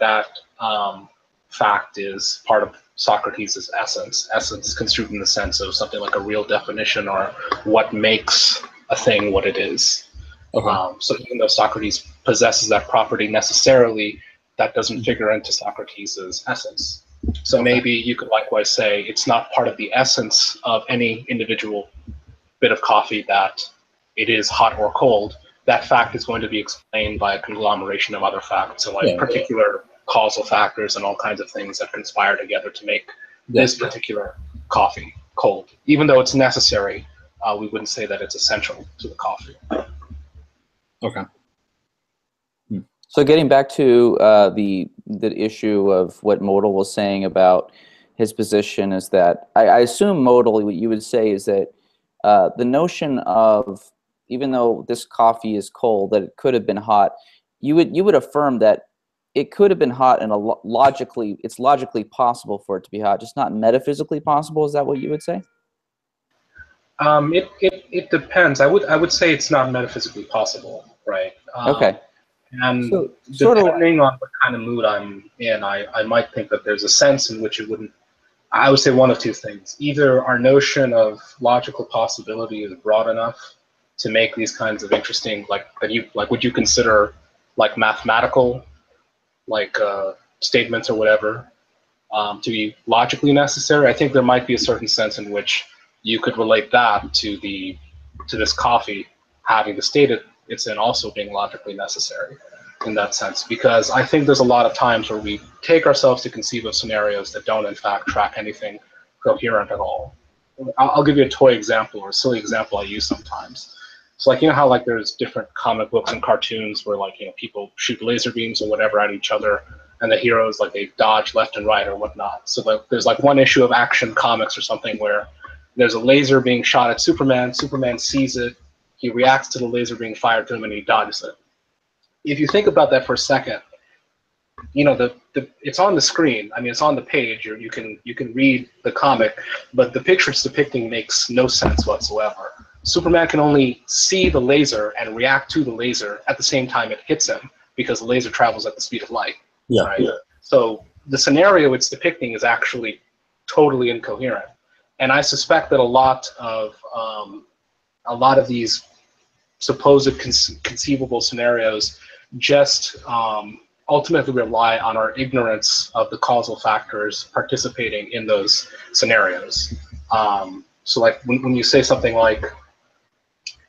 fact is part of Socrates' essence construed in the sense of something like a real definition or what makes a thing what it is. So even though Socrates possesses that property necessarily, that doesn't figure into Socrates' essence. So maybe you could likewise say it's not part of the essence of any individual bit of coffee that it is hot or cold. That fact is going to be explained by a conglomeration of other facts, so like particular causal factors and all kinds of things that conspire together to make this particular coffee cold. Even though it's necessary, we wouldn't say that it's essential to the coffee. Okay. So getting back to the issue of what Modal was saying about his position is that I assume Modal, what you would say is that the notion of, even though this coffee is cold, that it could have been hot, you would affirm that it could have been hot and it's logically possible for it to be hot, just not metaphysically possible. Is that what you would say? It depends. I would say it's not metaphysically possible, right? Okay. And So, sort of, depending on what kind of mood I'm in, I might think that there's a sense in which it wouldn't. I would say one of two things. Either our notion of logical possibility is broad enough to make these kinds of interesting, would you consider like mathematical, like statements or whatever, to be logically necessary? I think there might be a certain sense in which you could relate that to this coffee having the state it's in also being logically necessary in that sense, because I think there's a lot of times where we take ourselves to conceive of scenarios that don't in fact track anything coherent at all. I'll give you a toy example or a silly example I use sometimes. So like, you know how like there's different comic books and cartoons where like, you know, people shoot laser beams or whatever at each other, and the heroes like they dodge left and right or whatnot. So like, there's like one issue of Action Comics or something where there's a laser being shot at Superman. Superman sees it. He reacts to the laser being fired to him and he dodges it. If you think about that for a second, you know, it's on the screen. I mean, it's on the page. You can read the comic, but the picture it's depicting makes no sense whatsoever. Superman can only see the laser and react to the laser at the same time it hits him because the laser travels at the speed of light. Yeah. Right? So the scenario it's depicting is actually totally incoherent. And I suspect that a lot of these supposed conceivable scenarios just ultimately rely on our ignorance of the causal factors participating in those scenarios. So like when you say something like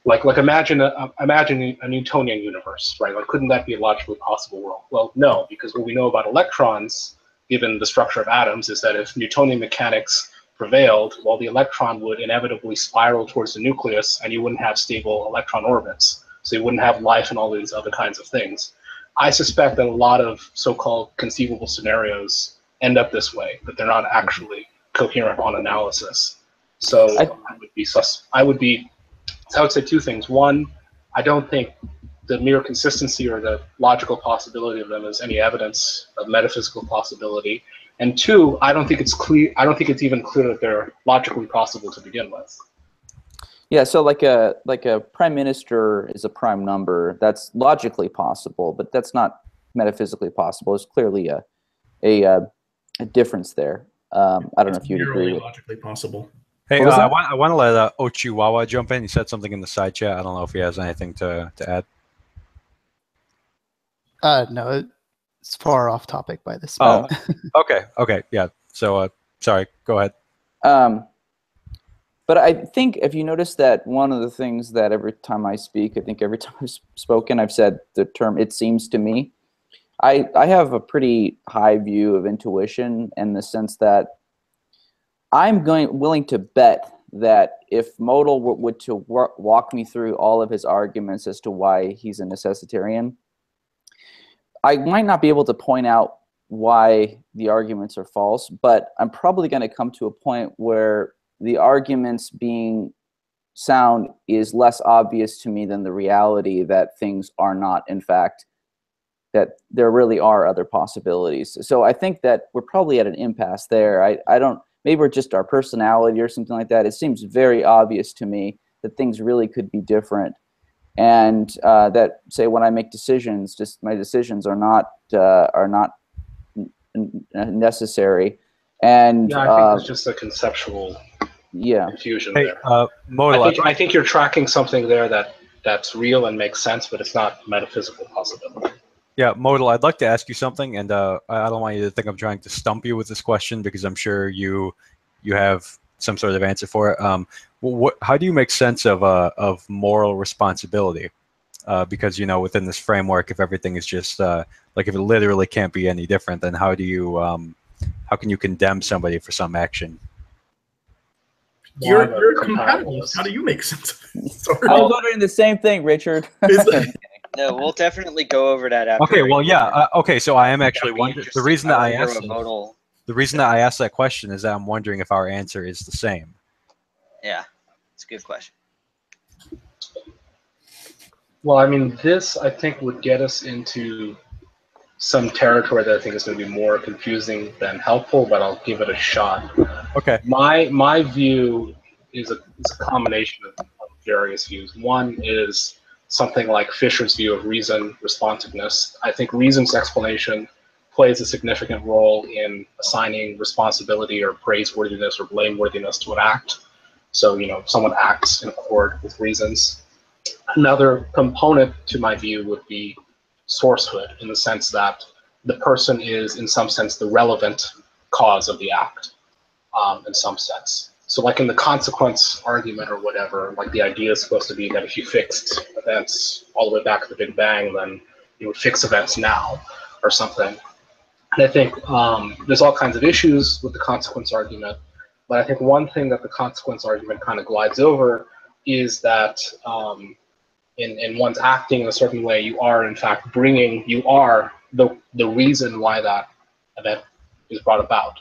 imagine a Newtonian universe, right? Like, couldn't that be a logically possible world? Well, no, because what we know about electrons, given the structure of atoms, is that if Newtonian mechanics prevailed, well, the electron would inevitably spiral towards the nucleus, and you wouldn't have stable electron orbits. So you wouldn't have life and all these other kinds of things. I suspect that a lot of so-called conceivable scenarios end up this way, that they're not actually coherent on analysis. So I would say two things. One, I don't think the mere consistency or the logical possibility of them is any evidence of metaphysical possibility. And two, I don't think it's clear. I don't think it's even clear that they're logically possible to begin with. yeah. So like a prime minister is a prime number. That's logically possible, but that's not metaphysically possible. There's clearly a difference there. I don't know if you'd agree with. Logically possible. Hey, What was that? I want to let Ochiwawa jump in. He said something in the side chat. I don't know if he has anything to add. No, it's far off topic by this Oh, point. okay, yeah. So, sorry, go ahead. But I think if you notice that one of the things that every time I speak, I think every time I've spoken, I've said the term "it seems to me." I have a pretty high view of intuition in the sense that I'm willing to bet that if Modal were to walk me through all of his arguments as to why he's a necessitarian, I might not be able to point out why the arguments are false, but I'm probably going to come to a point where the arguments being sound is less obvious to me than the reality that things are not, in fact, that there really are other possibilities. So I think that we're probably at an impasse there. I don't, maybe we're just our personality or something like that. It seems very obvious to me that things really could be different. And that, say, when I make decisions, just my decisions are not necessary. And yeah, I think it's just a conceptual confusion there. Modal, I think you're tracking something there that's real and makes sense, but it's not metaphysical possibility. Yeah, Modal, I'd like to ask you something, and I don't want you to think I'm trying to stump you with this question because I'm sure you have some sort of answer for it. How do you make sense of moral responsibility? Because, you know, within this framework, if everything is just like if it literally can't be any different, then how can you condemn somebody for some action? You're a compatibilist. How do you make sense of it? Sorry. I was wondering the same thing, Richard. No, we'll definitely go over that after. Okay, well, yeah. Okay, so I am actually wondering. The reason that I asked that question is that I'm wondering if our answer is the same. Yeah, it's a good question. Well, I mean, this, I think, would get us into some territory that I think is going to be more confusing than helpful, but I'll give it a shot. Okay. My view is a combination of various views. One is something like Fisher's view of reason responsiveness, I think reason's explanation plays a significant role in assigning responsibility or praiseworthiness or blameworthiness to an act. So, you know, someone acts in accord with reasons. Another component to my view would be sourcehood, in the sense that the person is, in some sense, the relevant cause of the act, in some sense. So like in the consequence argument or whatever, like the idea is supposed to be that if you fixed events all the way back to the Big Bang, then you would fix events now or something. And I think there's all kinds of issues with the consequence argument, but I think one thing that the consequence argument kind of glides over is that in one's acting in a certain way, you are in fact you are the reason why that event is brought about.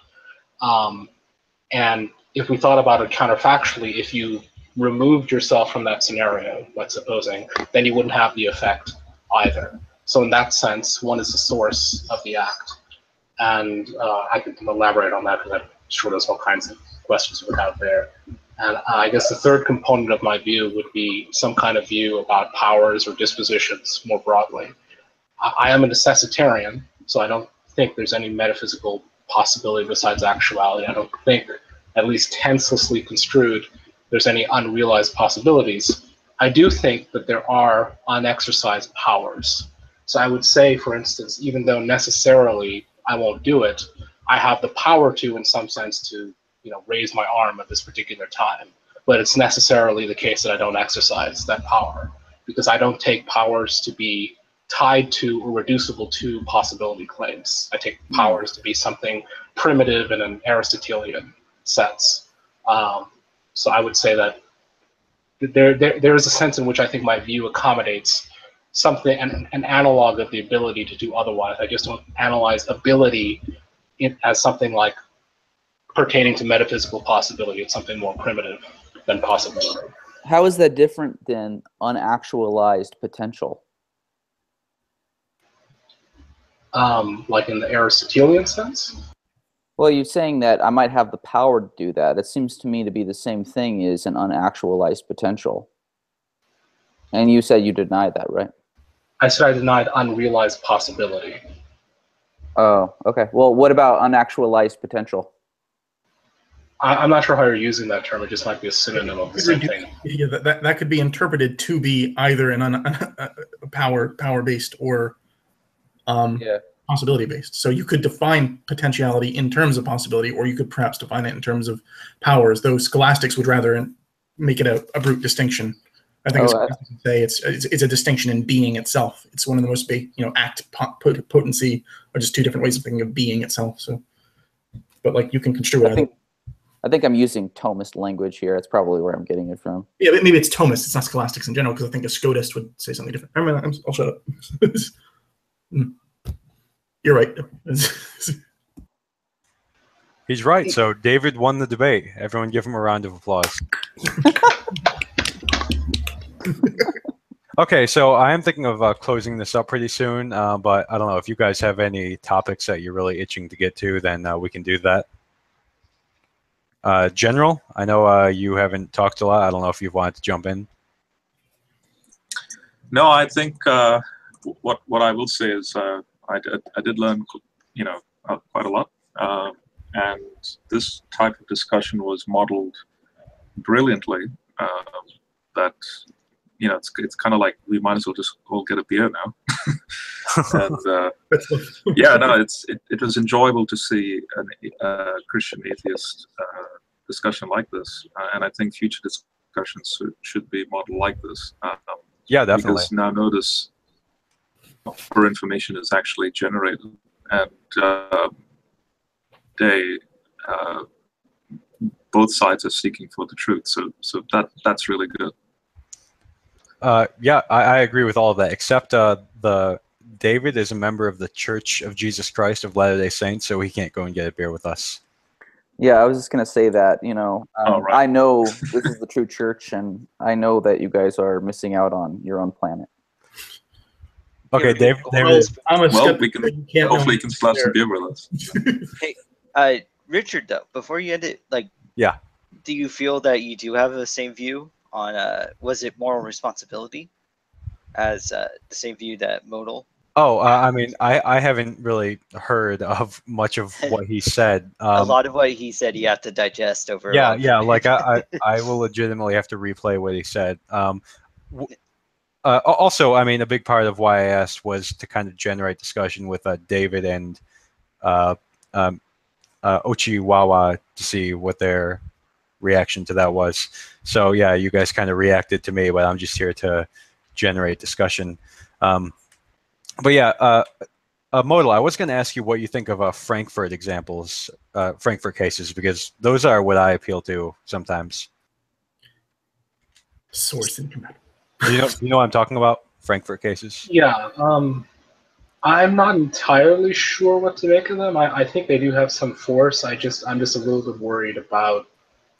And if we thought about it counterfactually, if you removed yourself from that scenario, like supposing, then you wouldn't have the effect either. So in that sense, one is the source of the act. And I could elaborate on that because I'm sure there's all kinds of questions we have there. And I guess the third component of my view would be some kind of view about powers or dispositions more broadly. I am a necessitarian, so I don't think there's any metaphysical possibility besides actuality. I don't think, at least tenselessly construed, there's any unrealized possibilities. I do think that there are unexercised powers. So I would say, for instance, even though necessarily I won't do it, I have the power to, in some sense, to, you know, raise my arm at this particular time. But it's necessarily the case that I don't exercise that power, because I don't take powers to be tied to or reducible to possibility claims. I take powers to be something primitive in an Aristotelian sense. So I would say that there is a sense in which I think my view accommodates something, an analog of the ability to do otherwise. I just don't analyze ability as something like pertaining to metaphysical possibility. It's something more primitive than possibility. How is that different than unactualized potential? Like in the Aristotelian sense? Well, you're saying that I might have the power to do that. It seems to me to be the same thing as an unactualized potential. And you said you denied that, right? I said I denied unrealized possibility. Oh, okay. Well, what about unactualized potential? I'm not sure how you're using that term. It just might be a synonym of the same thing. Yeah, that could be interpreted to be either a power-based or possibility-based. So you could define potentiality in terms of possibility, or you could perhaps define it in terms of powers, though scholastics would rather make it a brute distinction. I think scholastics would say it's a distinction in being itself. It's one of the most big, act, potency are just two different ways of thinking of being itself. So, but like you can construe it. I think I'm using Thomist language here. That's probably where I'm getting it from. Yeah, but maybe it's Thomist. It's not scholastics in general, because I think a Scotist would say something different. I'll shut up. You're right. He's right. So David won the debate. Everyone give him a round of applause. Okay, so I am thinking of closing this up pretty soon, but I don't know if you guys have any topics that you're really itching to get to, then we can do that. General, I know you haven't talked a lot. I don't know if you've wanted to jump in. No, I think what I will say is I did learn, quite a lot, and this type of discussion was modeled brilliantly. That it's kind of like we might as well just all get a beer now. And yeah, no, it was enjoyable to see a Christian atheist discussion like this, and I think future discussions should be modeled like this. Yeah, definitely. Because now notice more information is actually generated, and both sides are seeking for the truth. So that's really good. Yeah, I agree with all of that, except David is a member of the Church of Jesus Christ of Latter-day Saints, so he can't go and get a beer with us. Yeah, I was just going to say that, right. I know this is the true church, and I know that you guys are missing out on your own planet. Okay, Yeah, David. We can hopefully can slap some beer with us. Hey, Richard, though, before you end it, yeah, do you feel that you do have the same view on was it moral responsibility? as the same view that modal. Oh, I mean, I haven't really heard of much of what he said. A lot of what he said you have to digest over a Yeah, long yeah. period Like of time. I will legitimately have to replay what he said. Also, I mean, a big part of why I asked was to kind of generate discussion with David and Ochiwawa to see what their reaction to that was. So yeah, you guys kind of reacted to me, but I'm just here to generate discussion. But yeah, Modal, I was going to ask you what you think of Frankfurt examples, Frankfurt cases, because those are what I appeal to sometimes. Source incompatible. Do you know what I'm talking about? Frankfurt cases? Yeah. I'm not entirely sure what to make of them. I think they do have some force. I'm just a little bit worried about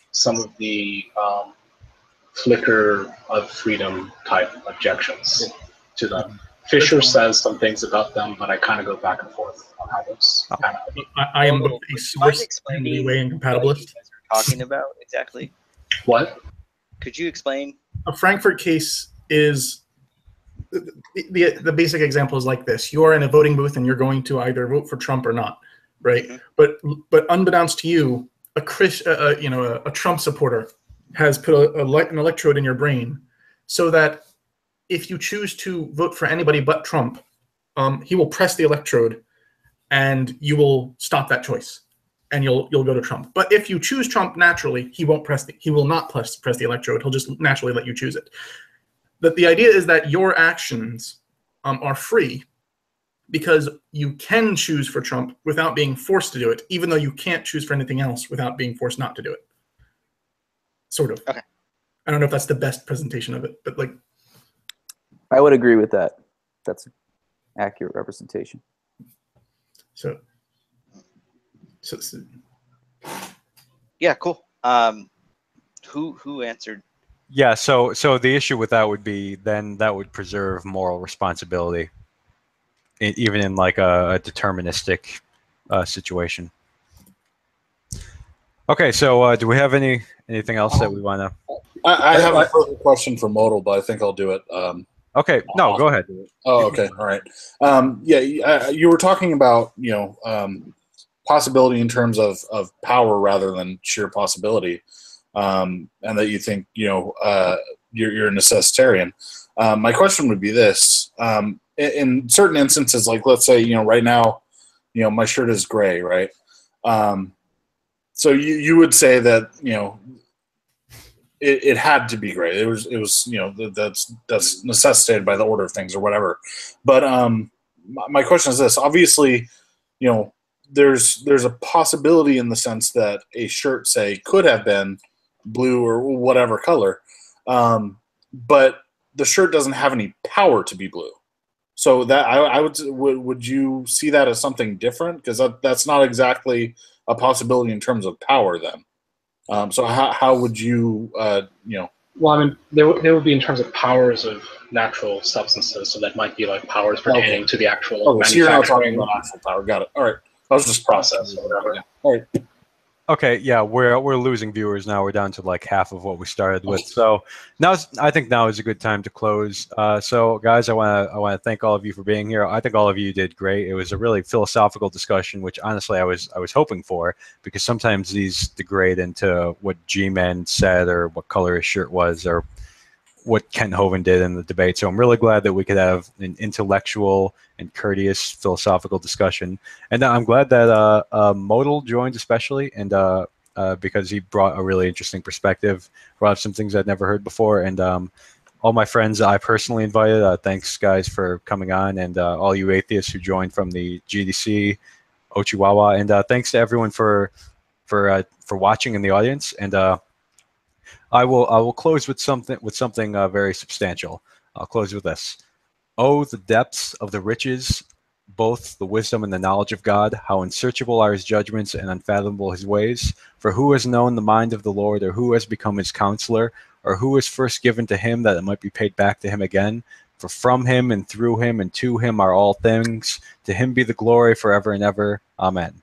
some of the flicker of freedom type objections to them. Fisher says some things about them, but I kind of go back and forth on how those kind of. I am both a source and leeway incompatibilist. What you guys are talking about exactly? What? Could you explain? A Frankfurt case is the basic example is like this: you are in a voting booth and you're going to either vote for Trump or not, right? Mm-hmm. But unbeknownst to you, a Trump supporter has put an electrode in your brain, so that if you choose to vote for anybody but Trump, he will press the electrode, and you will stop that choice, and you'll go to Trump. But if you choose Trump naturally, he will not press the electrode. He'll just naturally let you choose it. But the idea is that your actions are free, because you can choose for Trump without being forced to do it, even though you can't choose for anything else without being forced not to do it. Sort of. Okay. I don't know if that's the best presentation of it, but like. I would agree with that. That's an accurate representation. So yeah, cool. Who answered? Yeah, so the issue with that would be then that would preserve moral responsibility, even in like a deterministic situation. Okay, so do we have anything else that we want to? I have a further question for Modal, but I think I'll do it. Okay, no, go ahead. Oh, okay, all right. Yeah, you were talking about possibility in terms of power rather than sheer possibility, and that you think you're a necessitarian. My question would be this: in certain instances, like let's say right now, my shirt is gray, right? So you would say that it had to be gray. It was that's necessitated by the order of things or whatever. But my question is this: obviously, there's a possibility in the sense that a shirt, say, could have been blue or whatever color, but the shirt doesn't have any power to be blue. So that would you see that as something different? Because that's not exactly a possibility in terms of power then. So how would you Well, I mean, they would be in terms of powers of natural substances, so that might be like powers pertaining to the actual manufacturing. So you're not talking about actual power. Got it. All right. I was just process or whatever. Yeah. All right. Okay, yeah, we're losing viewers now. We're down to like half of what we started with. So I think now is a good time to close. So guys, I want to thank all of you for being here. I think all of you did great. It was a really philosophical discussion, which honestly I was hoping for, because sometimes these degrade into what G-Man said or what color his shirt was or what Kent Hovind did in the debate. So I'm really glad that we could have an intellectual and courteous philosophical discussion. And I'm glad that Modal joined especially, and because he brought a really interesting perspective, brought up some things I'd never heard before. And all my friends I personally invited, thanks guys for coming on, and all you atheists who joined from the GDC, Ochiwawa, and thanks to everyone for watching in the audience. And I will close with something very substantial. I'll close with this. Oh, the depths of the riches, both the wisdom and the knowledge of God, how unsearchable are his judgments and unfathomable his ways. For who has known the mind of the Lord, or who has become his counselor, or who was first given to him that it might be paid back to him again? For from him and through him and to him are all things. To him be the glory forever and ever. Amen.